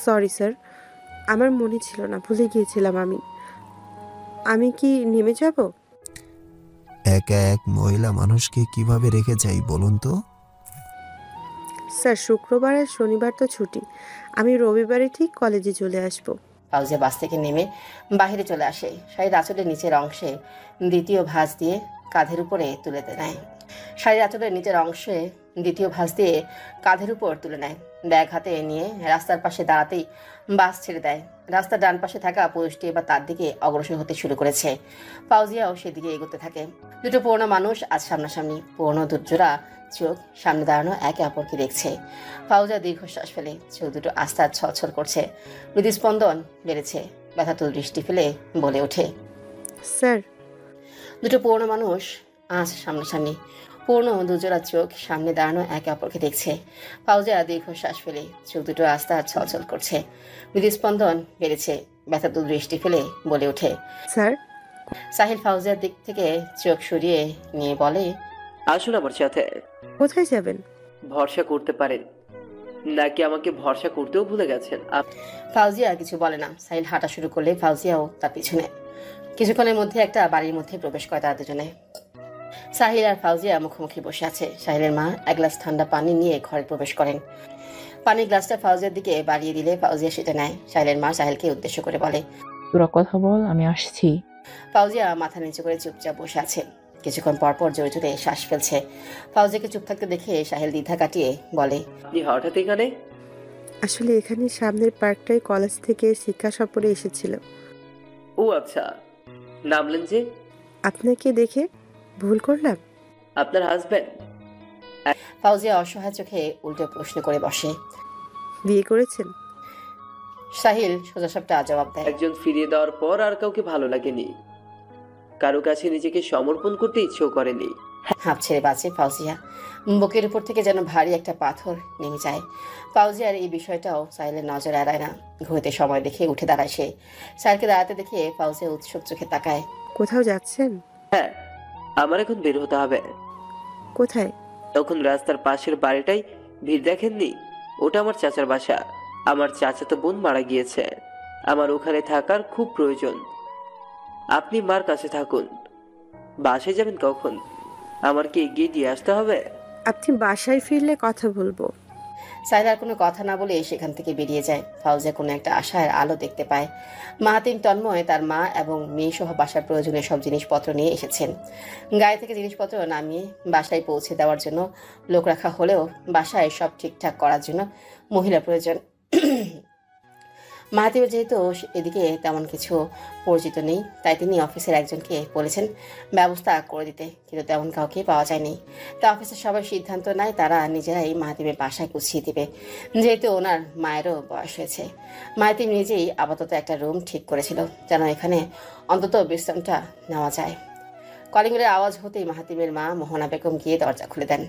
সরি স্যার, আমার মনে ছিল না, ভুলে গিয়েছিলাম। আমি কি নেমে যাব? একা এক মহিলা মানুষকে কিভাবে রেখে যাই বলুন তো? স্যার, শুক্রবার আর শনিবার তো ছুটি। আমি রবিবারে ঠিক কলেজে চলে আসব। ফাউজিয়া বাস থেকে নেমে বাহিরে চলে আসে। শাড়ির আঁচলের নিচের অংশে দ্বিতীয় ভাঁজ দিয়ে কাঁধের উপরে তুলে নেয়। শাড়ির আঁচলের নিচের অংশে দ্বিতীয় ভাঁজ দিয়ে কাঁধের উপর তুলে নেয়। ব্যাগ হাতে নিয়ে রাস্তার পাশে দাঁড়াতেই বাস ছেড়ে দেয়। রাস্তার ডান পাশে থাকা পুরুষটি এবার তার দিকে অগ্রসর হতে শুরু করেছে। ফাউজিয়াও সেদিকে এগোতে থাকে। দুটো পুরনো মানুষ আজ সামনাসামনি, পুরনো দুজোড়া চোখ সামনে দাঁড়ানো একে অপরকে দেখছে। ফাউজিয়া দীর্ঘশ্বাস ফেলে, চোখ দুটো আস্তে ছলছল করছে, হৃদস্পন্দন বেড়েছে। ব্যথাতুল দৃষ্টি ফেলে বলে ওঠে, স্যার। দুটো পুরনো মানুষ আজ সামনাসামনি, পুরনো দুজোড়া চোখ সামনে দাঁড়ানো একে অপরকে দেখছে। ফাউজিয়া দীর্ঘশ্বাস ফেলে, চোখ দুটো আস্তে ছলছল করছে, হৃদস্পন্দন বেড়েছে। ব্যথাতুল দৃষ্টি ফেলে বলে ওঠে, স্যার। সাহিল ফাউজিয়ার দিক থেকে চোখ সরিয়ে নিয়ে বলে, আসুন আমার সাথে। কোথায় যাবেন? ভরসা করতে পারেন নাকি আমাকে ভরসা করতেও ভুলে গেছেন? ফাউজিয়া কিছু বলে না। সাহিল হাঁটা শুরু করলে ফাউজিয়াও তার পিছনে। কিছুক্ষণের মধ্যে একটা বাড়ির মধ্যে প্রবেশ করে তারা দুজনে। সাহিল আর ফাউজিয়া মুখোমুখি বসে আছে। সাহিলের মা এক গ্লাস ঠান্ডা পানি নিয়ে ঘরে প্রবেশ করেন। পানির গ্লাসটা ফাউজিয়ার দিকে বাড়িয়ে দিলে ফাউজিয়া সেটা নেয়। সাহিলের মা সাহিলকে উদ্দেশ্য করে বলে, তোরা কথা বল, আমি আসছি। ফাউজিয়া মাথা নিচু করে চুপচাপ বসে আছে। কিছুক্ষণ পরপর জোরে জোরে শ্বাস ফেলছে। ফাউজিয়াকে চুপ থাকতে দেখে সাহিল দ্বিধা কাটিয়ে বলে, আপনি হঠাৎ এখানে? আসলে এখানে সামনের পার্কটাই কলেজ থেকে শিক্ষা সফরে এসেছিল। ও আচ্ছা, নামলেন যে? আপনাকে দেখে ভুল করলাম? আপনার হাজবেন্ড? ফাউজিয়া অসহায় চোখে উল্টো প্রশ্ন করে বসে। বিয়ে করেছেন? সাহিল সোজাসাপটা জবাব দেয়, একজন ফিরিয়ে দেওয়ার পর আর কাউকে ভালো লাগেনি, কারো কাছে নিজেকে সমর্পণ করতে ইচ্ছেও করেনি। হাঁপ ছেড়ে বাঁচে ফাউজিয়া। বুকের উপর থেকে যেন ভারী একটা পাথর নেমে যায়। ফাউজিয়ার এই বিষয়টাও সাহিলের নজর এড়ায় না। ঘুরতে সময় দেখে উঠে দাঁড়ায় সে। সাহিলকে দাঁড়াতে দেখে ফাউজিয়া উৎসুক চোখে তাকায়। কোথাও যাচ্ছেন? হ্যাঁ, আমার এখন বের হতে হবে। কোথায়? তখন রাস্তার পাশের বাড়িটাই ভিড় দেখেননি? ওটা আমার চাচার বাসা। আমার চাচাতো বোন মারা গিয়েছে। আমার ওখানে থাকার খুব প্রয়োজন। আপনি মার কাছে থাকুন। বাসায় যাবেন কখন? আমার কি এগিয়ে দিয়ে আসতে হবে? আপনি বাসায় ফিরলে কথা বলবো। সাহিল আর কোনো কথা না বলে সেখান থেকে বেরিয়ে যায়। ফাউজিয়া কোনো একটা আশার আলো দেখতে পায়। মাহাতিম তন্ময় তার মা এবং মেয়ে সহ বাসার প্রয়োজনীয় সব জিনিসপত্র নিয়ে এসেছেন। গাড়ি থেকে জিনিসপত্র নামিয়ে বাসায় পৌঁছে দেওয়ার জন্য লোক রাখা হলেও বাসায় সব ঠিকঠাক করার জন্য মহিলা প্রয়োজন। মাহাতিমের যেহেতু এদিকে তেমন কিছু পরিচিত নেই, তাই তিনি অফিসের একজনকে বলেছেন ব্যবস্থা করে দিতে, কিন্তু তেমন কাউকে পাওয়া যায়নি। তা অফিসের সবাই সিদ্ধান্ত নেয় তারা নিজেরাই মাহাতিমের বাসায় গুছিয়ে দেবে, যেহেতু ওনার মায়েরও বয়স হয়েছে। মাহাতিম নিজেই আপাতত একটা রুম ঠিক করেছিল যেন এখানে অন্তত বিশ্রামটা নেওয়া যায়। কলিংয়ের আওয়াজ হতেই মাহাতিমের মা মোহনা বেগম গিয়ে দরজা খুলে দেন।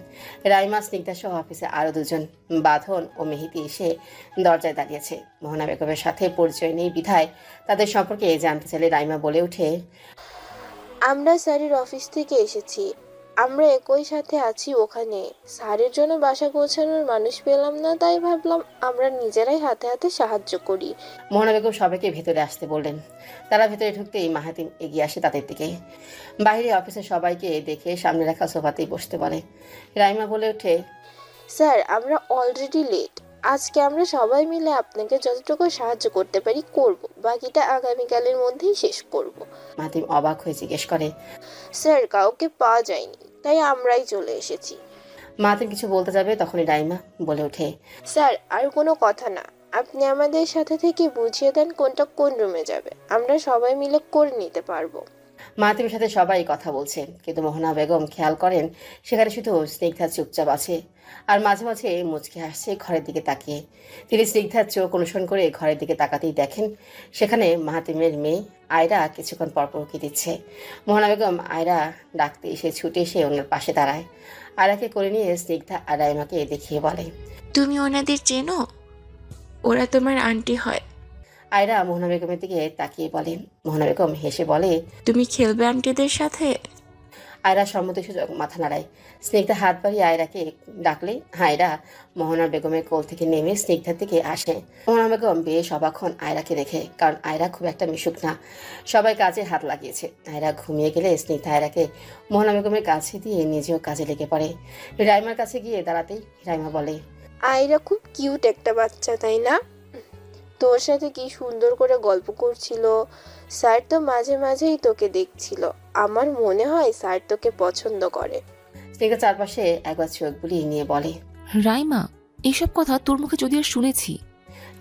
রাইমা, স্নিগ্ধা সহ অফিসে আরো দুজন বাঁধন ও মেহিতি এসে দরজায় দাঁড়িয়েছে। মোহনা বেগমের সাথে পরিচয় নেই বিধায় তাদের সম্পর্কে জানতে চাইলে রাইমা বলে ওঠে, আমরা স্যারের অফিস থেকে এসেছি। আমরা একই সাথে আছি ওখানে। স্যারের জন্য বাসা গোছানোর মানুষ পেলাম না, তাই ভাবলাম আমরা নিজেরাই হাতে হাতে সাহায্য করি। মোহনা বেগম সবাইকে ভেতরে আসতে বললেন। তারা ভেতরে ঢুকতেই মাহাতিম এগিয়ে আসে তাদের দিকে। বাইরে অফিসের সবাইকে দেখে সামনে রাখা সোফাতেই বসতে বলে। রাইমা বলে ওঠে, স্যার আমরা অলরেডি লেট। আজকে আমরা সবাই মিলে আপনাকে যতটুকু সাহায্য করতে পারি করব, বাকিটা আগামীকালের মধ্যেই শেষ করব। মাহিম অবাক হয়ে জিজ্ঞেস করে, স্যার কাউকে পাওয়া যায়নি, তাই আমরাই চলে এসেছি। মাহিম কিছু বলতে যাবে তখনই রাইমা বলে ওঠে, স্যার আর কোনো কথা না, আপনি আমাদের সাথে থেকে বুঝিয়ে দেন কোনটা কোন রুমে যাবে, আমরা সবাই মিলে করে নিতে পারবো। মাহিমের সাথে সবাই কথা বলছে, কিন্তু মোহনা বেগম খেয়াল করেন সেখানে শুধু স্নিগ্ধা চুপচাপ আছে আর মাঝে মাঝে মুচকি হাসছে ঘরের দিকে তাকিয়ে। তিনি স্নিগ্ধার চোখ অনুসরণ করে ঘরের দিকে তাকাতেই দেখেন সেখানে মাহাতিমের মেয়ে আয়রা কিছুক্ষণ পরপর উঁকি দিচ্ছে। মোহনা বেগম আয়রা ডাকতে এসে ছুটে এসে ওনার পাশে দাঁড়ায়। আয়রাকে করে নিয়ে স্নিগ্ধা আর রাইমাকে দেখিয়ে বলে, তুমি ওনাদের চেনো? ওরা তোমার আন্টি হয়। আয়রা মোহনা বেগমের দিকে তাকিয়ে বলে। মোহনা বেগম হেসে বলে, তুমি খেলবে আন্টিদের সাথে? আয়রা সম্মতিসূচক মাথা নাড়ায়। স্নিগ্ধা হাত বাড়িয়ে আয়রাকে ডাকলে আয়রা মোহনা বেগমের কোল থেকে নেমে স্নিগ্ধার দিকে আসে। মোহনা বেগম বেশ অবাক হন আয়রাকে দেখে, কারণ আয়রা খুব একটা মিশুক না। সবাই কাজে হাত লাগিয়েছে। আয়রা ঘুমিয়ে গেলে স্নিগ্ধা আয়রাকে মোহনা বেগমের কাছে দিয়ে নিজেও কাজে লেগে পড়ে। রাইমার কাছে গিয়ে দাঁড়াতেই রাইমা বলে, আয়রা খুব কিউট একটা বাচ্চা, তাই না? তোর সাথে কি সুন্দর করে গল্প করছিল। স্যার তো মাঝে মাঝেই তোকে দেখছিল, আমার মনে হয় স্যার তোকে পছন্দ করে। স্নিগ্ধা চারপাশে একবার চোখ বুলিয়ে নিয়ে বলে, রাইমা এইসব কথা তোর মুখে যদি আর শুনেছি।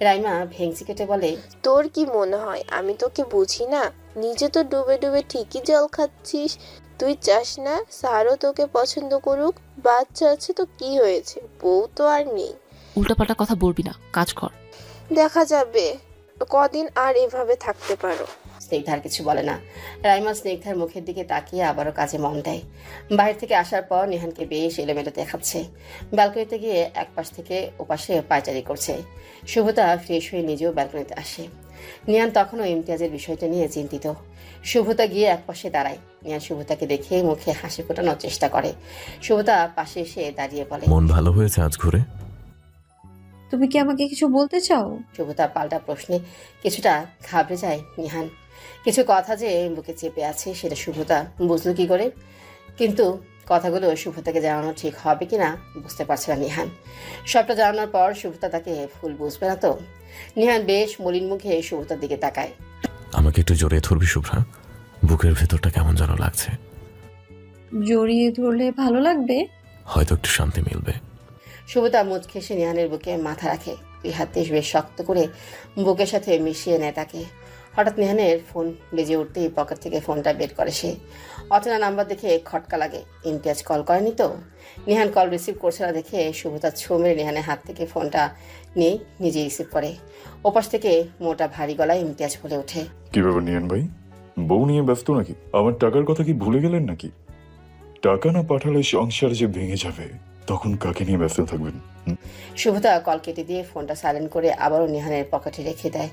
রাইমা ভেংচি কেটে বলে, তোর কি মনে হয় আমি তোকে বুঝি না? নিজে তো ডুবে ডুবে ঠিকই জল খাচ্ছিস। তুই চাস না স্যারও তোকে পছন্দ করুক? বাচ্চা আছে তো কি হয়েছে, বউ তো আর নেই। উল্টাপাল্টা কথা বলবি না, কাজ কর। দেখা যাবে কদিন আর এভাবে থাকতে পারো। স্নিগ্ধার কিছু বলে না। রাইমা স্নিগ্ধার মুখের দিকে তাকিয়ে আবারও কাজে মন দেয়। বাইরে থেকে আসার পর নিহানকে বেশ এলোমেলো দেখাচ্ছে। ব্যালকনিতে গিয়ে এক পাশ থেকে ওপাশে পায়চারি করছে। শুভতা ফ্রেশ হয়ে নিজেও ব্যালকনিতে আসে। নিহান তখনও ইমতিয়াজের বিষয়টা নিয়ে চিন্তিত। শুভতা গিয়ে এক পাশে দাঁড়ায়। নিহান শুভতাকে দেখে মুখে হাসি ফোটানোর চেষ্টা করে। শুভতা পাশে এসে দাঁড়িয়ে বলে, মন ভালো হয়েছে আজ ঘুরে? তুমি কি আমাকে কিছু বলতে চাও? শুভতার পাল্টা প্রশ্নে কিছুটা ঘাবড়ে যায় নিহান। কিছু কথা যে বুকে চেপে আছে সেটা শুভতা বুঝলো কি করে, কিন্তু কথাগুলো শুভতাকে জানানো ঠিক হবে কিনা বুঝতে পারছে না নিহান। সবটা জানানোর পর শুভতা তাকে ফুল বুঝবে না তো। নিহান বেশ মলিন মুখে শুভতার দিকে তাকায়। আমাকে একটু জড়িয়ে ধরবি শুভ্রা? বুকের ভেতরটা কেমন যেন লাগছে। জড়িয়ে ধরলে ভালো লাগবে, হয়তো একটু শান্তি মিলবে। শুভতা মুচকে এসে নিহানের বুকে মাথা রাখে। দুই হাতে বেশ শক্ত করে বুকের সাথে মিশিয়ে নেয় তাকে। হঠাৎ নিহানের ফোন বেজে উঠতেই পকেট থেকে ফোনটা বের করে সে। অচেনা নাম্বার দেখে খটকা লাগে। ইমতিয়াজ কল করেনি তো? নিহান কল রিসিভ করছে না দেখে শুভতা ছো মেরে নিহানের হাত থেকে ফোনটা নিয়ে নিজে রিসিভ করে। ওপাশ থেকে মোটা ভারী গলায় ইমতিয়াজ বলে ওঠে, কি ব্যাপার নিয়ান ভাই, বউ নিয়ে ব্যস্ত নাকি? আমার টাকার কথা কি ভুলে গেলেন নাকি? টাকা না পাঠালে সংসার যে ভেঙে যাবে, তখন কাকে নিয়ে ব্যস্ত থাকবেন? শুভতা কল কেটে দিয়ে ফোনটা সাইলেন্ট করে আবারও নিহানের পকেটে রেখে দেয়।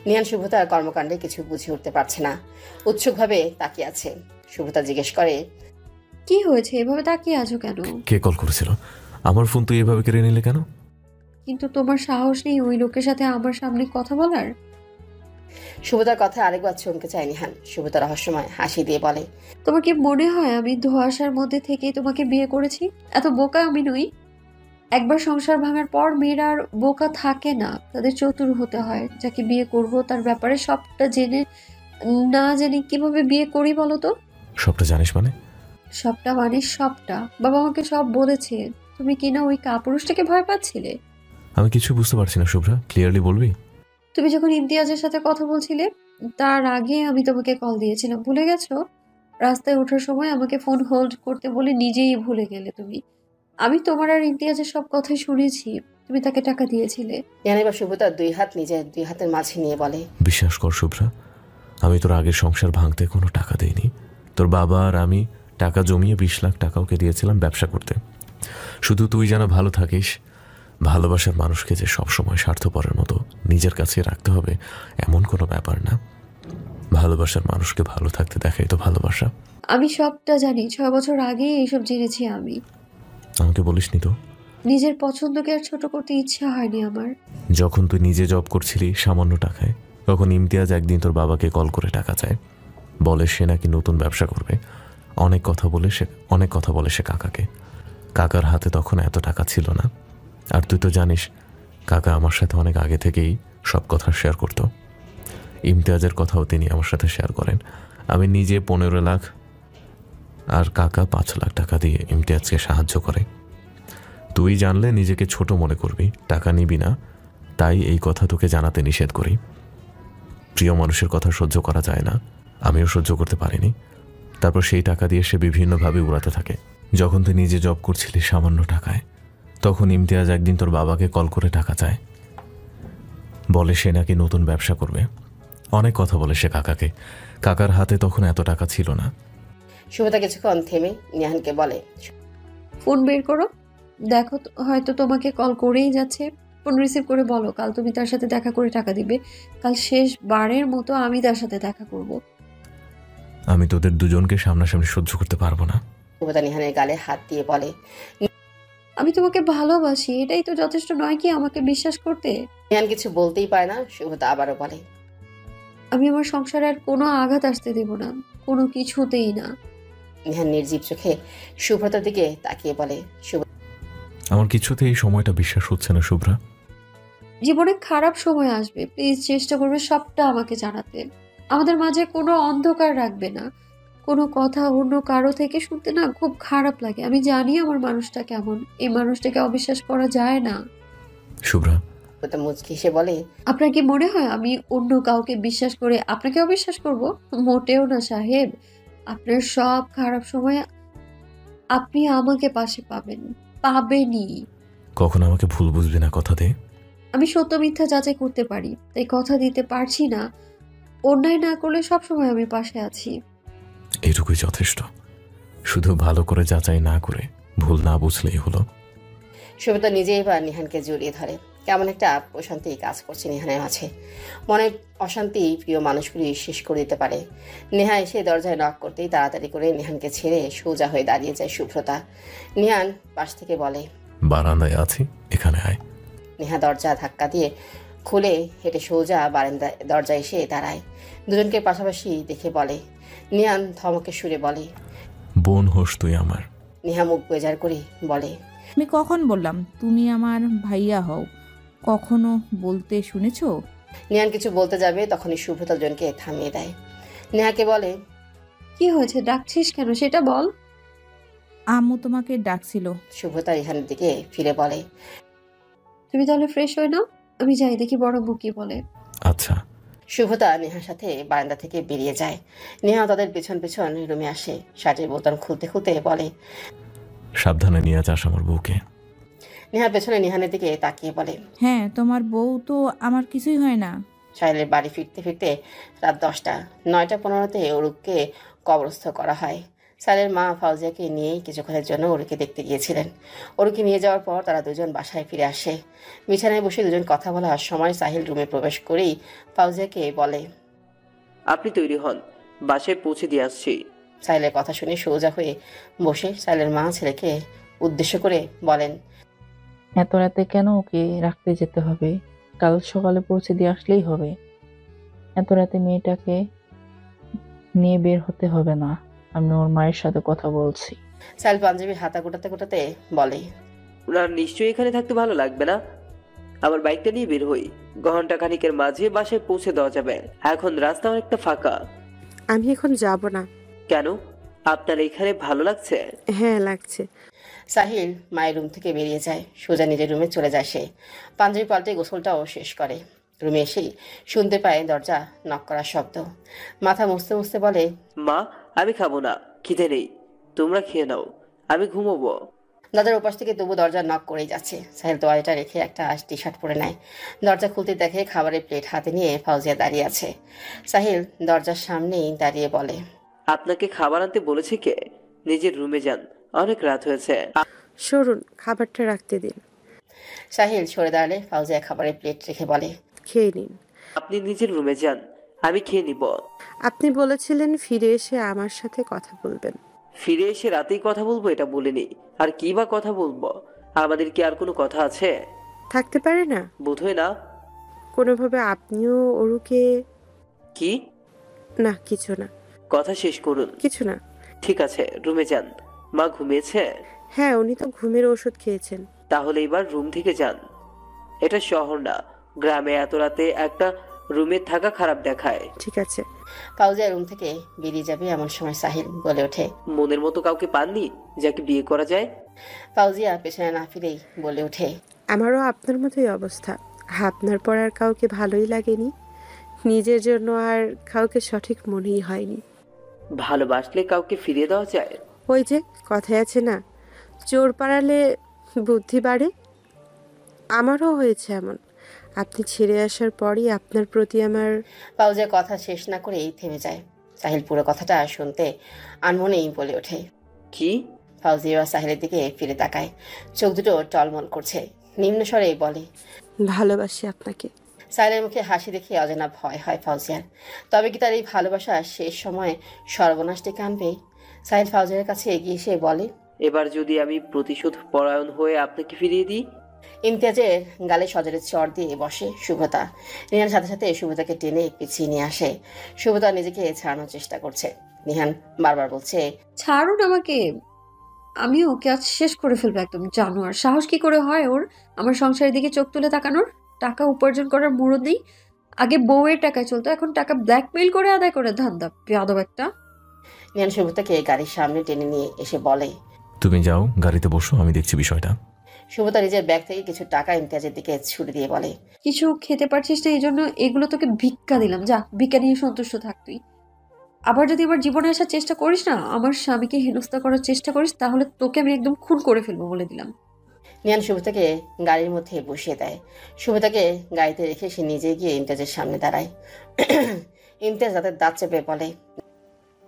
নিহান শুভতার কর্মকাণ্ডে কিছু বুঝে উঠতে পারছে না, উৎসুকভাবে তাকিয়ে আছে। শুভতা জিজ্ঞেস করে, কি হয়েছে, এভাবে তাকিয়ে আছো কেন? কে কল করেছিল? আমার ফোন তুই এভাবে কেড়ে নিলে কেন? কিন্তু তোমার সাহস নেই ওই লোকের সাথে আমার সামনে কথা বলার? শুভতার কথা আরেকবার চমকে চায় নিহান। শুভতা রহস্যময় হাসি দিয়ে বলে, তোমার কি মনে হয় আমি ধোঁয়াশার মধ্যে থেকেই তোমাকে বিয়ে করেছি? এত বোকা আমি নই। একবার সংসার ভাঙার পর মেয়েরা আর বোকা থাকে না, তাদের চতুর হতে হয়। যাকে বিয়ে করব তার ব্যাপারে সবটা জেনে না জেনে কিভাবে বিয়ে করি বলো তো? সবটা জানিস মানে? সবটা মানে সবটা। বাবা আমাকে সব বলেছে। তুমি কিনা ওই কাপুরুষটাকে ভয় পাচ্ছিলে। আমি কিছু বুঝতে পারছি না শুভ্রা, ক্লিয়ারলি বলবি? তুমি যখন ইমতিয়াজের সাথে কথা বলছিলে তার আগে আমি তোমাকে কল দিয়েছিলাম, ভুলে গেছো? রাস্তায় ওঠার সময় আমাকে ফোন হোল্ড করতে বলে নিজেই ভুলে গেলে তুমি। আমি তোমার আর ইমতিয়াজের সব কথাই শুনেছি। তুমি তাকে টাকা দিয়েছিলে। এবার শুভতা দুই হাত নিজের দুই হাতের মাঝে নিয়ে বলে, বিশ্বাস কর শুভ্রা, আমি তোর আগের সংসার ভাঙতে কোনো টাকা দেইনি। তোর বাবা আর আমি টাকা জমিয়ে 20 লাখ টাকা ওকে দিয়েছিলাম ব্যবসা করতে। শুধু তুই যেন ভালো থাকিস। ভালোবাসার মানুষকে যে সবসময় স্বার্থপরের মতো নিজের কাছে রাখতে হবে এমন কোনো ব্যাপার না। ভালোবাসার মানুষকে ভালো থাকতে দেখাই তো ভালোবাসা। আমি সবটা জানি, 6 বছর আগে এইসব জেনেছি আমি। আমাকে বলিসনি তো? নিজের পছন্দকে আর ছোট করতে ইচ্ছা হয়নি আমার। যখন তুই নিজে জব করছিলি সামান্য টাকায়, তখন ইমতিয়াজ একদিন তোর বাবাকে কল করে টাকা চায়। বলে সে নাকি নতুন ব্যবসা করবে। অনেক কথা বলে সে কাকাকে। কাকার হাতে তখন এত টাকা ছিল না। আর তুই তো জানিস কাকা আমার সাথে অনেক আগে থেকেই সব কথা শেয়ার করত। ইমতিয়াজের কথাও তিনি আমার সাথে শেয়ার করেন। আমি নিজে 15 লাখ আর কাকা 5 লাখ টাকা দিয়ে ইমতিয়াজকে সাহায্য করে। তুই জানলে নিজেকে ছোট মনে করবি, টাকা নিবি না, তাই এই কথা তোকে জানাতে নিষেধ করি। প্রিয় মানুষের কথা সহ্য করা যায় না, আমিও সহ্য করতে পারিনি। তারপর সেই টাকা দিয়ে সে বিভিন্নভাবে উড়াতে থাকে। যখন তুই নিজে জব করছিলি সামান্য টাকায়, তখন ইমতিয়াজ একদিন তোর বাবাকে কল করে টাকা চায়, বলে সে নাকি নতুন ব্যবসা করবে। অনেক কথা বলে সে কাকাকে। কাকার হাতে তখন এত টাকা ছিল না। শুভতা কিছুক্ষণ থেমে নিহানকে বলে, ফোন বের করো, দেখো হয়তো তোমাকে কল করেই যাচ্ছে। ফোন রিসিভ করে বলো কাল তুমি তার সাথে দেখা করে টাকা দিবে। কাল শেষবারের মতো আমি তার সাথে দেখা করব। আমি তোদের দুজনকে সামনাসামনি সহ্য করতে পারবো না। শুভতা নিহানের গালে হাত দিয়ে বলে, আমি তোমাকে ভালোবাসি, এটাই তো যথেষ্ট নয় কি আমাকে বিশ্বাস করতে? নিহান কিছু বলতেই পারে না। শুভতা আবারও বলে, আমি আমার সংসারে আর কোনো আঘাত আসতে দেব না, কোনো কিছুতেই না। নিহান নির্জীব চোখে শুভ্রতার দিকে তাকিয়ে বলে, আমার কিছুতে এই সময়টা বিশ্বাস হচ্ছে না শুভ্রা। জীবনে খারাপ সময় আসবে, প্লিজ চেষ্টা করবে সবটা আমাকে জানাতে। আমাদের মাঝে কোনো অন্ধকার রাখবে না। কোনো কথা অন্য কারো থেকে শুনতে না খুব খারাপ লাগে। আমি জানি আমার মানুষটা কেমন, এই মানুষটাকে অবিশ্বাস করা যায় না। শুভ্রা মুচকি সে বলে, আপনার কি মনে হয় আমি অন্য কাউকে বিশ্বাস করে আপনাকে অবিশ্বাস করব? মোটেও না সাহেব। আপনার সব খারাপ সময় আপনি আমাকে পাশে পাবেনই। কখন আমাকে ভুল বুঝবি না, কথা দে। আমি সত্য মিথ্যা যাচাই করতে পারি, তাই কথা দিতে পারছি না। অন্যায় না করলে সব সময় আমি পাশে আছি। এইটুকুই যথেষ্ট। শুধু ভালো করে যাচাই না করে ভুল না বুঝলেই হলো। শুভতা নিজে এবার নিহানকে জড়িয়ে ধরে। কেমন একটা প্রশান্তি কাজ করছে নিহানের মাঝে। মনে অশান্তি প্রিয় মানুষগুলি শেষ করে দিতে পারে। নেহা এসে দরজায় নক করতেই তাড়াতাড়ি করে নিহানকে ছেড়ে সোজা হয়ে দাঁড়িয়ে যায় শুভ্রতা। নিহান পাশ থেকে বলে, বারান্দায় আছি, এখানে আয়। নেহা দরজা ধাক্কা দিয়ে খুলে হেঁটে সোজা বারান্দায় দরজায় এসে দাঁড়ায়। দুজনকে পাশাপাশি দেখে বলে, নিহান ধমকে সুরে বলে, বোন হোস তুই আমার। নেহা মুখ বেজার করে বলে, আমি কখন বললাম তুমি আমার ভাইয়া হও? কখনো বলতে শুনেছো? নিহান কিছু বলতে যাবে তখনই শুভ্রতা দুজনকে থামিয়ে দেয়। নেহাকে বলে, কি হয়েছে, ডাকছিস কেন সেটা বল। আম্মু তোমাকে ডাকছিল। শুভ্রতা রিহানের দিকে ফিরে বলে, তুমি তাহলে ফ্রেশ হয়ে নাও, আমি যাই দেখি বড় আম্মু কি বলে। আচ্ছা। শুভ্রতা নেহার সাথে বারান্দা থেকে বেরিয়ে যায়। নেহা তাদের পেছন পেছন রুমে আসে। শার্টের বোতাম খুলতে খুলতে বলে, সাবধানে নিয়ে যাস আমার বউকে। নেহা পেছনে নিহানের দিকে তাকিয়ে বলে, হ্যাঁ তোমার বউ তো আমার কিছুই হয় না। সাহেলের বাড়ি ফিরতে ফিরতে রাত 10টা। 9:15-তে অরুককে কবরস্থ করা হয়। সাহেলের মা ফাউজিয়াকে নিয়েই কিছুক্ষণের জন্য অরুকে দেখতে গিয়েছিলেন। অরুকে নিয়ে যাওয়ার পর তারা দুজন বাসায় ফিরে আসে। বিছানায় বসে দুজন কথা বলার সময় সাহিল রুমে প্রবেশ করেই ফাউজিয়াকে বলে, আপনি তৈরি হন, বাসায় পৌঁছে দিয়ে আসছি। সাহিলের কথা শুনে সোজা হয়ে বসে সাহিলের মা ছেলেকে উদ্দেশ্য করে বলেন, এত রাতে কেন ওকে রাখতে যেতে হবে? কাল সকালে পৌঁছে দিয়ে আসলেই হবে। এত রাতে মেয়েটাকে নিয়ে বের হতে হবে না, আমি ওর মায়ের সাথে কথা বলছি। সাহিল পাঞ্জাবির হাতা গোটাতে গোটাতে বলে, ওনার নিশ্চয়ই এখানে থাকতে ভালো লাগবে না? আমার বাইকটা নিয়ে বের হই, ঘন্টা খানিকের মাঝে বাসায় পৌঁছে দেওয়া যাবে। এখন রাস্তা অনেকটা ফাঁকা। আমি এখন যাব না। কেন, আপনার এখানে ভালো লাগছে? হ্যাঁ লাগছে। সাহিল মায়ের রুম থেকে বেরিয়ে যায়। সোজা নিজের রুমে চলে যায় সে। পাঞ্জাবি পাল্টে গোসলটাও শেষ করে। রুমে এসেই শুনতে পায় দরজা নক করার শব্দ। মাথা মুছতে মুছতে বলে, মা আমি খাবো না, খিদে নেই, তোমরা খেয়ে নাও, আমি ঘুমোবো। দাদার ওপাশ থেকে তবু দরজা নক করেই যাচ্ছে। সাহিল তোয়ালেটা রেখে একটা টি শার্ট পরে নেয়। দরজা খুলতে দেখে খাবারের প্লেট হাতে নিয়ে ফাউজিয়া দাঁড়িয়ে আছে। সাহিল দরজার সামনেই দাঁড়িয়ে বলে, আপনাকে খাবার আনতে বলেছে কে? নিজের রুমে যান, অনেক রাত হয়েছে। সরুন, খাবারটা রাখতে দিন। সাহিল সরে দাঁড়ালে ফাউজিয়া খাবারের প্লেট রেখে বলে, খেয়ে নিন। আপনি নিজের রুমে যান, আমি খেয়ে নিব। আপনি বলেছিলেন ফিরে এসে আমার সাথে কথা বলবেন। ফিরে এসে রাতেই কথা বলবো এটা বলিনি, আর কি বা কথা বলবো? আমাদের কি আর কোনো কথা আছে? থাকতে পারে না? বোধহয় না। কোনোভাবে আপনিও ওরুকে? কি না, কিছু না। কথা শেষ করুন। কিছু না। ঠিক আছে, রুমে যান। মা ঘুমিয়েছে? হ্যাঁ, উনি তো ঘুমের ওষুধ খেয়েছেন। তাহলে এবার রুম থেকে যান। এটা শহর না, গ্রামে এত রাতে একটা রুমে থাকা খারাপ দেখায়। ঠিক আছে। ফাউজিয়া রুম থেকে বেরিয়ে যাবে এমন সময় সাহিল বলে ওঠে, মনের মতো কাউকে পাননি যাকে বিয়ে করা যায়? ফাউজিয়া পেছনে না ফিরেই বলে ওঠে, আমারও আপনার মতোই অবস্থা। আপনার পর আর কাউকে ভালোই লাগেনি, নিজের জন্য আর কাউকে সঠিক মনেই হয়নি। ভালোবাসলে কাউকে ফিরিয়ে দেওয়া যায়? ওই যে কথায় আছে না, চোর পাড়ালে বুদ্ধি বাড়ে। আমারও হয়েছে এমন। আপনি ছেড়ে আসার পরই আপনার প্রতি আমার। ফাউজিয়া কথা শেষ না করেই থেমে যায়। সাহিল পুরো কথাটা শুনতে আনমনেই বলে ওঠে, কি? ফাউজিয়া সাহিলের দিকে ফিরে তাকায়, চোখ দুটো টলমল করছে, নিম্ন স্বরে বলে, ভালোবাসি আপনাকে। সাহিলের মুখে হাসি দেখে অজানা ভয় হয় ফাউজিয়ার। তবে কি তার এই ভালোবাসা শেষ সময়ে সর্বনাশ ডেকে আনবে? সাহিল ফাউজিয়ার কাছে এগিয়ে এসে বলে, এবার যদি আমি প্রতিশোধ পরায়ণ হয়ে আপনাকে ফিরিয়ে দিই? ইমতিয়াজের গালে সজরের চর দিয়ে বসে শুভতা। নিহান সাথে সাথে শুভতাকে টেনে পিছিয়ে নিয়ে আসে। শুভতা নিজেকে ছাড়ানোর চেষ্টা করছে। নিহান বারবার বলছে, ছাড়ুন আমাকে, আমি ওকে আজ শেষ করে ফেলবো একদম। জানোয়ার সাহস কি করে হয় ওর আমার সংসারের দিকে চোখ তুলে তাকানোর? টাকা উপার্জন করার মুরদ নেই। আগে বউয়ের টাকায় চলতো, এখন টাকা ব্ল্যাকমেইল করে আদায় করে ধান্দা। বেয়াদব একটা। নিহান শুভতাকে গাড়ির সামনে টেনে নিয়ে এসে বলে, তুমি যাও, গাড়িতে বসো, আমি দেখছি বিষয়টা। শুভতা নিজের ব্যাগ থেকে কিছু টাকা ইমতিয়াজের দিকে ছুড়ে দিয়ে বলে, কিছু খেতে পারছিস না, এই জন্য এগুলো তোকে ভিক্ষা দিলাম, যা ভিক্ষা নিয়ে সন্তুষ্ট থাক তুই। আবার যদি আমার জীবনে আসার চেষ্টা করিস না, আমার স্বামীকে হেনস্থা করার চেষ্টা করিস, তাহলে তোকে আমি একদম খুন করে ফেলবো বলে দিলাম। নিহান শুভতাকে গাড়ির মধ্যে বসিয়ে দেয়। শুভতাকে গাড়িতে রেখে সে নিজে গিয়ে ইমতিয়াজের সামনে দাঁড়ায়। ইমতিয়াজ দাঁতের দাঁত চেপে বলে,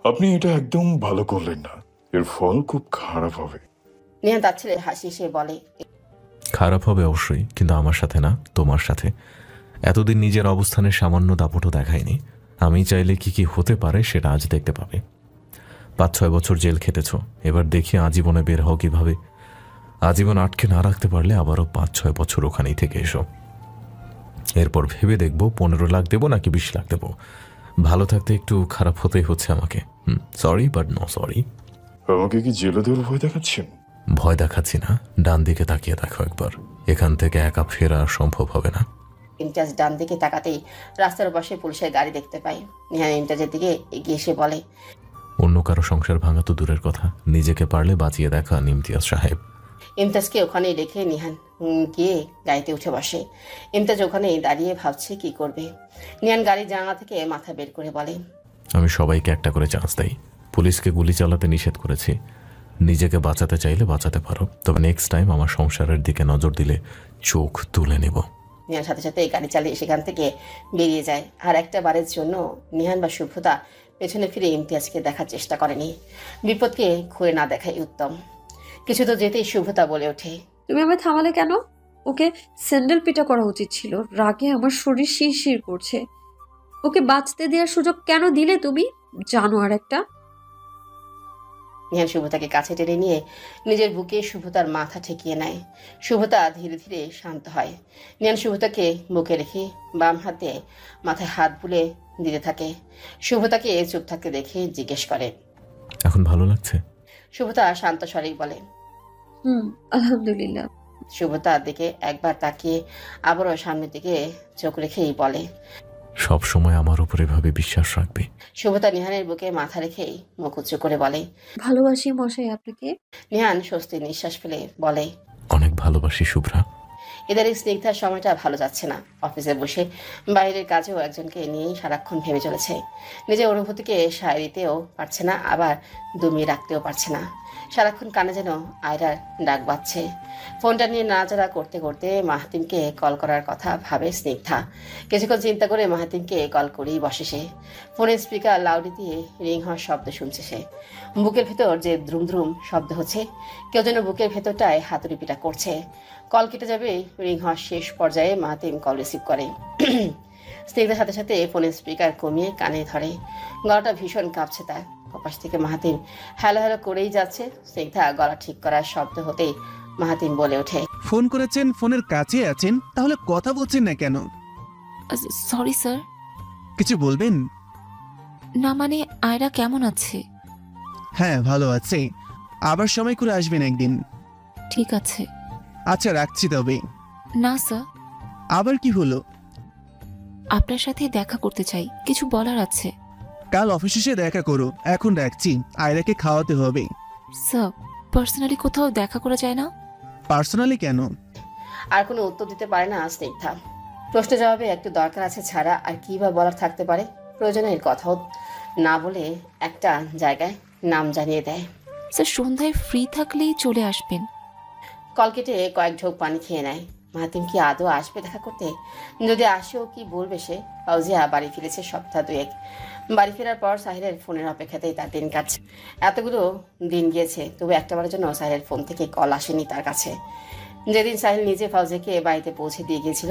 আপনি এটা একদম ভালো করলেন না, এর ফল খুব খারাপ হবে। নিহান তার ছেলে হাসি সে বলে, খারাপ হবে অবশ্যই, কিন্তু আমার সাথে না, তোমার সাথে। এতদিন নিজের অবস্থানের সামান্য দাপটও দেখায়নি। আমি চাইলে কি কি হতে পারে সেটা আজ দেখতে পাবে। 5-6 বছর জেল খেটেছ, এবার দেখি আজীবনে বের হও কিভাবে। আজীবন আটকে না রাখতে পারলে আবারও 5-6 বছর ওখানেই থেকে এসো। এরপর ভেবে দেখবো 15 লাখ দেবো নাকি 20 লাখ দেবো। ভালো থাকতে একটু খারাপ হতেই হচ্ছে আমাকে। Sorry but no sorry. আমাকে কি জেলে দেওয়ার ভয় দেখাচ্ছেন? ভয় দেখাচ্ছি না, ডান দিকে তাকিয়ে দেখো একবার, এখান থেকে একা ফেরা সম্ভব হবে না। ইমতিয়াজ ডান দিকে তাকাতেই রাস্তার পাশে পুলিশের গাড়ি দেখতে পায়। নিহান ইমতিয়াজের দিকে এগিয়ে এসে বলে, অন্য কারো সংসার ভাঙা তো দূরের কথা, নিজেকে পারলে বাঁচিয়ে দেখা ইমতিয়াজ সাহেব। ইমতাজকে ওখানেই রেখে নিহান গিয়ে গাড়িতে উঠে বসে। ইমতাজ ওখানেই দাঁড়িয়ে ভাবছে কি করবে। নিহান গাড়ির জানালা থেকে মাথা বের করে বলে, আমি সবাইকে একটা করে চান্স দেই। পুলিশকে গুলি চালাতে নিষেধ করেছি। নিজেকে বাঁচাতে চাইলে বাঁচাতে পারো, তবে নেক্সট টাইম আমার সংসারের দিকে নজর দিলে চোখ তুলে নেব। নিহান সাথে সাথে গাড়ি চালিয়ে সেখান থেকে বেরিয়ে যায়। আর একটা বারের জন্য নিহান বা শুভ্রতা পেছনে ফিরে ইমতিয়াজকে দেখার চেষ্টা করেনি। বিপদকে ঘুরে না দেখাই উত্তম। কিছু তো যেতেই শুভ্রতা বলে ওঠে, তুমি আমায় থামালে কেন? ওকে স্যান্ডেল পিটা করা উচিত ছিল। রাগে আমার শরীর শিরশির করছে। ওকে বাঁচতে দেওয়ার সুযোগ কেন দিলে তুমি? জানোয়ার একটা। নিহান শুভ্রতাকে কাছে টেনে নিয়ে নিজের বুকে শুভ্রতার মাথা ঠেকিয়ে নেয়। শুভ্রতা ধীরে ধীরে শান্ত হয়। নিহান শুভ্রতাকে বুকে রেখে বাম হাতে মাথায় হাত বুলে দিতে থাকে। শুভ্রতাকে চুপ থাকতে দেখে জিজ্ঞেস করে, এখন ভালো লাগছে? শুভ্রতা শান্ত স্বরেই বলে, আলহামদুলিল্লাহ। শুভ্রতার দিকে একবার তাকিয়ে আবারও সামনের দিকে চোখ রেখেই বলে, সব সময় আমার উপর এভাবে বিশ্বাস রাখবে। শুভ্রতা নিহানের বুকে মাথা রেখেই মুখ উঁচু করে বলে, ভালোবাসি মশাই আপনাকে। নিহান স্বস্তির নিঃশ্বাস ফেলে বলে, অনেক ভালোবাসি শুভ্রা। এদের এই স্নিগ্ধার সময়টা ভালো যাচ্ছে না। অফিসে বসে বাইরের কাজেও একজনকে নিয়েই সারাক্ষণ ভেবে চলেছে। নিজের অনুভূতিকে সায় দিতেও পারছে না, আবার দমিয়ে রাখতেও পারছে না। সারাক্ষণ কানে যেন আয়রার ডাক বাজছে। ফোনটা নিয়ে নাড়াচাড়া করতে করতে মাহাতিমকে কল করার কথা ভাবে স্নিগ্ধা। কিছুক্ষণ চিন্তা করে মাহাতিমকে কল করেই বসে সে। ফোনের স্পিকার লাউডে দিয়ে রিং হওয়ার শব্দ শুনছে সে। বুকের ভেতর যে দ্রুম দ্রুম শব্দ হচ্ছে, কেউ যেন বুকের ভেতরটায় হাতুড়ি পিটা করছে। কল কেটে যাবে, রিং হওয়ার শেষ পর্যায়ে মাহাতিম কল রিসিভ করে। স্নিগ্ধার সাথে সাথে ফোনের স্পিকার কমিয়ে কানে ধরে। গলাটা ভীষণ কাঁপছে তার। কপাস থেকে মাহাতিম হ্যালো হ্যালো করেই যাচ্ছে। স্নিগ্ধা গলা ঠিক করার শব্দ হতেই মাহাতিম বলে ওঠে, ফোন করেছেন, ফোনের কাছে আছেন, তাহলে কথা বলছেন না কেন? Sorry sir. কিছু বলবেন? না মানে আয়রা কেমন আছে? হ্যাঁ ভালো আছে, আবার সময় করে আসবেন একদিন। ঠিক আছে। আচ্ছা রাখছি তবে। না স্যার। আবার কি হলো? আপনার সাথে দেখা করতে চাই, কিছু বলার আছে। কাল অফিস এসে দেখা করো, এখন রাখছি, আয়রাকে খাওয়াতে হবে। স্যার, পার্সোনালি কোথাও দেখা করা যায় না? পার্সোনালি কেন? আর কোনো উত্তর দিতে পারে না স্নিগ্ধা। প্রশ্ন জবাবে একটু দরকার আছে ছাড়া আর কী বা বলার থাকতে পারে। প্রয়োজনের কথাও না বলে একটা জায়গায় নাম জানিয়ে দেয়। স্যার, সন্ধ্যায় ফ্রি থাকলেই চলে আসবেন। কল কেটে কয়েক ঢোক পানি খেয়ে নেয়। মাহাতিম কি আদৌ আসবে দেখা করতে? যদি আসেও কি বলবে সে? ফাউজিয়া বাড়ি ফিরেছে সপ্তাহ দুয়েক। বাড়ি ফেরার পর সাহিলের ফোনের অপেক্ষাতেই তার দিন কাটছে। এতগুলো দিন গিয়েছে, তবু একটাবারের জন্য সাহিলের ফোন থেকে কল আসেনি তার কাছে। যেদিন সাহিল নিজে ফাউজিয়াকে বাড়িতে পৌঁছে দিয়ে গিয়েছিল,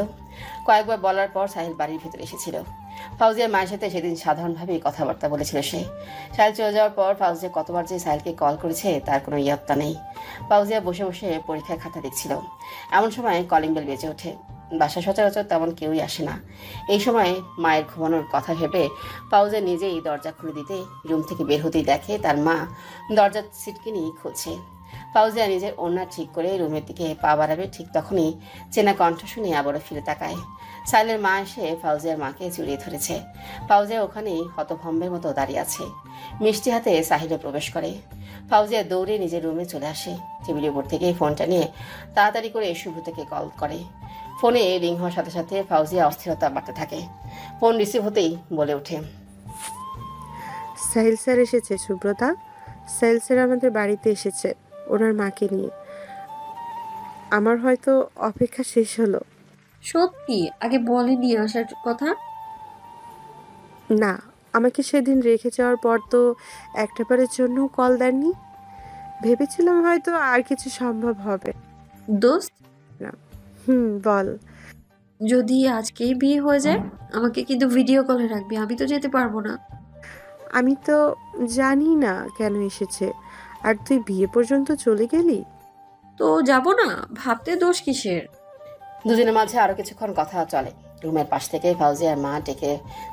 কয়েকবার বলার পর সাহিল বাড়ির ভিতরে এসেছিল। ফাউজিয়ার মায়ের সাথে সেদিন সাধারণভাবেই কথাবার্তা বলেছিল সে। সাহিল চলে যাওয়ার পর ফাউজিয়া কতবার যে সাহিলকে কল করেছে তার কোনো ইয়ত্তা নেই। ফাউজিয়া বসে বসে পরীক্ষার খাতা দেখছিল। এমন সময় কলিং বেল বেজে ওঠে। বাসা সচরাচর তেমন কেউই আসে না। এই সময় মায়ের ঘুমানোর কথা ভেবে ফাউজিয়া নিজেই দরজা খুলে দিতে রুম থেকে বের হতেই দেখে তার মা দরজার ছিটকিনি খুলছে। ফাউজিয়া নিজের ওড়না ঠিক করে রুমের দিকে পা বাড়াবে, ঠিক তখনই চেনা কণ্ঠ শুনে আবারও ফিরে তাকায়। সাহিলের মা এসে ফাউজিয়ার মাকে জড়িয়ে ধরেছে। ফাউজিয়া ওখানেই হতভম্বের মতো দাঁড়িয়ে আছে। মিষ্টি হাতে সাহিলে প্রবেশ করে। ফাউজিয়া দৌড়ে নিজের রুমে চলে আসে। টেবিলের উপর থেকে ফোনটা নিয়ে তাড়াতাড়ি করে শুভ্রতাকে কল করে। ফোনে রিং হওয়ার সাথে সাথে ফাউজিয়া অস্থিরতা বাড়তে থাকে। ফোন রিসিভ হতেই বলে ওঠে, সাহিল স্যার এসেছে সুব্রতা। সাহিল স্যার আমাদের বাড়িতে এসেছে ওনার মাকে নিয়ে। আমার হয়তো অপেক্ষা শেষ হলো। সত্যি? আগে বলেনি আসার কথা? না, আমাকে সেদিন রেখে যাওয়ার পর তো একটাবারের জন্য কল দেননি। ভেবেছিলাম হয়তো আর কিছু সম্ভব হবে। দোস্ত, না বল। যদি আজকেই বিয়ে হয়ে যায় আমাকে কিন্তু ভিডিও কলে রাখবি, আমি তো যেতে পারবো না। আমি তো জানি না কেন এসেছে, আর তুই বিয়ে পর্যন্ত চলে গেলি। তো যাব না, ভাবতে দোষ কিসের? দুজনের মাঝে আরো কিছুক্ষণ কথা চলে। রুমের পাশ থেকে ফাউজিয়ার মা ডেকে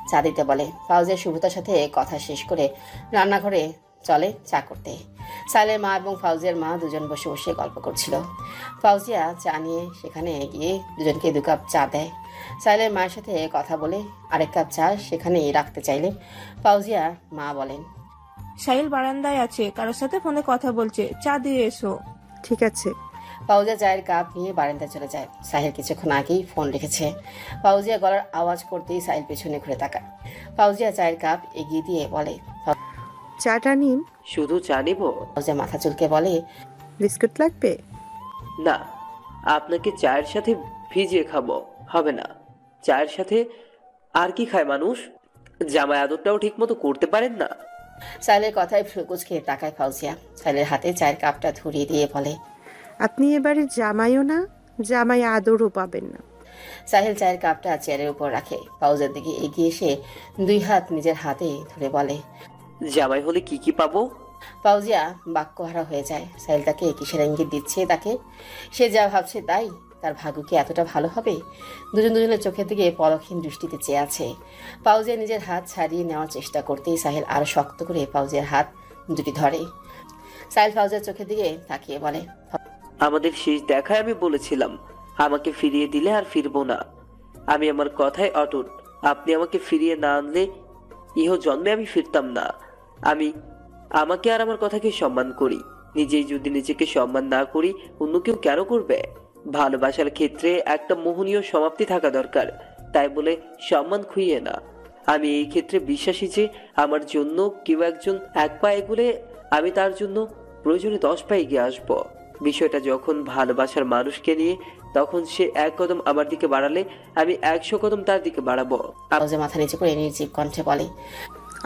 চা দিতে বলে। ফাউজিয়া শুভ্রতার সাথে কথা শেষ করে রান্নাঘরে চলে চা করতে। সাহিলের মা এবং ফাউজিয়ার মা দুজন বসে বসে গল্প করছিল। ফাউজিয়া চা নিয়ে সেখানে গিয়ে দুজনকে 2 কাপ চা দেয়। সাহিলের মায়ের সাথে কথা বলে আরেক কাপ চা সেখানেই রাখতে চাইলে ফাউজিয়ার মা বলেন, সাহিল বারান্দায় আছে, কারোর সাথে ফোনে কথা বলছে, চা দিয়ে এসো। ঠিক আছে। ফাউজিয়া চায়ের কাপ নিয়ে বারান্দায় চলে যায়। সাহিল কিছুক্ষণ আগেই ফোন রেখেছে। ফাউজিয়া গলার আওয়াজ করতেই সাহিল পেছনে ঘুরে তাকায়। ফাউজিয়া চায়ের কাপ এগিয়ে দিয়ে বলে, চাটা নিন। শুধু চা নিব? ফাউজিয়া মাথা চুলকে বলে, বিস্কুট লাগবে? না, আপনাকে চায়ের সাথে ভিজিয়ে খাবো। হবে না। চায়ের সাথে আর কি খায় মানুষ? জামাই আদরটাও ঠিক মতো করতে পারেন না। সাহিলের কথায় ফ্রুকুচ খেয়ে তাকায় ফাউজিয়া। সাহিলের হাতে চায়ের কাপটা ধরিয়ে দিয়ে বলে, আপনি এবারে জামাইও না, জামাই আদরও পাবেন না। সাহিল চায়ের কাপটা চেয়ারের উপর রাখে। ফাউজিয়ার দিকে এগিয়ে এসে 2 হাত নিজের হাতে ধরে বলে, জামাই হলে কি কি পাবো? ফাউজিয়া বাক্যহারা হয়ে যায়। সাহিল তাকে কিসের ইঙ্গিত দিচ্ছে তাকে? সে যা ভাবছে তাই? তার ভাগ্য কি এতটা ভালো হবে? দুজনের চোখের দিকে পলকহীন দৃষ্টিতে চেয়ে আছে। ফাউজিয়া নিজের হাত ছাড়িয়ে নেওয়ার চেষ্টা করতেই সাহিল আরো শক্ত করে ফাউজিয়ার হাত দুটি ধরে। সাহিল ফাউজিয়ার চোখের দিকে তাকিয়ে বলে, আমাদের শেষ দেখায় আমি বলেছিলাম আমাকে ফিরিয়ে দিলে আর ফিরবো না। আমি আমার কথায় অটুট। আপনি আমাকে ফিরিয়ে না আনলে ইহ জন্মে আমি ফিরতাম না। আমি আমাকে আর আমার কথাকে সম্মান করি। নিজেই যদি নিজেকে সম্মান না করি, অন্য কেউ কেন করবে? ভালোবাসার ক্ষেত্রে একটা মোহনীয় সমাপ্তি থাকা দরকার, তাই বলে সম্মান খুইয়ে না। আমি এই ক্ষেত্রে বিশ্বাসী যে আমার জন্য কেউ একজন 1 পা এগুলে আমি তার জন্য প্রয়োজনে 10 পা এগিয়ে আসবো। বিষয়টা যখন ভালোবাসার মানুষকে নিয়ে, তখন সে 1 কদম আমার দিকে বাড়ালে আমি 100 কদম তার দিকে বাড়াবো। ফাউজিয়া মাথা নিচু করে নির্জীব কণ্ঠে বলে,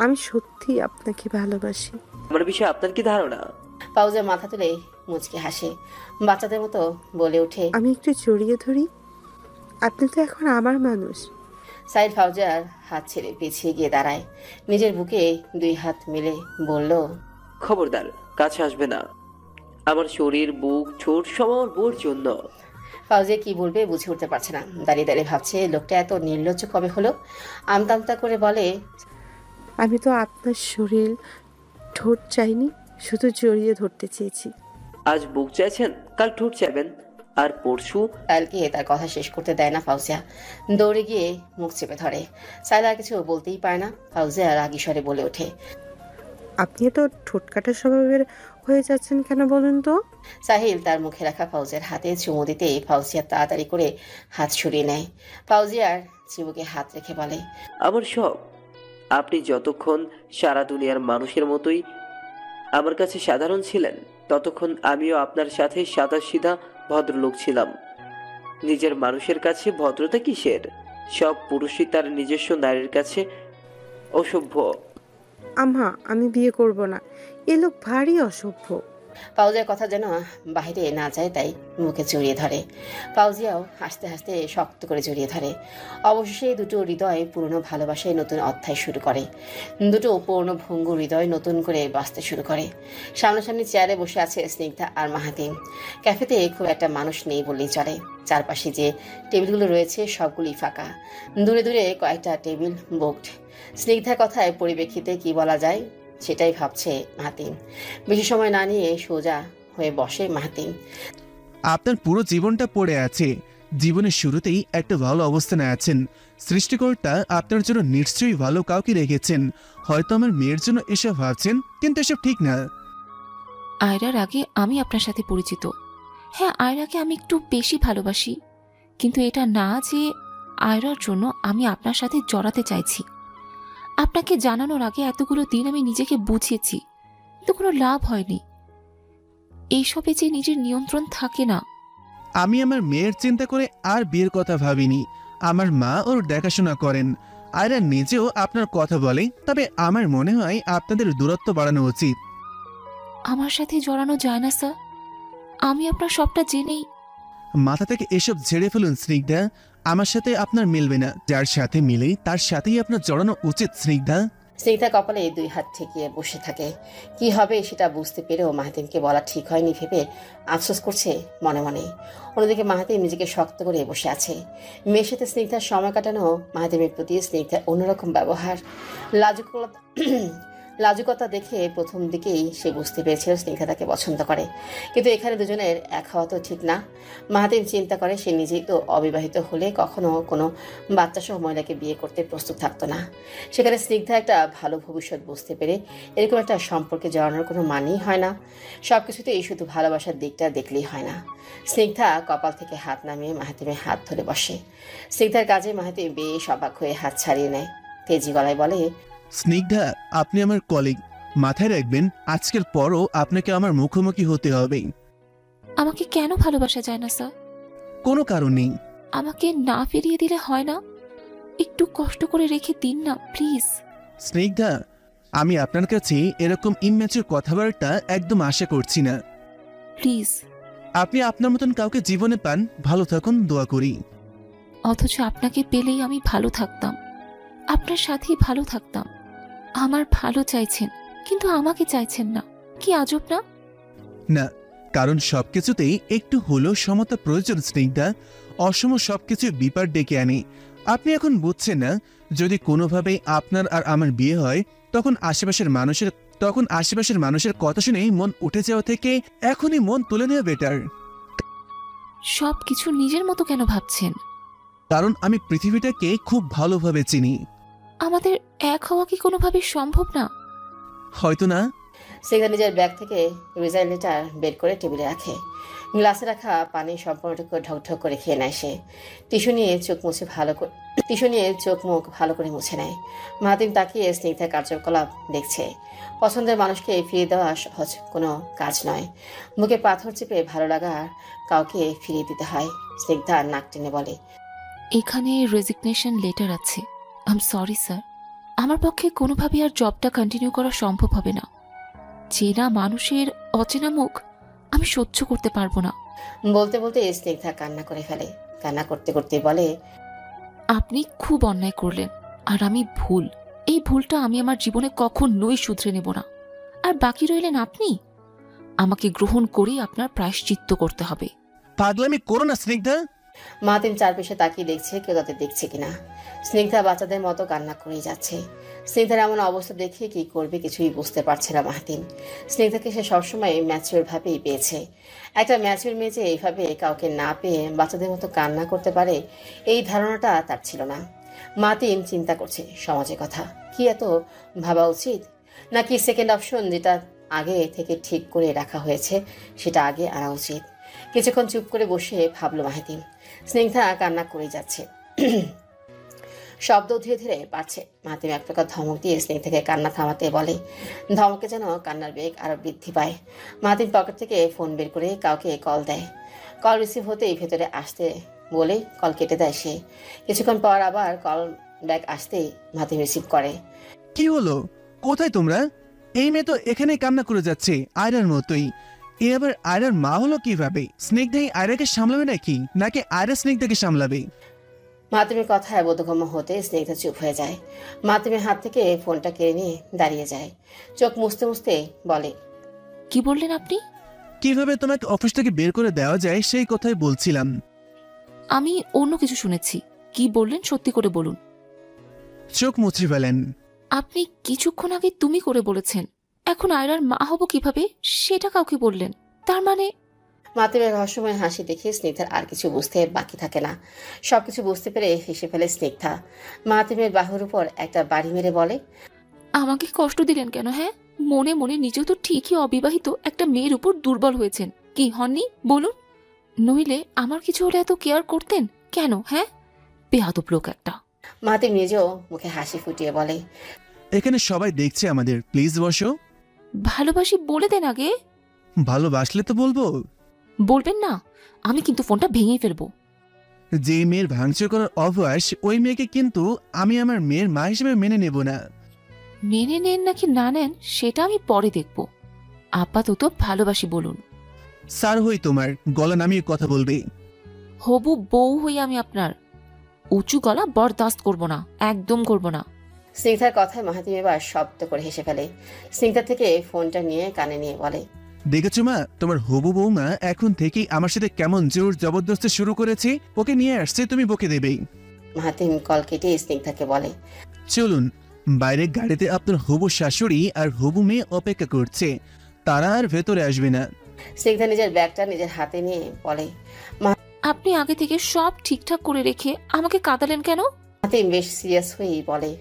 আমি সত্যি আপনাকে ভালোবাসি। আমার বিষয়ে আপনার কি ধারণা? ফাউজিয়া মাথা তুলে মুচকে হাসে, বাচ্চাদের মতো বলে ওঠে, আমি একটু জড়িয়ে ধরি। আপনি তো এখন আমার মানুষ। সাহিল ফাউজিয়ার হাত ছেড়ে পিছিয়ে গিয়ে দাঁড়ায়। নিজের বুকে 2 হাত মিলে বলল, খবরদার কাছে আসবে না। আমার শরীর, বুক, ঠোঁট সব আমার বউর জন্য। ফাউজিয়া কি বলবে বুঝে উঠতে পারছে না। দাঁড়িয়ে দাঁড়িয়ে ভাবছে লোকটা এত নির্লজ্জ কবে হলো। আমতা আমতা করে বলে, আমি তো আপনার শরীর, ঠোঁট চাইনি, শুধু জড়িয়ে ধরতে চেয়েছি। আজ বুক চাইছেন, কাল ঠোঁট চাইবেন। আর পরশু সাহেলকে তার কথা শেষ করতে দেয় না ফাউজিয়া, দৌড়ে গিয়ে মুখ চেপে ধরে। সাহেল আর কিছু বলতেই পারে না। ফাউজিয়া রাগী স্বরে বলে ওঠে, আপনি তো ঠোঁটকাটা স্বভাবের হয়ে যাচ্ছেন কেন বলুন তো? সাহিল তার মুখে রাখা ফাউজিয়ার হাতে চুমু দিতে ফাউজিয়া তাড়াতাড়ি করে হাত সরিয়ে নেয়। ফাউজিয়ার চিবুকে হাত রেখে বলে, আমার সব। আপনি যতক্ষণ সারা দুনিয়ার মানুষের মতোই আমার কাছে সাধারণ ছিলেন, ততক্ষণ আমিও আপনার সাথে সাদাসিধা ভদ্রলোক ছিলাম। নিজের মানুষের কাছে ভদ্রতা কিসের? সব পুরুষই তার নিজস্ব নারীর কাছে অসভ্য। আম্মা, আমি বিয়ে করব না, এ লোক ভারী অসভ্য। ফাউজিয়ার কথা যেন বাইরে না যায়, তাই মুখে জড়িয়ে ধরে। ফাউজিয়াও হাসতে হাসতে শক্ত করে জড়িয়ে ধরে। অবশেষে দুটো হৃদয় পুরনো ভালোবাসায় নতুন অধ্যায় শুরু করে। দুটো পুরনো ভঙ্গুর হৃদয় নতুন করে বাঁচতে শুরু করে। সামনাসামনি চেয়ারে বসে আছে স্নিগ্ধা আর মাহাতি। ক্যাফেতে খুব একটা মানুষ নেই বললেই চলে। চারপাশে যে টেবিলগুলো রয়েছে সবগুলি ফাঁকা। দূরে দূরে কয়েকটা টেবিল বুকড। স্নিগ্ধার কথায় পরিপ্রেক্ষিতে কি বলা যায় সেটাই ভাবছে মাহাতিন। বেশি সময় না নিয়ে সোজা হয়ে বসে মাহাতিন। আপনার পুরো জীবনটা পড়ে আছে। জীবনের শুরুতেই একটা ভালো অবস্থানে আছেন। সৃষ্টিকর্তা আপনার জন্য নিশ্চয়ই ভালো কাউকে রেখেছেন। হয়তো আমার মেয়ের জন্য এসব ভাবছেন, কিন্তু এসব ঠিক না। আয়রার আগে আমি আপনার সাথে পরিচিত। হ্যাঁ, আয়রাকে আমি একটু বেশি ভালোবাসি, কিন্তু এটা না যে আয়রার জন্য আমি আপনার সাথে জড়াতে চাইছি। আপনাকে জানানোর আগে এতগুলো দিন আমি নিজেকে বুঝিয়েছি, কিন্তু কোনো লাভ হয়নি। এইসবে যে নিজের নিয়ন্ত্রণ থাকে না। আমি আমার মেয়ের চিন্তা করে আর বিয়ের কথা ভাবিনি। আমার মা ওর দেখাশোনা করেন। আয়রা নিজেও আপনার কথা বলে, তবে আমার মনে হয় আপনাদের দূরত্ব বাড়ানো উচিত। আমার সাথে জড়ানো যায় না স্যার, আমি আপনার সবটা জেনেই। মাথা থেকে এসব ঝেড়ে ফেলুন স্নিগ্ধা। আমার সাথে আপনার মিলবে না। যার সাথে মিলে তার সাথেই আপনার জড়ানো উচিত স্নিগ্ধা। স্নিগ্ধা কপালে দুই হাত ঠেকিয়ে বসে থাকে। কি হবে সেটা বুঝতে পেরেও মাহাতিনকে বলা ঠিক হয়নি ভেবে আফসোস করছে মনে মনে। অন্যদিকে মাহাতিন নিজেকে শক্ত করে বসে আছে। মেয়ের সাথে স্নিগ্ধার সময় কাটানো, মাহাতিনের প্রতি স্নিগ্ধার অন্যরকম ব্যবহার, লাজুকতা দেখে প্রথম দিকেই সে বুঝতে পেরেছিল স্নিগ্ধা তাকে পছন্দ করে। কিন্তু এখানে দুজনের এক হওয়া তো ঠিক না। মাহাতিন চিন্তা করে সে নিজেই তো অবিবাহিত হলে কখনো কোনো বাচ্চাসহ মহিলাকে বিয়ে করতে প্রস্তুত থাকতো না। সেখানে স্নিগ্ধা একটা ভালো ভবিষ্যৎ বুঝতে পেরে এরকম একটা সম্পর্কে জড়ানোর কোনো মানেই হয় না। সব কিছুতেই শুধু ভালোবাসার দিকটা দেখলেই হয় না। স্নিগ্ধা কপাল থেকে হাত নামিয়ে মাহাতিমের হাত ধরে বসে। স্নিগ্ধার কাজে মাহাতিম বেশ অবাক হয়ে হাত ছাড়িয়ে নেয়। তেজি গলায় বলে, স্নিগ্ধা, আপনি আমার কলিগ। মাথায় রাখবেন, আজকের পরও আপনাকে আমার মুখোমুখি হতে হবে। আমাকে কেন ভালোবাসা যায় না স্যার? কোনো কারণ নেই। আমাকে না ফিরিয়ে দিলে হয় না? একটু কষ্ট করে রেখে দিন না প্লিজ। স্নিগ্ধা, আমি আপনার কাছে এরকম ইম্যাচুর কথাবার্তা একদম আশা করছি না। প্লিজ। আপনি আপনার মতন কাউকে জীবনে পান। ভালো থাকুন, দোয়া করি। অথচ আপনাকে পেলেই আমি ভালো থাকতাম, আপনার সাথেই ভালো থাকতাম। আমার ভালো চাইছেন, কিন্তু আমাকে চাইছেন না। কি আজব না? না, কারণ সবকিছুতেই একটু হলেও সমতা প্রয়োজন স্নিগ্ধা। অসম সবকিছু বিপদ ডেকে আনে। আপনি এখন বুঝছেন না, যদি কোনোভাবে আপনার আর আমার বিয়ে হয়, তখন আশেপাশের মানুষের কথা শুনেই মন উঠে যাওয়া থেকে এখনই মন তুলে নেওয়া বেটার। সব কিছু নিজের মতো কেন ভাবছেন? কারণ আমি পৃথিবীটাকে খুব ভালোভাবে চিনি। আমাদের এক হওয়া কি কোনোভাবে সম্ভব না? হয়তো না। সেখানে নিজের ব্যাগ থেকে রিজাইন লেটার বের করে টেবিলে রাখে। গ্লাসে রাখা পানি সম্পূর্ণটুকু ঢকঢক করে খেয়ে নেয় সে। টিস্যু নিয়ে চোখ মুখ ভালো করে মুছে নেয়। মাহাতিম তাকিয়ে স্নিগ্ধার কার্যকলাপ দেখছে। পছন্দের মানুষকে ফিরিয়ে দেওয়া সহজ কোনো কাজ নয়। মুখে পাথর চেপে ভালো লাগা কাউকে ফিরিয়ে দিতে হয়। স্নিগ্ধা নাক টেনে বলে, এখানে রেজিগনেশন লেটার আছে। আই এম সরি স্যার, আমার পক্ষে কোনোভাবে আর জবটা কন্টিনিউ করা সম্ভব হবে না। চেনা মানুষের অচেনা মুখ আমি সহ্য করতে পারবো না। বলতে বলতে স্নিগ্ধা কান্না করে ফেলে। কান্না করতে করতে বলে, আপনি খুব অন্যায় করলেন, আর আমি ভুল। এই ভুলটা আমি আমার জীবনে কখনোই শুধরে নেব না। আর বাকি রইলেন আপনি। আমাকে গ্রহণ করেই আপনার প্রায়শ্চিত্ত করতে হবে। পাগলামি করো না স্নিগ্ধা। মাহাতিম চারপাশে তাকিয়ে দেখছে কেউ তাদের দেখছে কিনা। স্নিগ্ধা বাচ্চাদের মতো কান্না করেই যাচ্ছে। স্নিগ্ধার এমন অবস্থা দেখে কি করবে কিছুই বুঝতে পারছে না মাহাতিম। স্নিগ্ধাকে সে সবসময় ম্যাচিওর ভাবেই পেয়েছে। একটা ম্যাচিওর মেয়ে যে এইভাবে কাউকে না পেয়ে বাচ্চাদের মতো কান্না করতে পারে এই ধারণাটা তার ছিল না। মাহাতিম চিন্তা করছে সমাজের কথা, কি এত ভাবা উচিত, নাকি সেকেন্ড অপশন যেটা আগে থেকে ঠিক করে রাখা হয়েছে সেটা আগে আনা উচিত। কিছুক্ষণ চুপ করে বসে ভাবলো মাহাতিম। স্নিগ্ধা কান্না করে যাচ্ছে, শব্দ ধীরে ধীরে বাড়ছে। মাহাতিম এক প্রকার ধমক দিয়ে স্নিগ্ধাকে কান্না থামাতে বলে। ধমকে যেন কান্নার বেগ আরো বৃদ্ধি পায়। মাহাতিম পকেট থেকে ফোন বের করে কাউকে কল দেয়। কল রিসিভ হতেই ভেতরে আসতে বলে কল কেটে দেয় সে। কিছুক্ষণ পর আবার কল ব্যাক আসতেই মাহাতিম রিসিভ করে। কি হলো, কোথায় তোমরা? এই মেয়ে তো এখানে কান্না করে যাচ্ছে আয়রার মতোই। এ আবার আয়রার মা হলো কিভাবে? স্নিগ্ধাই আয়রাকে সামলাবে নাকি আয়রা স্নিগ্ধাকে সামলাবে? মাহাতিমের কথায় বোধগম্য হতে স্নিগ্ধা চুপ হয়ে যায়। মাহাতিমের হাত থেকে ফোনটা কেড়ে নিয়ে দাঁড়িয়ে যায়। চোখ মুছতে মুছতে বলে, কি বললেন আপনি? কিভাবে তোমাকে অফিস থেকে বের করে দেওয়া যায় সেই কথাই বলছিলাম। আমি অন্য কিছু শুনেছি। কি বললেন সত্যি করে বলুন। চোখ মুছে ফেলেন। আপনি কিছুক্ষণ আগে তুমি করে বলেছেন, এখন আয়রার মা হব কিভাবে সেটা কাউকে বললেন, তার মানে? মাহাতিমের রহস্যময় হাসি দেখে স্নিগ্ধার আর কিছু বুঝতে বাকি থাকে না। সবকিছু বুঝতে পেরে হেসে ফেলে স্নিগ্ধা। মাহাতিমের বাহুর উপর একটা বাড়ি মেরে বলে, আমাকে কষ্ট দিলেন কেন? হ্যাঁ, মনে মনে নিজেও তো ঠিকই অবিবাহিত একটা মেয়ের উপর দুর্বল হয়েছেন, কি হননি বলুন? নইলে আমার কিছু হলে এত কেয়ার করতেন কেন? হ্যাঁ, বেয়াদব লোক একটা। মাহাতিম নিজেও মুখে হাসি ফুটিয়ে বলে, এখানে সবাই দেখছে আমাদের, প্লিজ বসো। ভালোবাসি বলে দেন আগে। ভালোবাসলে তো বলবো। বলবেন না? আমি কিন্তু ফোনটা ভেঙে ফেলবো। যে মেয়ের ভাঙচুর করার অভ্যাস, ওই মেয়েকে কিন্তু আমি আমার মেয়ের মা হিসেবে মেনে নেব না। মেনে নেন নাকি না নেন সেটা আমি পরে দেখব, আপাতত ভালোবাসি বলুন। স্যার হই তোমার, গলা নামিয়ে কথা বলবে। হবু বউ হই আমি আপনার, উঁচু গলা বরদাস্ত করব না, একদম করব না। স্নিগ্ধার কথায় মাহাতিম এবার শব্দ করে হেসে ফেলে। স্নিগ্ধা থেকে ফোনটা নিয়ে কানে নিয়ে বলে, দেখেছো মা, তোমার হবু বৌমা এখন থেকেই আমার সাথে কেমন জোর জবরদস্তি শুরু করেছে। ওকে নিয়ে আসছে, তুমি বকে দেবেই। মাহাতিম কল কেটে স্নিগ্ধাকে বলে, চলুন, বাইরে গাড়িতে আপনার হবু শাশুড়ি আর হবু মেয়ে অপেক্ষা করছে, তারা আর ভেতরে আসবে না। স্নিগ্ধা নিজের ব্যাগটা নিজের হাতে নিয়ে বলে, আপনি আগে থেকে সব ঠিকঠাক করে রেখে আমাকে কাঁদালেন কেন? মাহাতিম বেশ সিরিয়াস হয়েই বলে,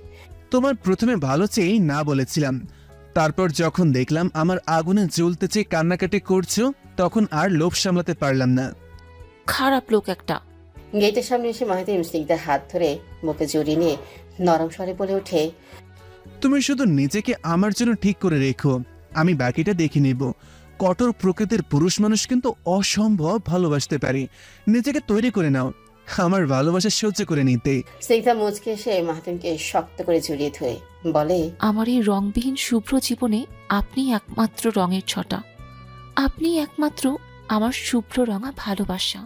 তোমার প্রথমে ভালো চেয়েই না বলেছিলাম, তারপর যখন দেখলাম আমার আগুনে জ্বলতে চেয়ে কান্নাকাটি করছো, তখন আর লোভ সামলাতে পারলাম না। খারাপ লোক একটা। গেটের সামনে এসে মাহাতিম স্নিগ্ধার হাত ধরে বুকে জড়িয়ে নিয়ে নরম স্বরে বলে ওঠে, তুমি শুধু নিজেকে আমার জন্য ঠিক করে রেখো, আমি বাকিটা দেখে নেব। কঠোর প্রকৃতির পুরুষ মানুষ কিন্তু অসম্ভব ভালোবাসতে পারে। নিজেকে তৈরি করে নাও আমার ভালোবাসা সহ্য করে নিতে। স্নিগ্ধা মুচকে এসে মাহাতিমকে শক্ত করে জড়িয়ে ধরে বলে, আমার এই রংবিহীন শুভ্র জীবনে আপনি একমাত্র রঙের ছটা, আপনি একমাত্র আমার শুভ্র রঙা ভালোবাসা।